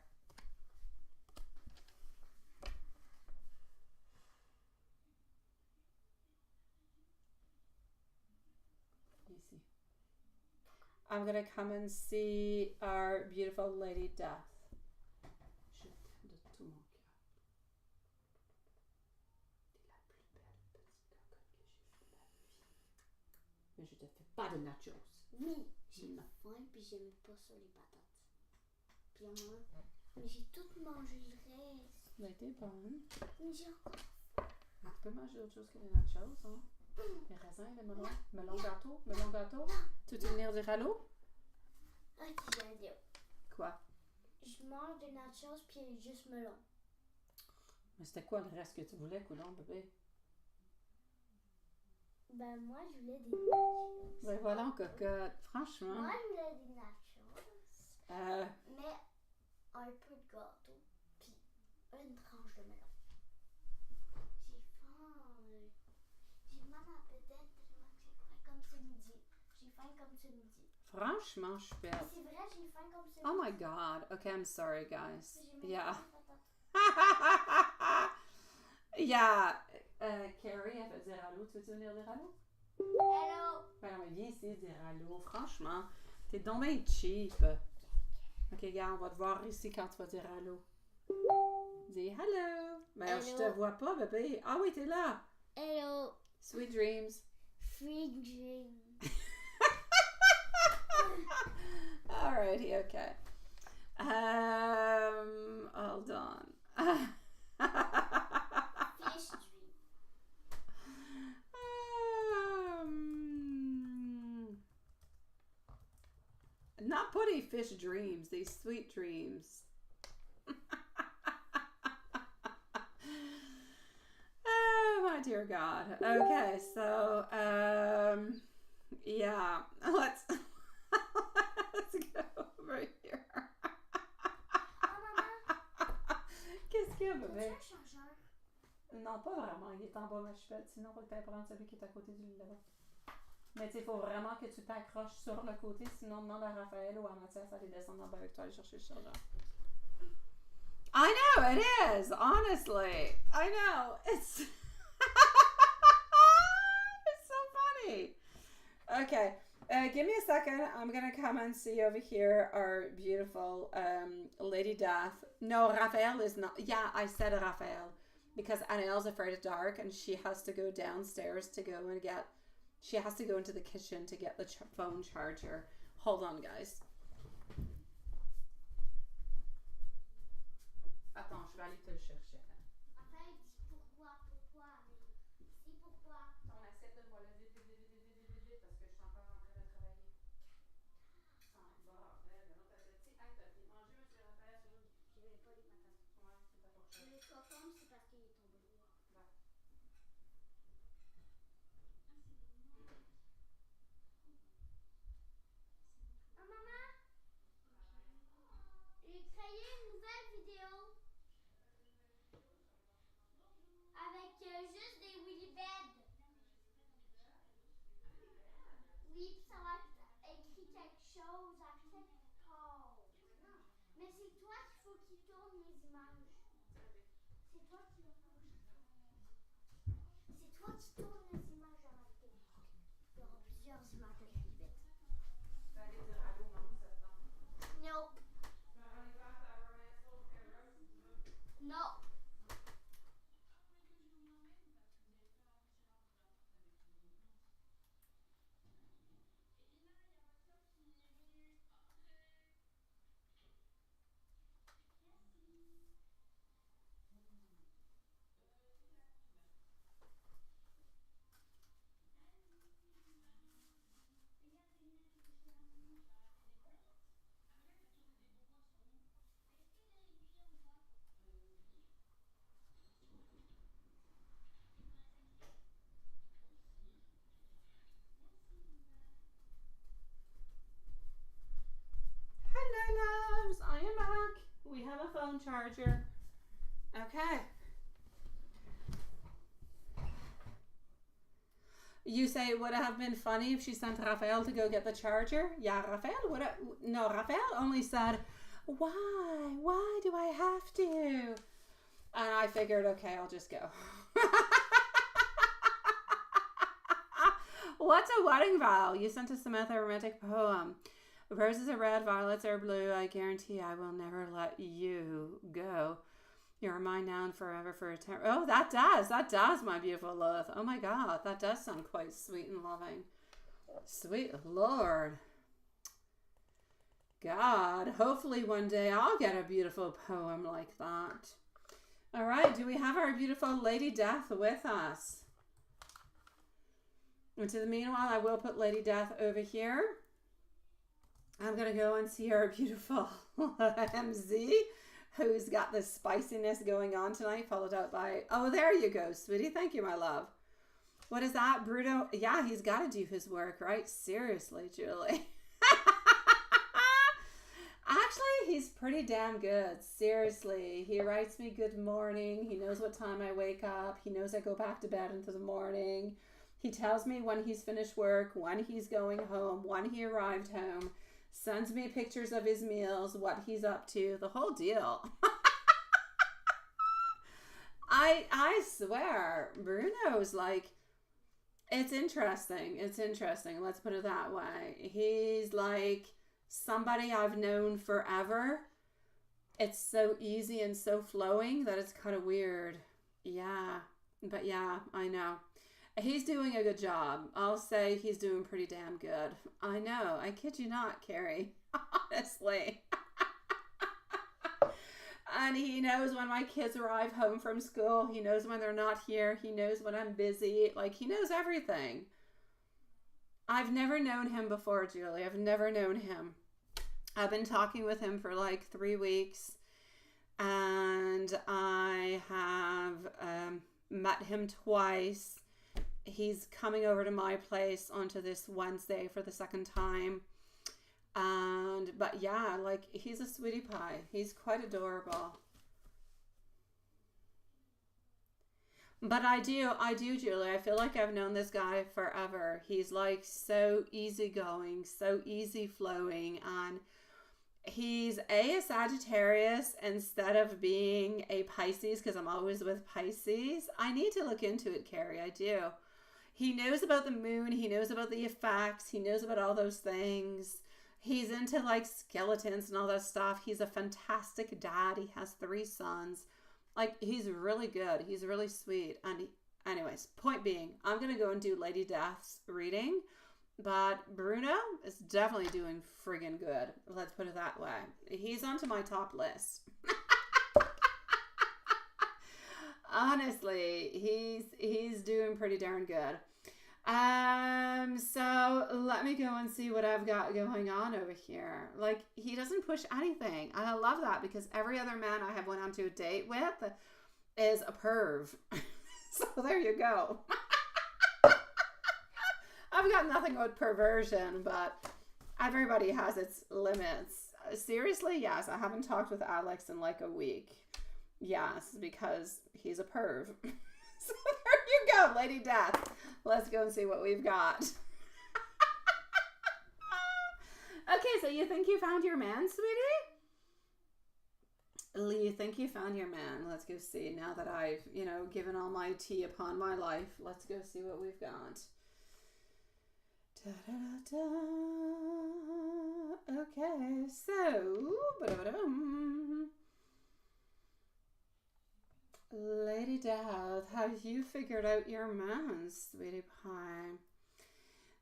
Easy. I'm going to come and see our beautiful Lady Death. Mais je te fais pas de nachos. Oui, j'ai faim puis j'aime pas ça les patates. Puis à un moment, mais j'ai tout mangé le reste. Mais t'es bonne. Mais j'ai encore. Mais tu peux manger autre chose que les nachos, hein? Les raisins, les melons. Melon gâteau. Melon gâteau. Tu veux venir dire allô? Ok, j'ai dit. Quoi? Je mange des nachos puis juste melon. Mais c'était quoi le reste que tu voulais, coudonc, bébé? Ben moi je voulais des nachos. Ben voilà, cocotte. Franchement. Moi je voulais des nachos. Mais un peu de gâteau puis une tranche de melon. J'ai faim. J'ai mal à la tête tellement que j'ai faim comme ce midi. J'ai faim comme ce midi. Franchement, je suis bête. C'est vrai, j'ai faim comme ce midi. Oh my god. Okay, I'm sorry, guys. Yeah. Yeah. Carrie, elle fait dire allô. Tu veux venir dire allô? Hello. Ben non, mais viens ici dire allô. Franchement, t'es donc bien cheap. Ok, regarde, on va te voir ici quand tu vas dire allô. Dis hello. Ben Hello. je te vois pas, bébé. Ah oui, t'es là. Hello. Sweet dreams. Free dream. Alrighty, okay. Hold on. Fish dream. Not putty fish dreams, these sweet dreams. Oh my dear God. Okay, so yeah, let's go over here. Oh maman, Qu'est-ce qu'il y a, bébé? t'as-tu un changeur? Non, pas vraiment. Il est en bas, ma chupette. Sinon, il faut que tu ailles prendre celui qui est à côté du lit là-bas. Mais tu sais, il faut vraiment que tu t'accroches sur le côté. Sinon, demande à Raphaël ou à Mathias d'aller descendre en bas avec toi, aller chercher le chargeur. I know, it is. Honestly. I know. It's... It's so funny. Okay. Give me a second. I'm going to come and see over here our beautiful Lady Death. No, Raphael is not. Yeah, I said Raphael. Because Annelle's afraid of dark and she has to go downstairs to go and get... She has to go into the kitchen to get the phone charger. Hold on, guys. Attends, je vais aller te le chercher. En fait, pourquoi, mais c'est pourquoi. Ton assiette de moi là, vite, parce que je suis encore en train de travailler. Ah, bordel, une autre assiette. Hey, t'as bien mangé, monsieur Raphaël? Je n'ai pas les patates. Ouais, c'est ta fourchette. Le cocon, c'est parce qu'il est tombé. Ouais. Ah, maman, j'ai créé une nouvelle vidéo avec juste des Willy Bed. Oui, puis ça va être écrit quelque chose à quelque part. Mais c'est toi qu'il faut qu'il tourne les images. C'est toi qui vas faire. C'est toi qui tourne les images dans la vidéo. Il y aura plusieurs images de Willy Bed. Tu vas aller dire allô, maman, septembre. Nope. Tu vas aller faire ta Romancefull tarot? Non. Hello, loves. I am back. We have a phone charger. Okay. You say it would have been funny if she sent Raphael to go get the charger? Yeah, Raphael would have... No, Raphael only said, why? Why do I have to? And I figured, okay, I'll just go. What's a wedding vow? You sent a Samantha a romantic poem. Roses are red, violets are blue. I guarantee I will never let you go. You're mine now and forever for eternity. Oh, that does, my beautiful Lilith. Oh my God, that does sound quite sweet and loving. Sweet Lord. God, hopefully one day I'll get a beautiful poem like that. All right, do we have our beautiful Lady Death with us? And to the meanwhile, I will put Lady Death over here. I'm going to go and see our beautiful MZ, who's got this spiciness going on tonight, followed out by, oh, there you go, sweetie. Thank you, my love. What is that, Bruno? Yeah, he's got to do his work, right? Seriously, Julie. Actually, he's pretty damn good. Seriously. He writes me good morning. He knows what time I wake up. He knows I go back to bed into the morning. He tells me when he's finished work, when he's going home, when he arrived home. Sends me pictures of his meals, what he's up to, the whole deal. I swear, Bruno's like, it's interesting. It's interesting. Let's put it that way. He's like somebody I've known forever. It's so easy and so flowing that it's kind of weird. Yeah. But yeah, I know. He's doing a good job. I'll say he's doing pretty damn good. I know. I kid you not, Carrie. Honestly. And he knows when my kids arrive home from school. He knows when they're not here. He knows when I'm busy. Like, he knows everything. I've never known him before, Julie. I've never known him. I've been talking with him for like 3 weeks. And I have met him twice. He's coming over to my place onto this Wednesday for the second time. But yeah, like, he's a sweetie pie. He's quite adorable. But I do, Julie. I feel like I've known this guy forever. He's like so easygoing, so easy flowing, and he's a Sagittarius instead of being a Pisces, because I'm always with Pisces. I need to look into it, Carrie. I do. He knows about the moon. He knows about the effects. He knows about all those things. He's into like skeletons and all that stuff. He's a fantastic dad. He has 3 sons. Like, he's really good. He's really sweet. And anyways, point being, I'm going to go and do Lady Death's reading. But Bruno is definitely doing friggin' good. Let's put it that way. He's onto my top list. Honestly, he's doing pretty darn good. So let me go and see what I've got going on over here. Like, he doesn't push anything. And I love that, because every other man I have went on to a date with is a perv. So there you go. I've got nothing with perversion, but everybody has its limits. Seriously, yes, I haven't talked with Alex in like a week. Yes, because he's a perv. So there you go, Lady Death. Let's go and see what we've got. Okay, so you think you found your man, sweetie? You think you found your man? Let's go see. Now that I've, given all my tea upon my life, let's go see what we've got. Da, da, da, da. Okay, so Lady Death, have you figured out your man, sweetie pie?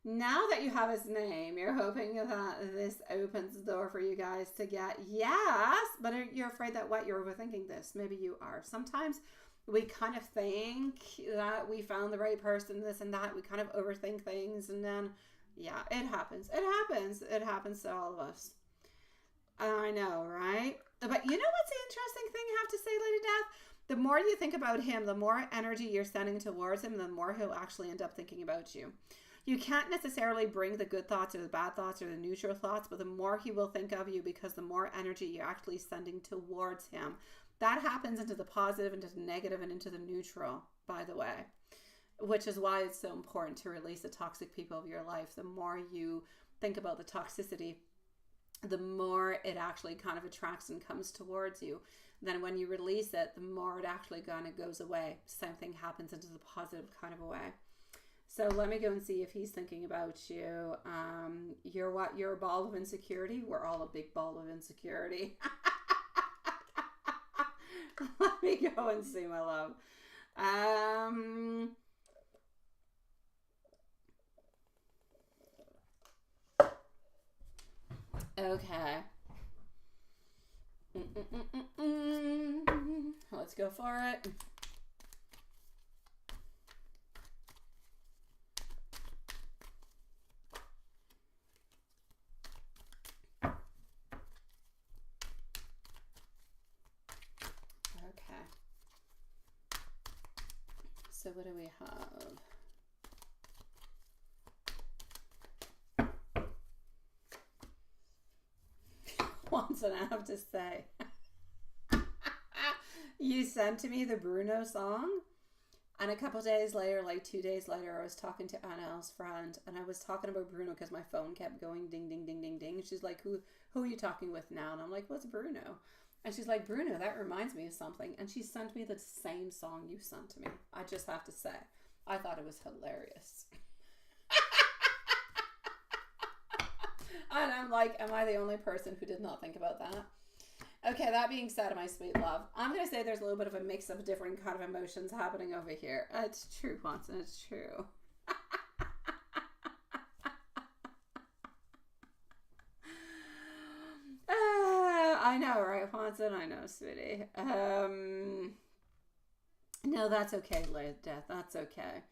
Now that you have his name, you're hoping that this opens the door for you guys to get yes, but you're afraid that what you're overthinking this. Maybe you are. Sometimes we kind of think that we found the right person, this and that. We kind of overthink things, and then yeah, it happens. It happens to all of us. I know, right? But you know what's the interesting thing I have to say, Lady Death? The more you think about him, the more energy you're sending towards him, the more he'll actually end up thinking about you. You can't necessarily bring the good thoughts or the bad thoughts or the neutral thoughts, but the more he will think of you, because the more energy you're actually sending towards him. That happens into the positive, into the negative, and into the neutral, by the way. Which is why it's so important to release the toxic people of your life. The more you think about the toxicity, the more it actually kind of attracts and comes towards you. Then when you release it, the more it actually kind of goes away. Same thing happens into the positive kind of a way. So let me go and see if he's thinking about you. You're what? You're a ball of insecurity? We're all a big ball of insecurity. Let me go and see, my love. Okay. Let's go for it. Okay. So what do we have? Once, and I have to say, you sent to me the Bruno song, and a couple days later, like 2 days later, I was talking to Annelle's friend, and I was talking about Bruno because my phone kept going ding, ding, ding, ding, ding. And she's like, who are you talking with now? And I'm like, what's Bruno? And she's like, Bruno, that reminds me of something. And she sent me the same song you sent to me. I just have to say, I thought it was hilarious. And I'm like, am I the only person who did not think about that? Okay, that being said, my sweet love, I'm going to say there's a little bit of a mix of different kind of emotions happening over here. It's true, Watson, it's true. I know, right, Watson? I know, sweetie. No, that's okay, Lady Death. That's okay.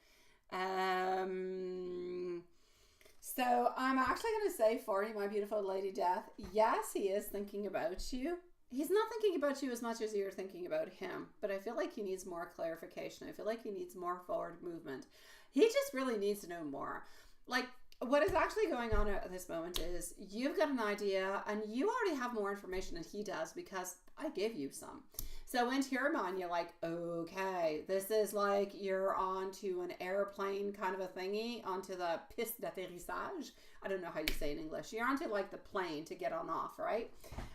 So I'm actually going to say for you, my beautiful Lady Death, yes, he is thinking about you. He's not thinking about you as much as you're thinking about him, but I feel like he needs more clarification. I feel like he needs more forward movement. He just really needs to know more. Like, what is actually going on at this moment is you've got an idea and you already have more information than he does because I gave you some. So into your mind, you're like, okay, this is like you're onto an airplane kind of a thingy, onto the piste d'atterrissage. I don't know how you say in English. You're onto like the plane to get on off, right?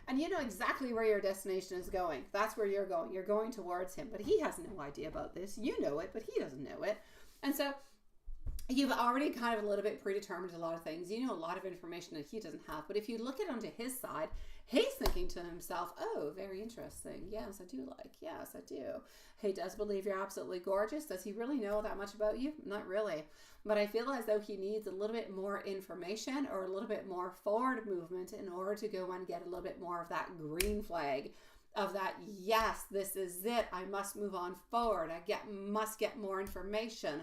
And you know exactly where your destination is going. That's where you're going. You're going towards him, but he has no idea about this. You know it, but he doesn't know it. And so you've already kind of a little bit predetermined a lot of things. You know a lot of information that he doesn't have. But if you look at onto his side, he's thinking to himself, oh, very interesting. Yes, I do like. Yes, I do. He does believe you're absolutely gorgeous. Does he really know that much about you? Not really. But I feel as though he needs a little bit more information or a little bit more forward movement in order to go and get a little bit more of that green flag of that, yes, this is it. I must move on forward. Must get more information.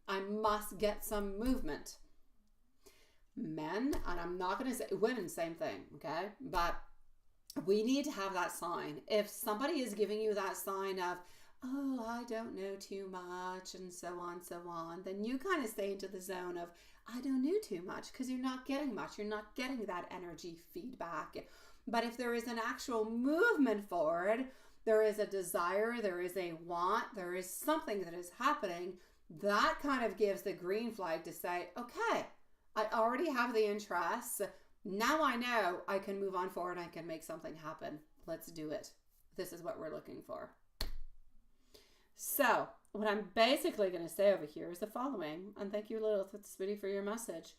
I must get some movement. Men, and I'm not going to say women, same thing, okay? But we need to have that sign. If somebody is giving you that sign of, oh, I don't know too much, and so on, then you kind of stay into the zone of, I don't know too much, because you're not getting much. You're not getting that energy feedback. But if there is an actual movement forward, there is a desire, there is a want, there is something that is happening, that kind of gives the green flag to say, okay, I already have the interest. Now I know I can move on forward. I can make something happen. Let's do it. This is what we're looking for. So what I'm basically going to say over here is the following, and thank you, little sweetie, for your message,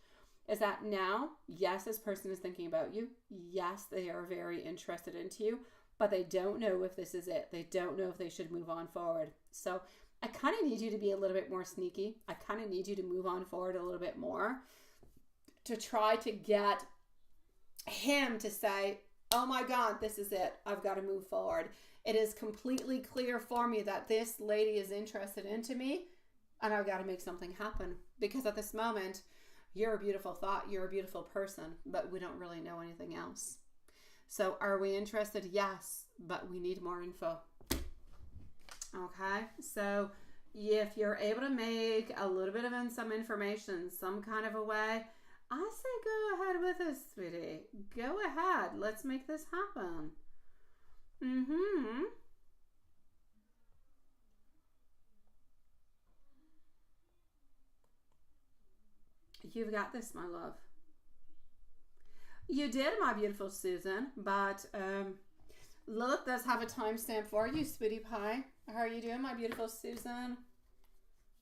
is that now, yes, this person is thinking about you. Yes, they are very interested into you, but they don't know if this is it. They don't know if they should move on forward. So I kind of need you to be a little bit more sneaky. I kind of need you to move on forward a little bit more to try to get him to say, oh my God, this is it. I've got to move forward. It is completely clear for me that this lady is interested into me and I've got to make something happen, because at this moment, you're a beautiful thought. You're a beautiful person, but we don't really know anything else. So are we interested? Yes, but we need more info. Okay, so if you're able to make a little bit of some information, some kind of a way, I say go ahead with this, sweetie. Go ahead. Let's make this happen. You've got this, my love. You did, my beautiful Susan, but Lilith does have a timestamp for you, sweetie pie. How are you doing, my beautiful Susan?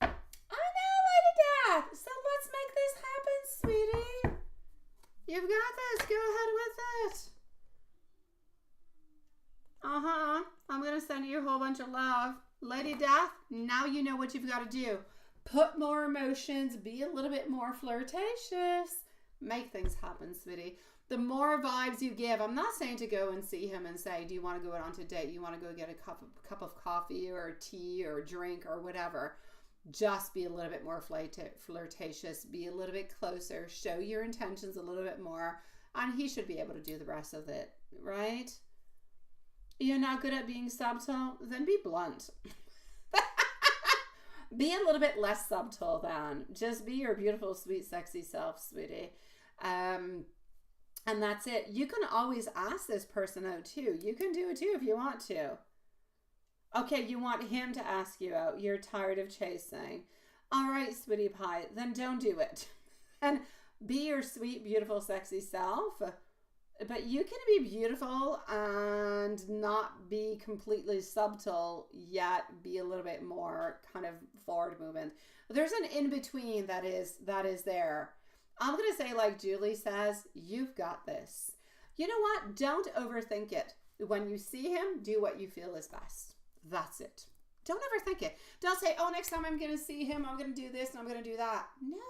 I know, Lady Dad. So let's make this happen, sweetie. You've got this. Go ahead with it. I'm going to send you a whole bunch of love. Lady Death, now you know what you've got to do. Put more emotions. Be a little bit more flirtatious. Make things happen, sweetie. The more vibes you give, I'm not saying to go and see him and say, do you want to go out on a date? You want to go get a cup of coffee or tea or drink or whatever. Just be a little bit more flirtatious. Be a little bit closer. Show your intentions a little bit more. And he should be able to do the rest of it, right? You're not good at being subtle? Then be blunt. Be a little bit less subtle then. Just be your beautiful, sweet, sexy self, sweetie. And that's it. You can always ask this person out too. You can do it too if you want to. Okay, you want him to ask you out. You're tired of chasing. All right, sweetie pie, then don't do it. And be your sweet, beautiful, sexy self. But you can be beautiful and not be completely subtle, yet be a little bit more kind of forward movement. There's an in-between that is there. I'm going to say, like Julie says, you've got this. You know what? Don't overthink it. When you see him, do what you feel is best. That's it. Don't overthink it. Don't say, oh, next time I'm going to see him, I'm going to do this and I'm going to do that.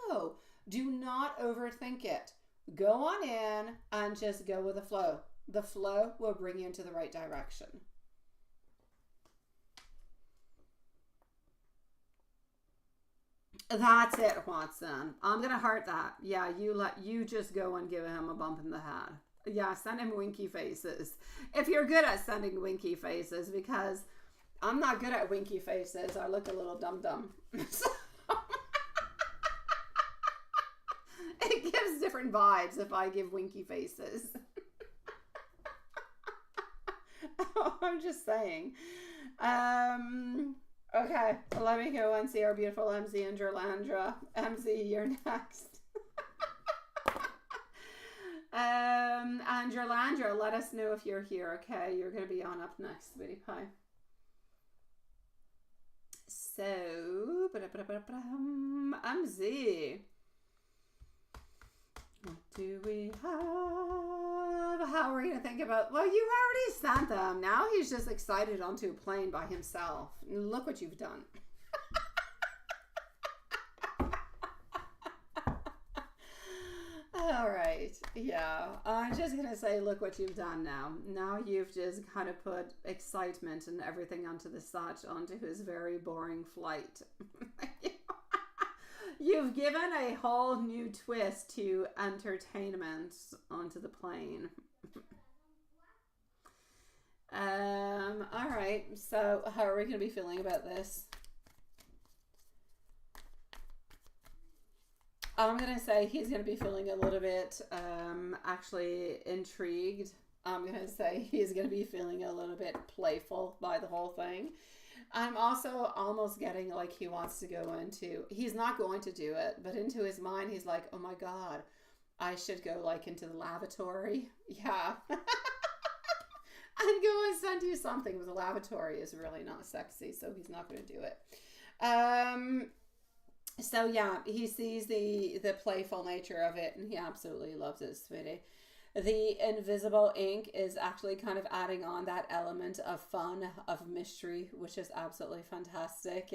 No, do not overthink it. Go on in and just go with the flow. The flow will bring you into the right direction. That's it, Watson. I'm going to heart that. Yeah, you just go and give him a bump in the head. Yeah, send him winky faces. If you're good at sending winky faces, because I'm not good at winky faces. I look a little dum-dum. It gives different vibes if I give winky faces. I'm just saying. Okay, let me go and see our beautiful MZ and Jerlandra. MZ, you're next. And Jerlandra, let us know if you're here, okay? You're going to be on up next, sweetie pie. So, MZ. What do we have? How are we going to think about... Well, you already sent them. Now he's just excited onto a plane by himself. Look what you've done. All right. Yeah. I'm just going to say, look what you've done now. Now you've just kind of put excitement and everything onto the such onto his very boring flight. You've given a whole new twist to entertainment onto the plane. All right. So how are we going to be feeling about this? I'm going to say he's going to be feeling a little bit actually intrigued. I'm going to say he's going to be feeling a little bit playful by the whole thing. I'm also almost getting like he wants to go into, he's not going to do it, but into his mind, he's like, oh my God, I should go like into the lavatory. Yeah. And go and send you something, but the lavatory is really not sexy, so he's not going to do it. So yeah, he sees the playful nature of it, and he absolutely loves it, sweetie. The invisible ink is actually kind of adding on that element of fun, of mystery, which is absolutely fantastic.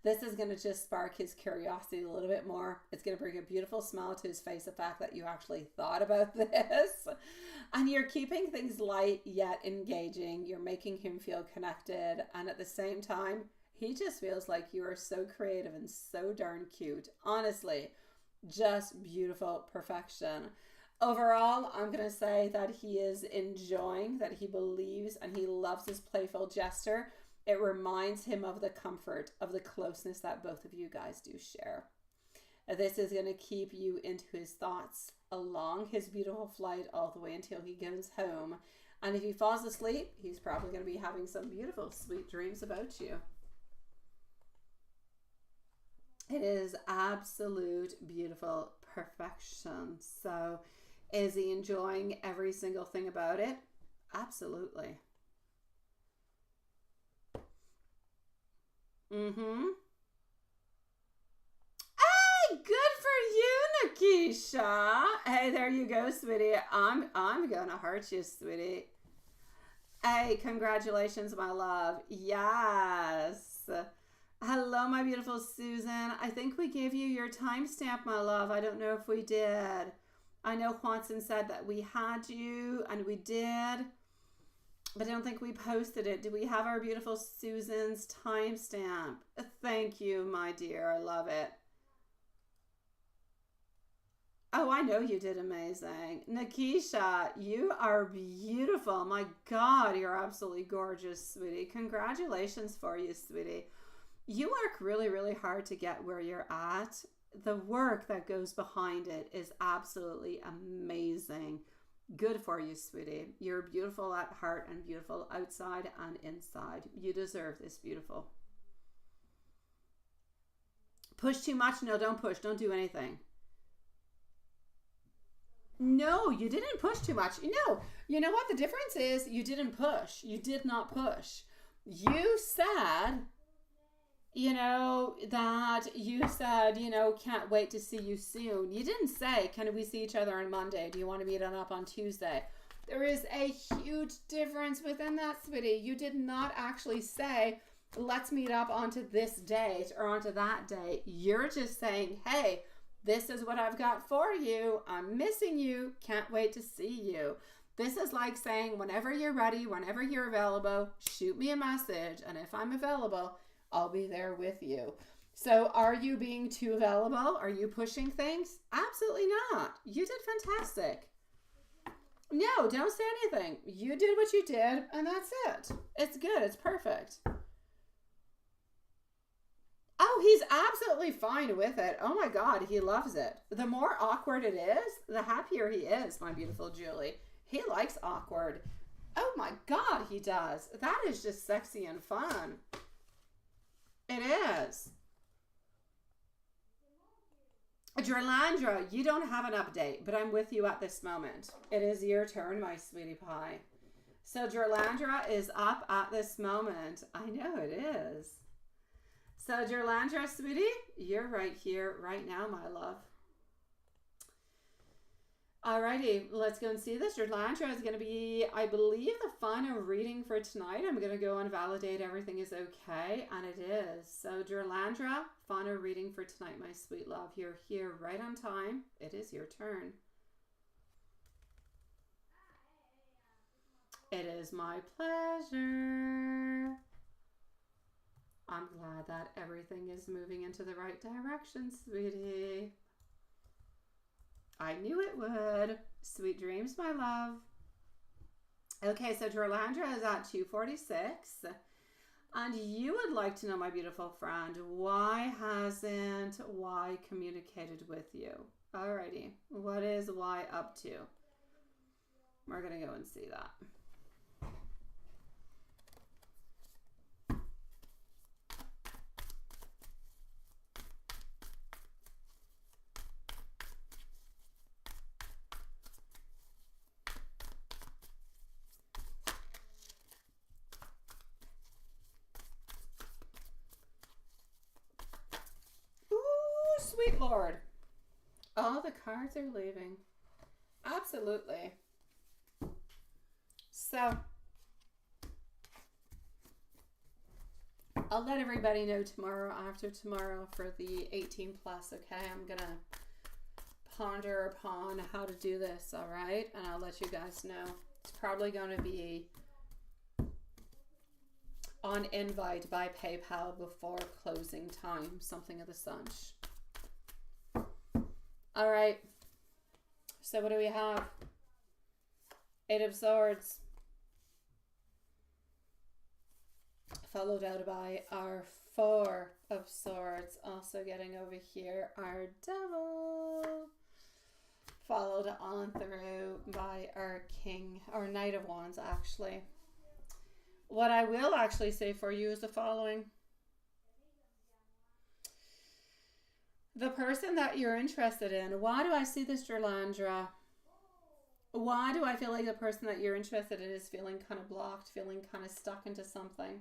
This is going to just spark his curiosity a little bit more. It's going to bring a beautiful smile to his face, the fact that you actually thought about this. And you're keeping things light yet engaging. You're making him feel connected. And at the same time, he just feels like you are so creative and so darn cute. Honestly, just beautiful perfection. Overall, I'm going to say that he is enjoying, that he believes, and he loves his playful gesture. It reminds him of the comfort, of the closeness that both of you guys do share. This is going to keep you into his thoughts along his beautiful flight all the way until he goes home. And if he falls asleep, he's probably going to be having some beautiful, sweet dreams about you. It is absolute beautiful perfection. So, is he enjoying every single thing about it? Absolutely. Hey, good for you, Nikisha. Hey, there you go, sweetie. I'm gonna hurt you, sweetie. Hey, congratulations, my love. Yes. Hello, my beautiful Susan. I think we gave you your timestamp, my love. I don't know if we did. I know Juanson said that we had you, and we did, but I don't think we posted it. Do we have our beautiful Susan's timestamp? Thank you, my dear. I love it. Oh, I know you did amazing. Nikisha, you are beautiful. My God, you're absolutely gorgeous, sweetie. Congratulations for you, sweetie. You work really, really hard to get where you're at. The work that goes behind it is absolutely amazing. Good for you, sweetie. You're beautiful at heart and beautiful outside and inside. You deserve this, beautiful. Push too much? No, don't push. Don't do anything. No, you didn't push too much. No, you know what the difference is? You didn't push. You did not push. You said... can't wait to see you soon. You didn't say, can we see each other on Monday? Do you want to meet up on Tuesday? There is a huge difference within that, sweetie. You did not actually say, let's meet up onto this date or onto that date. You're just saying, hey, this is what I've got for you. I'm missing you. Can't wait to see you. This is like saying, whenever you're ready, whenever you're available, shoot me a message. And if I'm available, I'll be there with you. So are you being too available? Are you pushing things? Absolutely not. You did fantastic. No, don't say anything. You did what you did, and that's it. It's good. It's perfect. Oh, he's absolutely fine with it. Oh my God, he loves it. The more awkward it is, the happier he is, my beautiful Julie. He likes awkward. Oh my God, he does. That is just sexy and fun. It is. Gerlandra, you don't have an update, but I'm with you at this moment. It is your turn, my sweetie pie. So Gerlandra is up at this moment. I know it is. So Gerlandra, sweetie, you're right here, right now, my love. Alrighty, let's go and see this. Gerlandra is going to be, I believe, the final reading for tonight. I'm going to go and validate everything is okay, and it is. So Gerlandra, final reading for tonight, my sweet love. You're here right on time. It is your turn. It is my pleasure. I'm glad that everything is moving into the right direction, sweetie. I knew it would. Sweet dreams, my love. Okay, so Gerlandra is at 246. And you would like to know, my beautiful friend, why hasn't Y communicated with you? Alrighty. What is Y up to? We're going to go and see that. Sweet Lord. All the cards are leaving. Absolutely. So, I'll let everybody know tomorrow, after tomorrow, for the 18 plus, okay? I'm going to ponder upon how to do this, all right? And I'll let you guys know. It's probably going to be on invite by PayPal before closing time, something of the such. All right, so what do we have? 8 of Swords, followed out by our 4 of Swords, also getting over here, our Devil, followed on through by our King, or Knight of Wands, actually. What I will actually say for you is the following. The person that you're interested in, why do I see this, Gerlandra? Why do I feel like the person that you're interested in is feeling kind of blocked, feeling kind of stuck into something?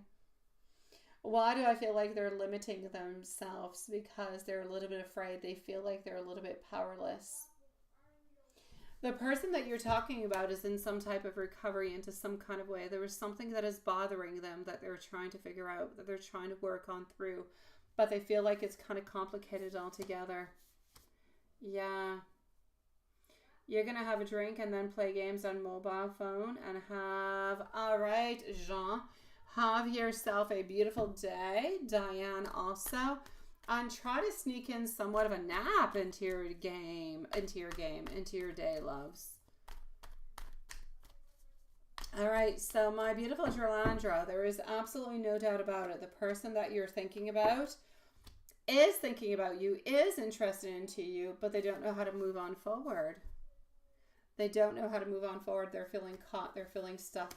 Why do I feel like they're limiting themselves? Because they're a little bit afraid. They feel like they're a little bit powerless. The person that you're talking about is in some type of recovery into some kind of way. There was something that is bothering them that they're trying to figure out, that they're trying to work on through. But they feel like it's kind of complicated altogether. Yeah. You're going to have a drink and then play games on mobile phone and have... All right, Jean. Have yourself a beautiful day. Diane also. And try to sneak in somewhat of a nap into your day, loves. All right, so my beautiful Gerlandra, there is absolutely no doubt about it. The person that you're thinking about is thinking about you, is interested into you, but they don't know how to move on forward. They don't know how to move on forward. They're feeling caught. They're feeling stuck.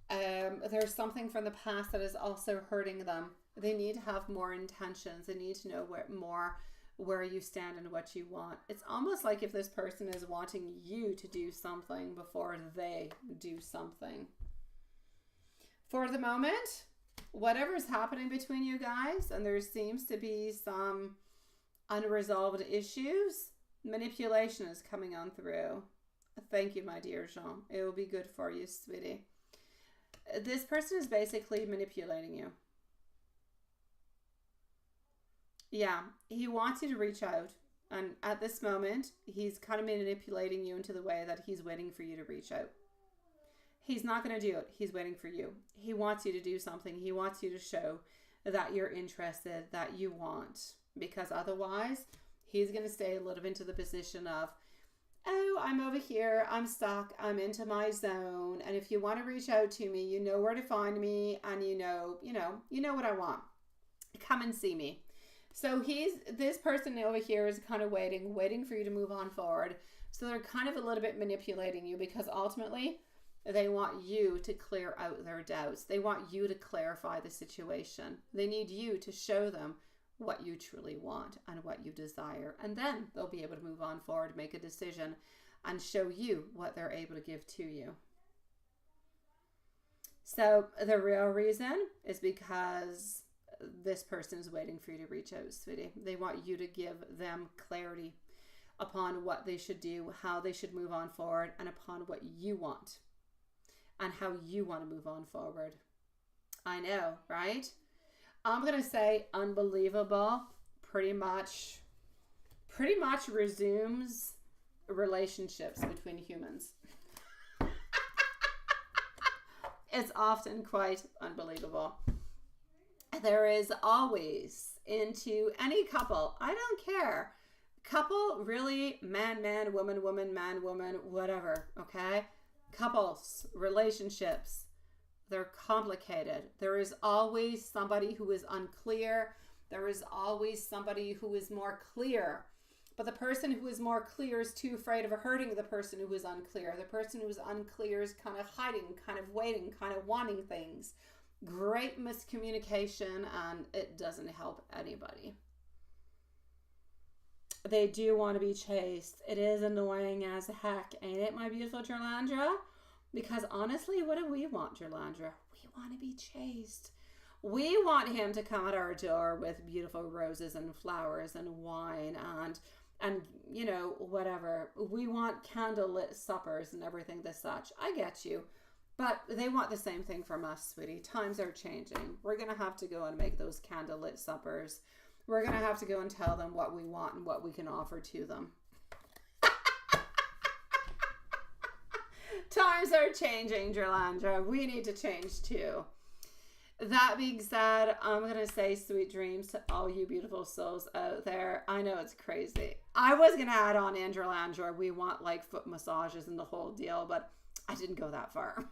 There's something from the past that is also hurting them. They need to have more intentions. They need to know where you stand and what you want. It's almost like if this person is wanting you to do something before they do something. For the moment, whatever is happening between you guys, and there seems to be some unresolved issues, manipulation is coming on through. Thank you, my dear Jean. It will be good for you, sweetie. This person is basically manipulating you. Yeah, he wants you to reach out. And at this moment, he's kind of manipulating you into the way that he's waiting for you to reach out. He's not going to do it. He's waiting for you. He wants you to do something. He wants you to show that you're interested, that you want. Because otherwise, he's going to stay a little bit into the position of, oh, I'm over here. I'm stuck. I'm into my zone. And if you want to reach out to me, you know where to find me. And you know what I want. Come and see me. So this person over here is kind of waiting for you to move on forward. So they're kind of a little bit manipulating you because ultimately They want you to clear out their doubts. They want you to clarify the situation. They need you to show them what you truly want and what you desire. And then they'll be able to move on forward, make a decision, and show you what they're able to give to you. So the real reason is because this person is waiting for you to reach out, sweetie. They want you to give them clarity upon what they should do, how they should move on forward, and upon what you want and how you want to move on forward. I know, right? I'm going to say unbelievable pretty much resumes relationships between humans. It's often quite unbelievable. There is always, into any couple, I don't care, couple, really, man, woman, man, woman, whatever, okay? Couples, relationships, they're complicated. There is always somebody who is unclear. There is always somebody who is more clear. But the person who is more clear is too afraid of hurting the person who is unclear. The person who is unclear is kind of hiding, kind of waiting, kind of wanting things. Great miscommunication, and it doesn't help anybody. They do want to be chased. It is annoying as heck, ain't it, my beautiful Jerlandra? Because honestly, what do we want, Jerlandra? We want to be chased. We want him to come at our door with beautiful roses and flowers and wine and you know, whatever. We want candlelit suppers and everything this such. I get you. But they want the same thing from us, sweetie. Times are changing. We're going to have to go and make those candlelit suppers. We're going to have to go and tell them what we want and what we can offer to them. Times are changing, Jerlandra. We need to change too. That being said, I'm going to say sweet dreams to all you beautiful souls out there. I know it's crazy. I was going to add on Jerlandra. We want like foot massages and the whole deal, but I didn't go that far.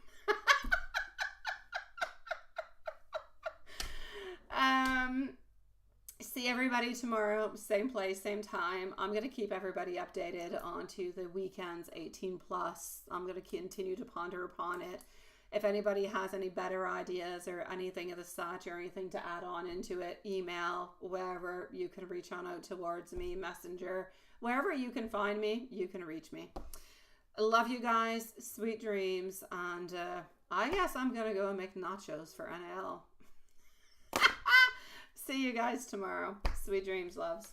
See everybody tomorrow, same place, same time. I'm going to keep everybody updated onto the weekends 18 plus. I'm going to continue to ponder upon it. If anybody has any better ideas or anything of the such or anything to add on into it, email, wherever you can reach on out towards me, messenger, wherever you can find me, you can reach me. I love you guys. Sweet dreams. And I guess I'm going to go and make nachos for NL. See you guys tomorrow. Sweet dreams, loves.